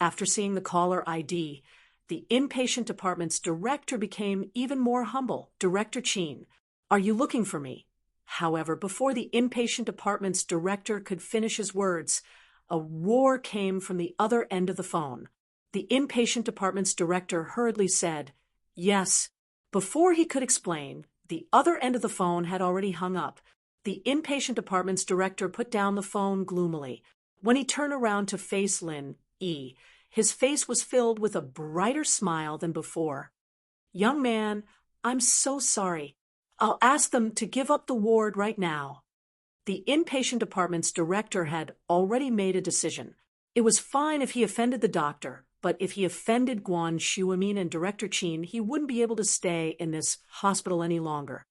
after seeing the caller ID, the inpatient department's director became even more humble. Director Chin, are you looking for me? However, before the inpatient department's director could finish his words, a roar came from the other end of the phone. The inpatient department's director hurriedly said, "Yes." Before he could explain, the other end of the phone had already hung up. The inpatient department's director put down the phone gloomily. When he turned around to face Lin Yi, his face was filled with a brighter smile than before. "Young man, I'm so sorry. I'll ask them to give up the ward right now." The inpatient department's director had already made a decision. It was fine if he offended the doctor, but if he offended Guan Shuamin and Director Chin, he wouldn't be able to stay in this hospital any longer.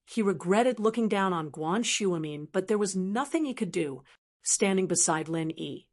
He regretted looking down on Guan Shuamin, but there was nothing he could do, standing beside Lin Yi.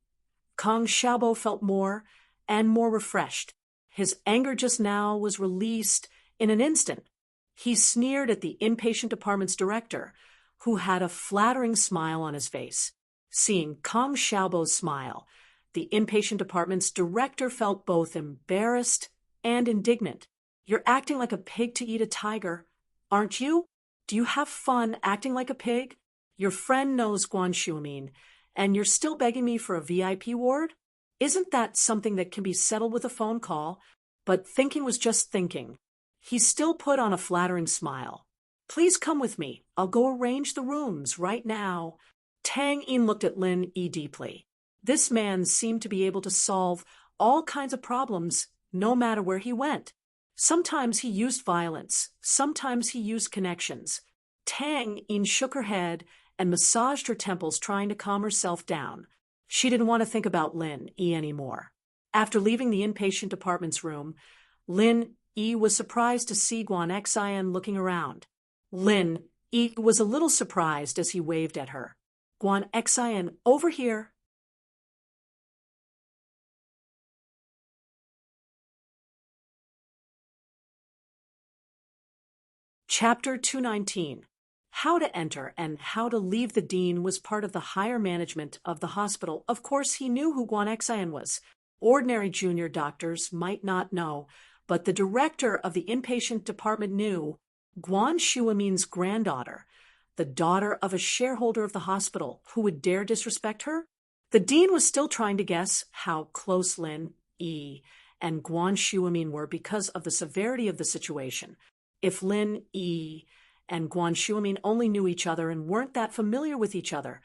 Kang Xiaobo felt more and more refreshed. His anger just now was released in an instant. He sneered at the inpatient department's director, who had a flattering smile on his face. Seeing Kang Xiaobo's smile, the inpatient department's director felt both embarrassed and indignant. "You're acting like a pig to eat a tiger, aren't you? Do you have fun acting like a pig? Your friend knows Guan Shuamin, and you're still begging me for a VIP ward? Isn't that something that can be settled with a phone call?" But thinking was just thinking. He still put on a flattering smile. "Please come with me. I'll go arrange the rooms right now." Tang Yin looked at Lin Yi deeply. This man seemed to be able to solve all kinds of problems, no matter where he went. Sometimes he used violence, sometimes he used connections. Tang Yin shook her head and massaged her temples, trying to calm herself down. She didn't want to think about Lin Yi anymore. After leaving the inpatient department's room, Lin Yi was surprised to see Guan Xian looking around. Lin Yi was a little surprised as he waved at her. "Guan Xian, over here." Chapter 219. How to enter and how to leave the dean was part of the higher management of the hospital. Of course, he knew who Guan Xian was. Ordinary junior doctors might not know, but the director of the inpatient department knew. Guan Shuamin's granddaughter, the daughter of a shareholder of the hospital, who would dare disrespect her? The dean was still trying to guess how close Lin Yi and Guan Shuamin were because of the severity of the situation. If Lin Yi and Guan Shuamin only knew each other and weren't that familiar with each other,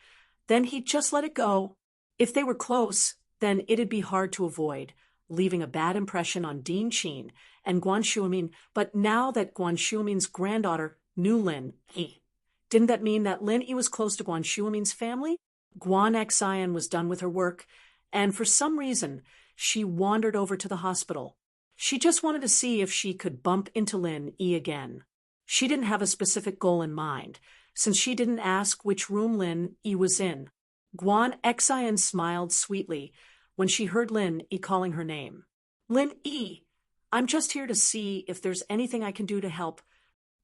then he'd just let it go. If they were close, then it'd be hard to avoid, leaving a bad impression on Dean Chin and Guan Shuamin. But now that Guan Shuamin's granddaughter knew Lin Yi, didn't that mean that Lin Yi was close to Guan Shuamin's family? Guan Xian was done with her work, and for some reason, she wandered over to the hospital. She just wanted to see if she could bump into Lin Yi again. She didn't have a specific goal in mind, since she didn't ask which room Lin Yi was in. Guan Xian smiled sweetly when she heard Lin Yi calling her name. "Lin Yi, I'm just here to see if there's anything I can do to help."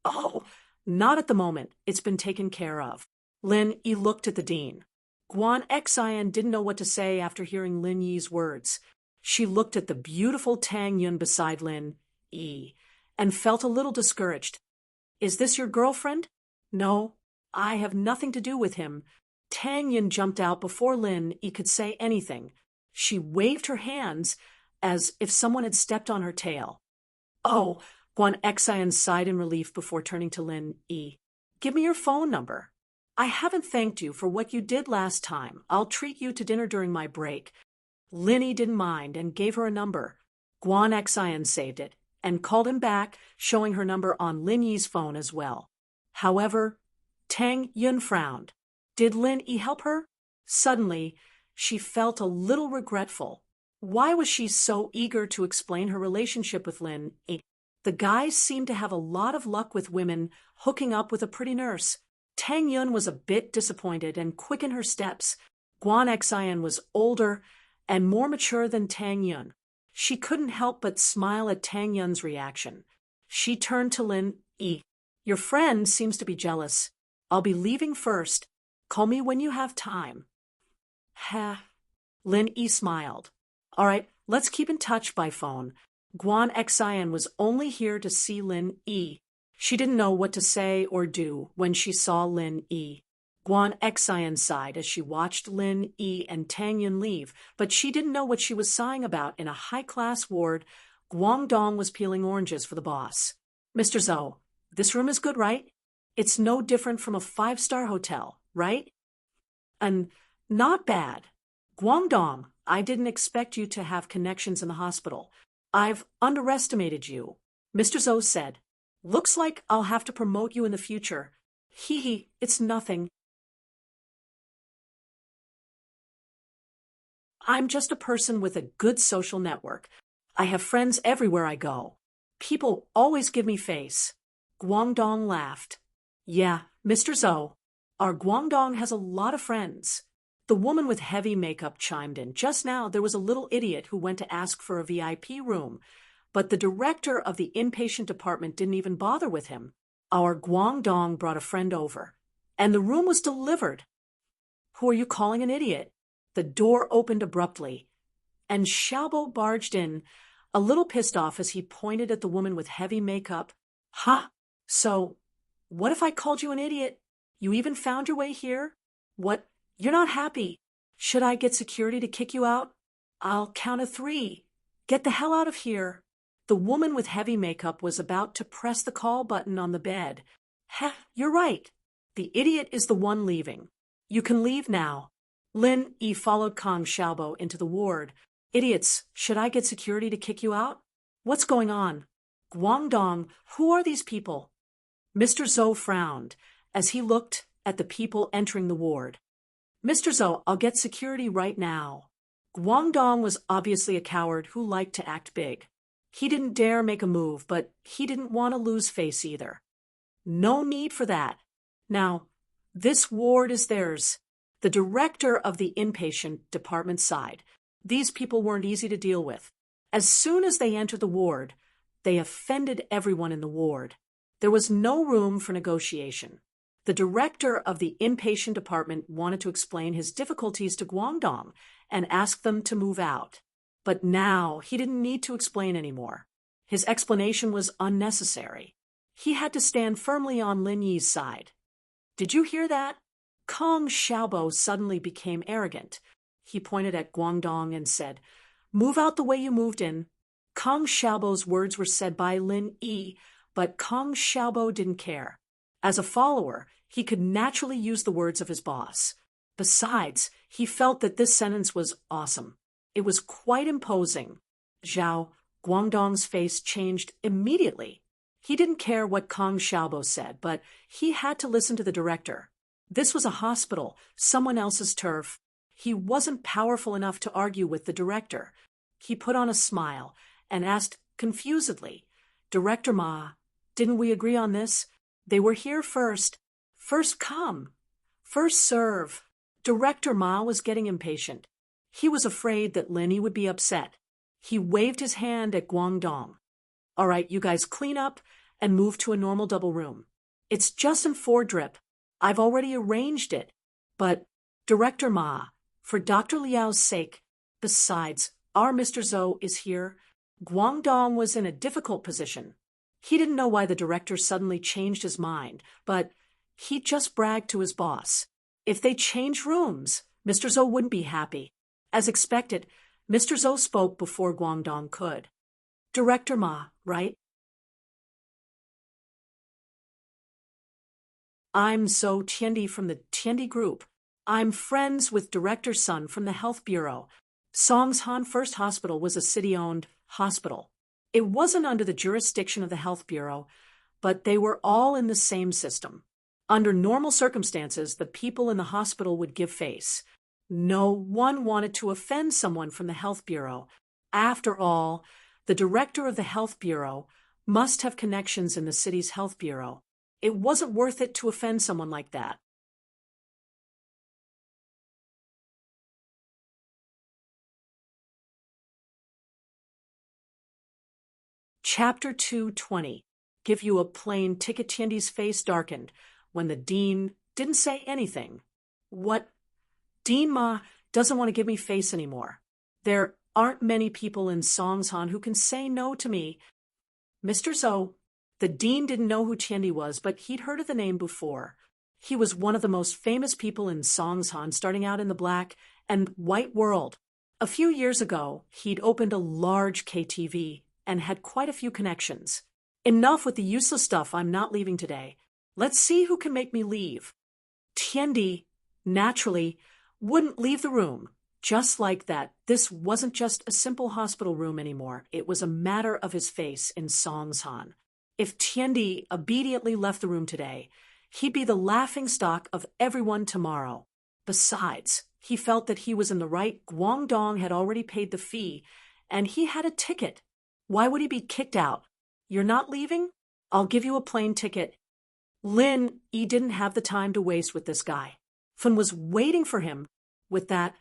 "Oh, not at the moment. It's been taken care of." Lin Yi looked at the dean. Guan Xian didn't know what to say after hearing Lin Yi's words. She looked at the beautiful Tang Yun beside Lin Yi and felt a little discouraged. "Is this your girlfriend?" "No, I have nothing to do with him." Tang Yun jumped out before Lin Yi could say anything. She waved her hands as if someone had stepped on her tail. "Oh," Guan Xian sighed in relief before turning to Lin Yi. "Give me your phone number. I haven't thanked you for what you did last time. I'll treat you to dinner during my break." Lin Yi didn't mind and gave her a number. Guan Xian saved it and called him back, showing her number on Lin Yi's phone as well. However, Tang Yun frowned. Did Lin Yi help her? Suddenly, she felt a little regretful. Why was she so eager to explain her relationship with Lin Yi? The guys seemed to have a lot of luck with women hooking up with a pretty nurse. Tang Yun was a bit disappointed and quickened her steps. Guan Xian was older and more mature than Tang Yun. She couldn't help but smile at Tang Yun's reaction. She turned to Lin Yi. Your friend seems to be jealous. I'll be leaving first. Call me when you have time. Ha. Lin Yi smiled. All right, let's keep in touch by phone. Guan Xian was only here to see Lin Yi. She didn't know what to say or do when she saw Lin Yi. Guan Xian sighed as she watched Lin Yi and Tang Yun leave, but she didn't know what she was sighing about. In a high-class ward, Guangdong was peeling oranges for the boss. Mr. Zhou, this room is good, right? It's no different from a 5-star hotel, right? And not bad. Guangdong, I didn't expect you to have connections in the hospital. I've underestimated you, Mr. Zhou said. Looks like I'll have to promote you in the future. Hee hee, it's nothing. I'm just a person with a good social network. I have friends everywhere I go. People always give me face. Guangdong laughed. Yeah, Mr. Zhou, our Guangdong has a lot of friends. The woman with heavy makeup chimed in. Just now there was a little idiot who went to ask for a VIP room, but the director of the inpatient department didn't even bother with him. Our Guangdong brought a friend over, and the room was delivered. Who are you calling an idiot? The door opened abruptly, and Xiaobo barged in, a little pissed off as he pointed at the woman with heavy makeup. Huh? So, what if I called you an idiot? You even found your way here? What? You're not happy. Should I get security to kick you out? I'll count to 3. Get the hell out of here. The woman with heavy makeup was about to press the call button on the bed. Heh, you're right. The idiot is the one leaving. You can leave now. Lin Yi followed Kong Xiaobo into the ward. Idiots, should I get security to kick you out? What's going on? Guangdong, who are these people? Mr. Zhou frowned as he looked at the people entering the ward. Mr. Zhou, I'll get security right now. Guangdong was obviously a coward who liked to act big. He didn't dare make a move, but he didn't want to lose face either. No need for that. Now, this ward is theirs. The director of the inpatient department sighed. These people weren't easy to deal with. As soon as they entered the ward, they offended everyone in the ward. There was no room for negotiation. The director of the inpatient department wanted to explain his difficulties to Guangdong and ask them to move out. But now he didn't need to explain anymore. His explanation was unnecessary. He had to stand firmly on Lin Yi's side. Did you hear that? Kong Xiaobo suddenly became arrogant. He pointed at Guangdong and said, Move out the way you moved in. Kong Xiaobo's words were said by Lin Yi, but Kong Xiaobo didn't care. As a follower, he could naturally use the words of his boss. Besides, he felt that this sentence was awesome. It was quite imposing. Zhao, Guangdong's face changed immediately. He didn't care what Kong Xiaobo said, but he had to listen to the director. This was a hospital, someone else's turf. He wasn't powerful enough to argue with the director. He put on a smile and asked confusedly, Director Ma, didn't we agree on this? They were here first. First come. First serve. Director Ma was getting impatient. He was afraid that Lin Yi would be upset. He waved his hand at Guangdong. All right, you guys clean up and move to a normal double room. It's just in 4 drip. I've already arranged it. But, Director Ma, for Dr. Liao's sake, besides, our Mr. Zhou is here. Guangdong was in a difficult position. He didn't know why the director suddenly changed his mind, but he just bragged to his boss. If they changed rooms, Mr. Zhou wouldn't be happy. As expected, Mr. Zhou spoke before Guangdong could. Director Ma, right? I'm Zhou Tiandi from the Tiandi Group. I'm friends with Director Sun from the Health Bureau. Songshan First Hospital was a city-owned hospital. It wasn't under the jurisdiction of the Health Bureau, but they were all in the same system. Under normal circumstances, the people in the hospital would give face. No one wanted to offend someone from the health bureau. After all, the director of the health bureau must have connections in the city's health bureau. It wasn't worth it to offend someone like that. Chapter 220. Give you a plain ticket. Tiendi's face darkened when the dean didn't say anything. What? Dean Ma doesn't want to give me face anymore. There aren't many people in Songshan who can say no to me. Mr. Zhou. The dean didn't know who Tiendi was, but he'd heard of the name before. He was one of the most famous people in Songshan, starting out in the black and white world. A few years ago, he'd opened a large KTV and had quite a few connections. Enough with the useless stuff. I'm not leaving today. Let's see who can make me leave. Tiendi, naturally, wouldn't leave the room. Just like that, this wasn't just a simple hospital room anymore. It was a matter of his face in Songshan. If Tiendi obediently left the room today, he'd be the laughingstock of everyone tomorrow. Besides, he felt that he was in the right. Guangdong had already paid the fee, and he had a ticket. Why would he be kicked out? You're not leaving? I'll give you a plane ticket. Lin Yi didn't have the time to waste with this guy. Fun was waiting for him. With that,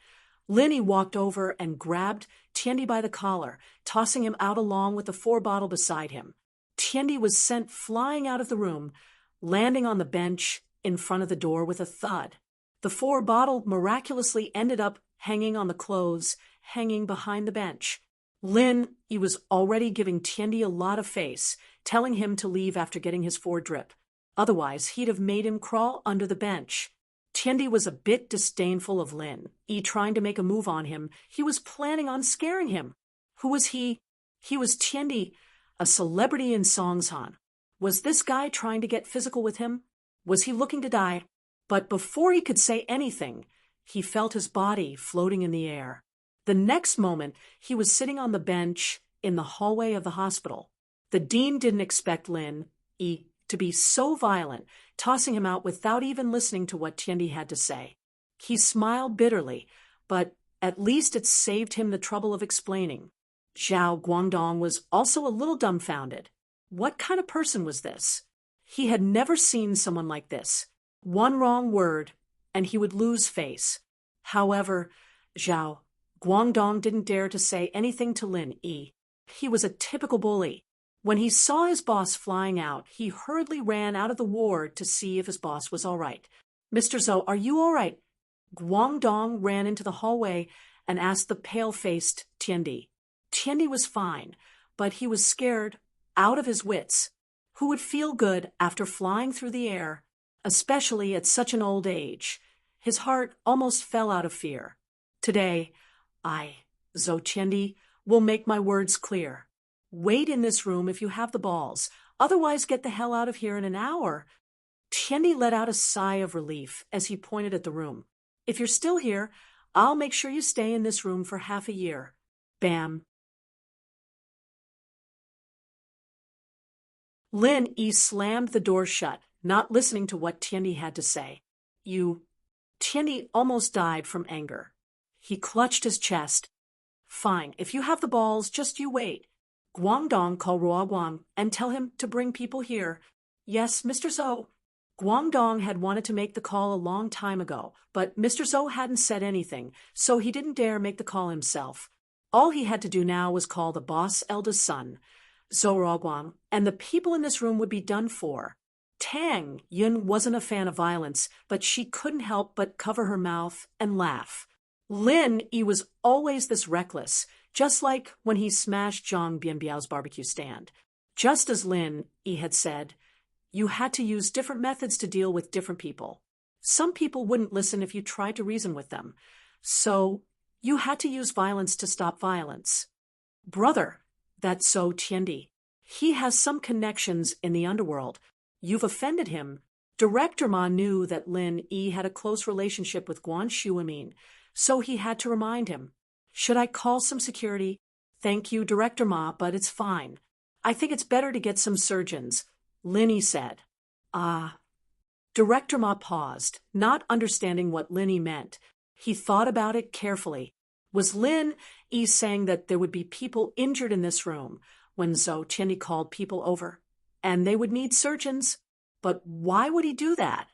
Lin Yi walked over and grabbed Tiendi by the collar, tossing him out along with the 4-bottle beside him. Tiendi was sent flying out of the room, landing on the bench in front of the door with a thud. The 4-bottle miraculously ended up hanging on the clothes, hanging behind the bench. Lin Yi was already giving Tiendi a lot of face, telling him to leave after getting his 4-drip. Otherwise, he'd have made him crawl under the bench. Tiendi was a bit disdainful of Lin Yi trying to make a move on him. He was planning on scaring him. Who was he? He was Tiendi, a celebrity in Songshan. Was this guy trying to get physical with him? Was he looking to die? But before he could say anything, he felt his body floating in the air. The next moment, he was sitting on the bench in the hallway of the hospital. The dean didn't expect Lin Yi to be so violent, tossing him out without even listening to what Tiendi had to say. He smiled bitterly, but at least it saved him the trouble of explaining. Zhao Guangdong was also a little dumbfounded. What kind of person was this? He had never seen someone like this. One wrong word, and he would lose face. However, Zhao Guangdong didn't dare to say anything to Lin Yi. He was a typical bully. When he saw his boss flying out, he hurriedly ran out of the ward to see if his boss was all right. Mr. Zhou, are you all right? Guangdong ran into the hallway and asked the pale-faced Tiendi. Tiendi was fine, but he was scared out of his wits. Who would feel good after flying through the air, especially at such an old age? His heart almost fell out of fear. Today, Zhou Tiendi, will make my words clear. Wait in this room if you have the balls. Otherwise, get the hell out of here in an hour. Tiendi let out a sigh of relief as he pointed at the room. If you're still here, I'll make sure you stay in this room for half a year. Bam. Lin Yi slammed the door shut, not listening to what Tiendi had to say. Tiendi almost died from anger. He clutched his chest. Fine, if you have the balls, just you wait. Guangdong, call Ruoguang and tell him to bring people here. Yes, Mr. Zhou. Guangdong had wanted to make the call a long time ago, but Mr. Zhou hadn't said anything, so he didn't dare make the call himself. All he had to do now was call the boss' eldest son, Zhou Ruoguang, and the people in this room would be done for. Tang Yun wasn't a fan of violence, but she couldn't help but cover her mouth and laugh. Lin Yi was always this reckless, just like when he smashed Zhang Bianbiao's barbecue stand. Just as Lin Yi had said, you had to use different methods to deal with different people. Some people wouldn't listen if you tried to reason with them. So you had to use violence to stop violence. Brother, that's so Tiendi. He has some connections in the underworld. You've offended him. Director Ma knew that Lin Yi had a close relationship with Guan Shuamin, so he had to remind him. Should I call some security? Thank you, Director Ma, but it's fine. I think it's better to get some surgeons, Lin Yi said. Director Ma paused, not understanding what Lin Yi meant. He thought about it carefully. Was Lin Yi saying that there would be people injured in this room when Zhou Qianli called people over, and they would need surgeons? But why would he do that?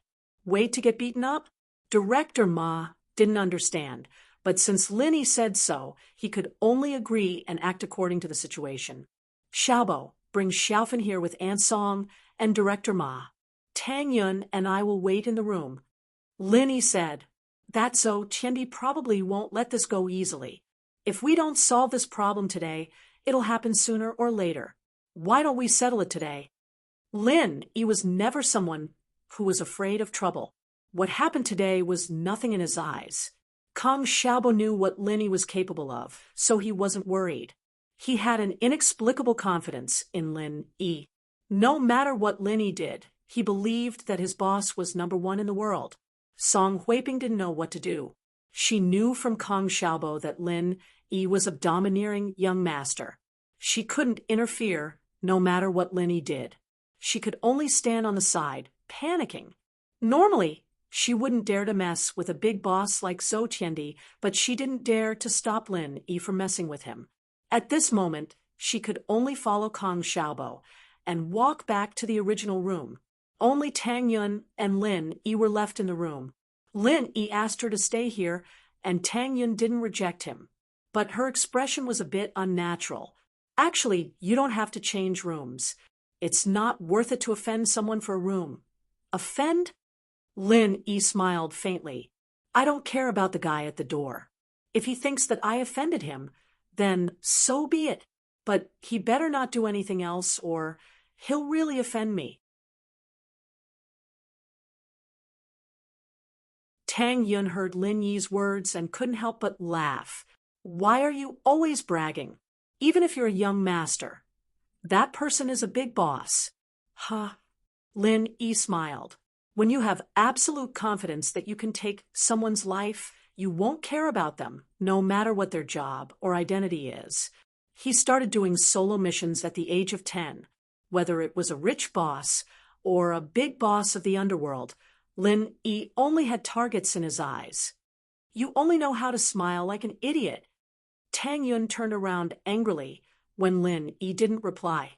Wait to get beaten up? Director Ma didn't understand, but since Lin Yi said so, he could only agree and act according to the situation. Xiaobo, bring Xiaofan here with Ansong and Director Ma. Tang Yun and I will wait in the room. Lin Yi said, that Zhou Qianli probably won't let this go easily. If we don't solve this problem today, it'll happen sooner or later. Why don't we settle it today? Lin Yi was never someone who was afraid of trouble. What happened today was nothing in his eyes. Kang Xiaobo knew what Lin Yi was capable of, so he wasn't worried. He had an inexplicable confidence in Lin Yi. No matter what Lin Yi did, he believed that his boss was number one in the world. Song Huiping didn't know what to do. She knew from Kang Xiaobo that Lin Yi was a domineering young master. She couldn't interfere no matter what Lin Yi did. She could only stand on the side, panicking. Normally, she wouldn't dare to mess with a big boss like Zhou Qianli, but she didn't dare to stop Lin Yi from messing with him. At this moment, she could only follow Kang Xiaobo and walk back to the original room. Only Tang Yun and Lin Yi were left in the room. Lin Yi asked her to stay here, and Tang Yun didn't reject him. But her expression was a bit unnatural. Actually, you don't have to change rooms. It's not worth it to offend someone for a room. Offend? Lin Yi smiled faintly. I don't care about the guy at the door. If he thinks that I offended him, then so be it. But he better not do anything else, or he'll really offend me. Tang Yun heard Lin Yi's words and couldn't help but laugh. Why are you always bragging? Even if you're a young master. That person is a big boss. Huh? Lin Yi smiled. When you have absolute confidence that you can take someone's life, you won't care about them, no matter what their job or identity is. He started doing solo missions at the age of 10. Whether it was a rich boss or a big boss of the underworld, Lin Yi only had targets in his eyes. You only know how to smile like an idiot. Tang Yun turned around angrily when Lin Yi didn't reply.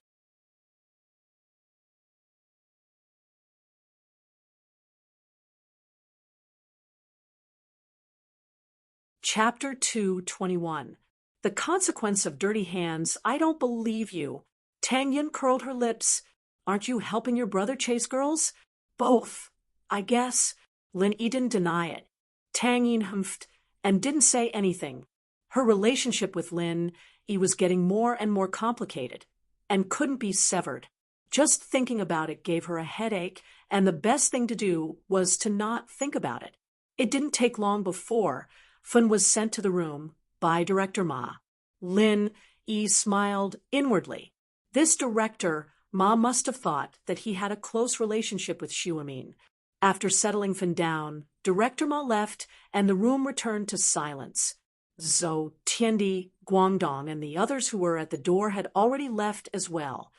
Chapter 221. The consequence of dirty hands. I don't believe you. Tang Yun curled her lips. Aren't you helping your brother chase girls? Both, I guess. Lin Yi didn't deny it. Tang Yin humphed and didn't say anything. Her relationship with Lin Yi was getting more and more complicated and couldn't be severed. Just thinking about it gave her a headache, and the best thing to do was to not think about it. It didn't take long before Fun was sent to the room by Director Ma. Lin Yi smiled inwardly. This director, Ma must have thought that he had a close relationship with Xu Amin. After settling Fun down, Director Ma left, and the room returned to silence. Zhou Qianli, Guangdong, and the others who were at the door had already left as well.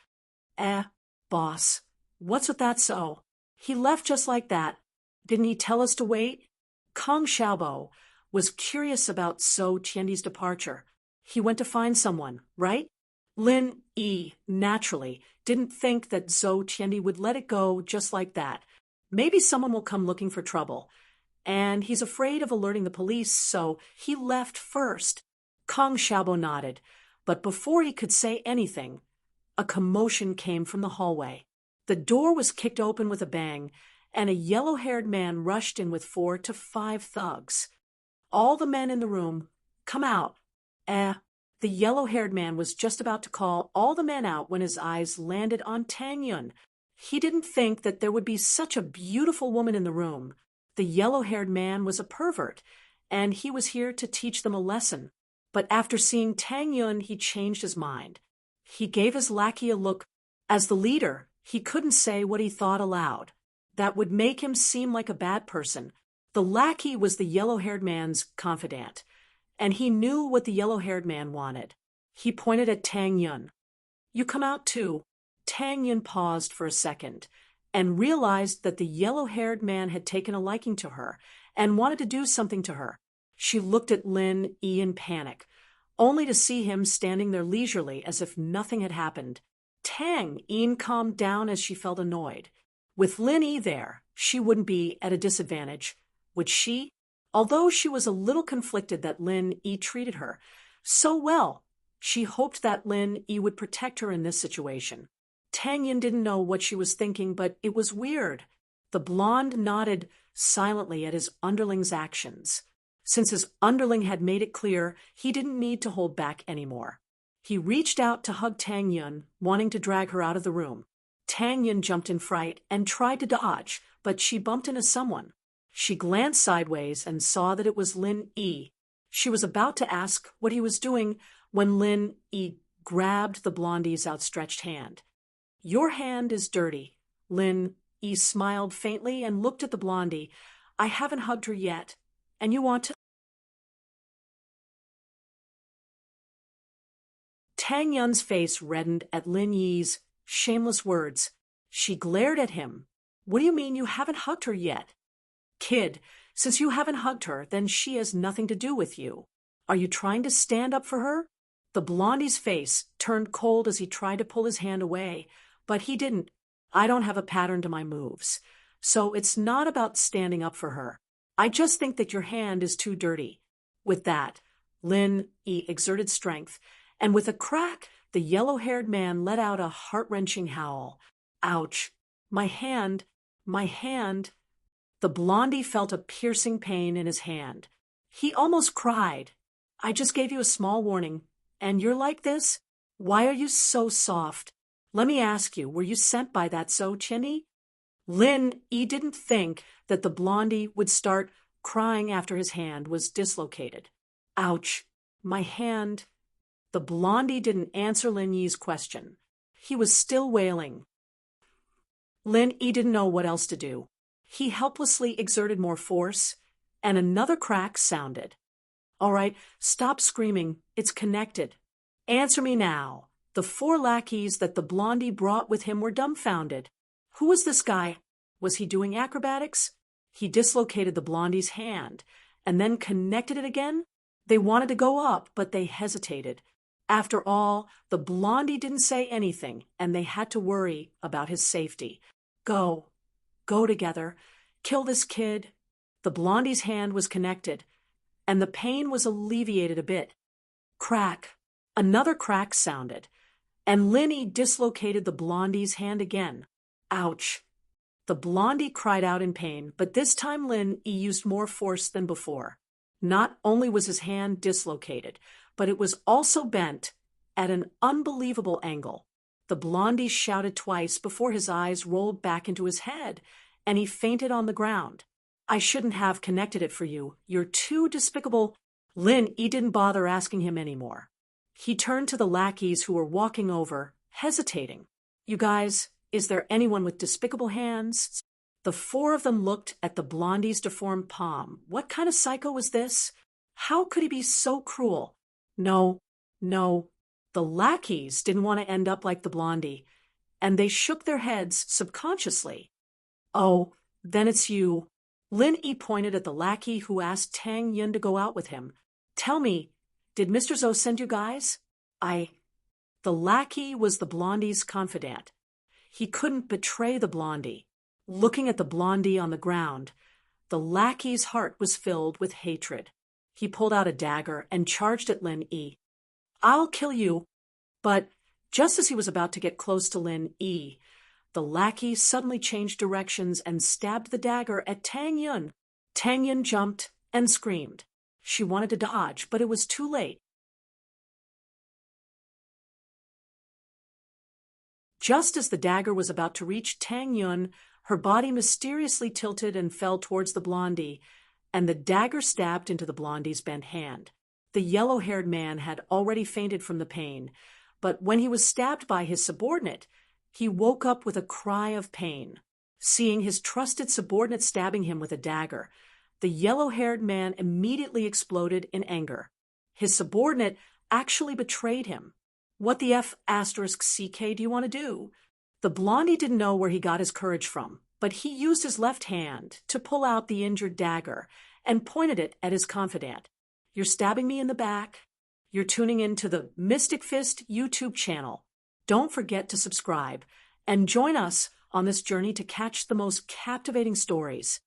Boss, what's with that so? He left just like that. Didn't he tell us to wait? Kang Xiaobo was curious about Zhou Qianli's departure. He went to find someone, right? Lin Yi, naturally, didn't think that Zhou Qianli would let it go just like that. Maybe someone will come looking for trouble. And he's afraid of alerting the police, so he left first. Kang Xiaobo nodded, but before he could say anything, a commotion came from the hallway. The door was kicked open with a bang, and a yellow-haired man rushed in with 4 to 5 thugs. All the men in the room, come out. The yellow-haired man was just about to call all the men out when his eyes landed on Tang Yun. He didn't think that there would be such a beautiful woman in the room. The yellow-haired man was a pervert, and he was here to teach them a lesson. But after seeing Tang Yun, he changed his mind. He gave his lackey a look. As the leader, he couldn't say what he thought aloud. That would make him seem like a bad person. The lackey was the yellow-haired man's confidant, and he knew what the yellow-haired man wanted. He pointed at Tang Yun. You come out too. Tang Yun paused for a second, and realized that the yellow-haired man had taken a liking to her and wanted to do something to her. She looked at Lin Yi in panic, only to see him standing there leisurely as if nothing had happened. Tang Yin calmed down as she felt annoyed. With Lin Yi there, she wouldn't be at a disadvantage, would she? Although she was a little conflicted that Lin Yi treated her so well, she hoped that Lin Yi would protect her in this situation. Tang Yin didn't know what she was thinking, but it was weird. The blonde nodded silently at his underling's actions. Since his underling had made it clear he didn't need to hold back anymore. He reached out to hug Tang Yun, wanting to drag her out of the room. Tang Yun jumped in fright and tried to dodge, but she bumped into someone. She glanced sideways and saw that it was Lin Yi. She was about to ask what he was doing when Lin Yi grabbed the blondie's outstretched hand. "Your hand is dirty." Lin Yi smiled faintly and looked at the blondie. "I haven't hugged her yet. And you want to?" Tang Yun's face reddened at Lin Yi's shameless words. She glared at him. "What do you mean you haven't hugged her yet? Kid, since you haven't hugged her, then she has nothing to do with you. Are you trying to stand up for her?" The blondie's face turned cold as he tried to pull his hand away, but he didn't. "I don't have a pattern to my moves, so it's not about standing up for her. I just think that your hand is too dirty." With that, Lin Yi exerted strength, and with a crack, the yellow-haired man let out a heart-wrenching howl. "Ouch! My hand! My hand!" The blondie felt a piercing pain in his hand. He almost cried. "I just gave you a small warning, and you're like this? Why are you so soft? Let me ask you, were you sent by that so chinny?" Lin Yi didn't think that the blondie would start crying after his hand was dislocated. "Ouch! My hand!" The blondie didn't answer Lin Yi's question. He was still wailing. Lin Yi didn't know what else to do. He helplessly exerted more force, and another crack sounded. "All right, stop screaming. It's connected. Answer me now." The 4 lackeys that the blondie brought with him were dumbfounded. Who was this guy? Was he doing acrobatics? He dislocated the blondie's hand, and then connected it again? They wanted to go up, but they hesitated. After all, the blondie didn't say anything, and they had to worry about his safety. Go together, kill this kid. The blondie's hand was connected, and the pain was alleviated a bit. Crack. Another crack sounded, and Lin Yi dislocated the blondie's hand again. Ouch. The blondie cried out in pain, but this time Lin Yi used more force than before. Not only was his hand dislocated, but it was also bent at an unbelievable angle. The blondie shouted twice before his eyes rolled back into his head, and he fainted on the ground. "I shouldn't have connected it for you. You're too despicable." Lin Yi didn't bother asking him anymore. He turned to the lackeys who were walking over, hesitating. "You guys, is there anyone with despicable hands?" The 4 of them looked at the blondie's deformed palm. What kind of psycho was this? How could he be so cruel? No. The lackeys didn't want to end up like the blondie, and they shook their heads subconsciously. "Oh, then it's you." Lin Yi pointed at the lackey who asked Tang Yun to go out with him. "Tell me, did Mr. Zhou send you guys?" The lackey was the blondie's confidant. He couldn't betray the blondie. Looking at the blondie on the ground, the lackey's heart was filled with hatred. He pulled out a dagger and charged at Lin Yi. "I'll kill you." But just as he was about to get close to Lin Yi, the lackey suddenly changed directions and stabbed the dagger at Tang Yun. Tang Yun jumped and screamed. She wanted to dodge, but it was too late. Just as the dagger was about to reach Tang Yun, her body mysteriously tilted and fell towards the blondie, and the dagger stabbed into the blondie's bent hand. The yellow-haired man had already fainted from the pain, but when he was stabbed by his subordinate, he woke up with a cry of pain. Seeing his trusted subordinate stabbing him with a dagger, the yellow-haired man immediately exploded in anger. His subordinate actually betrayed him. "What the F*** do you want to do?" The blondie didn't know where he got his courage from, but he used his left hand to pull out the injured dagger and pointed it at his confidant. You're stabbing me in the back. You're tuning into the Mystic Fist YouTube channel. Don't forget to subscribe and join us on this journey to catch the most captivating stories.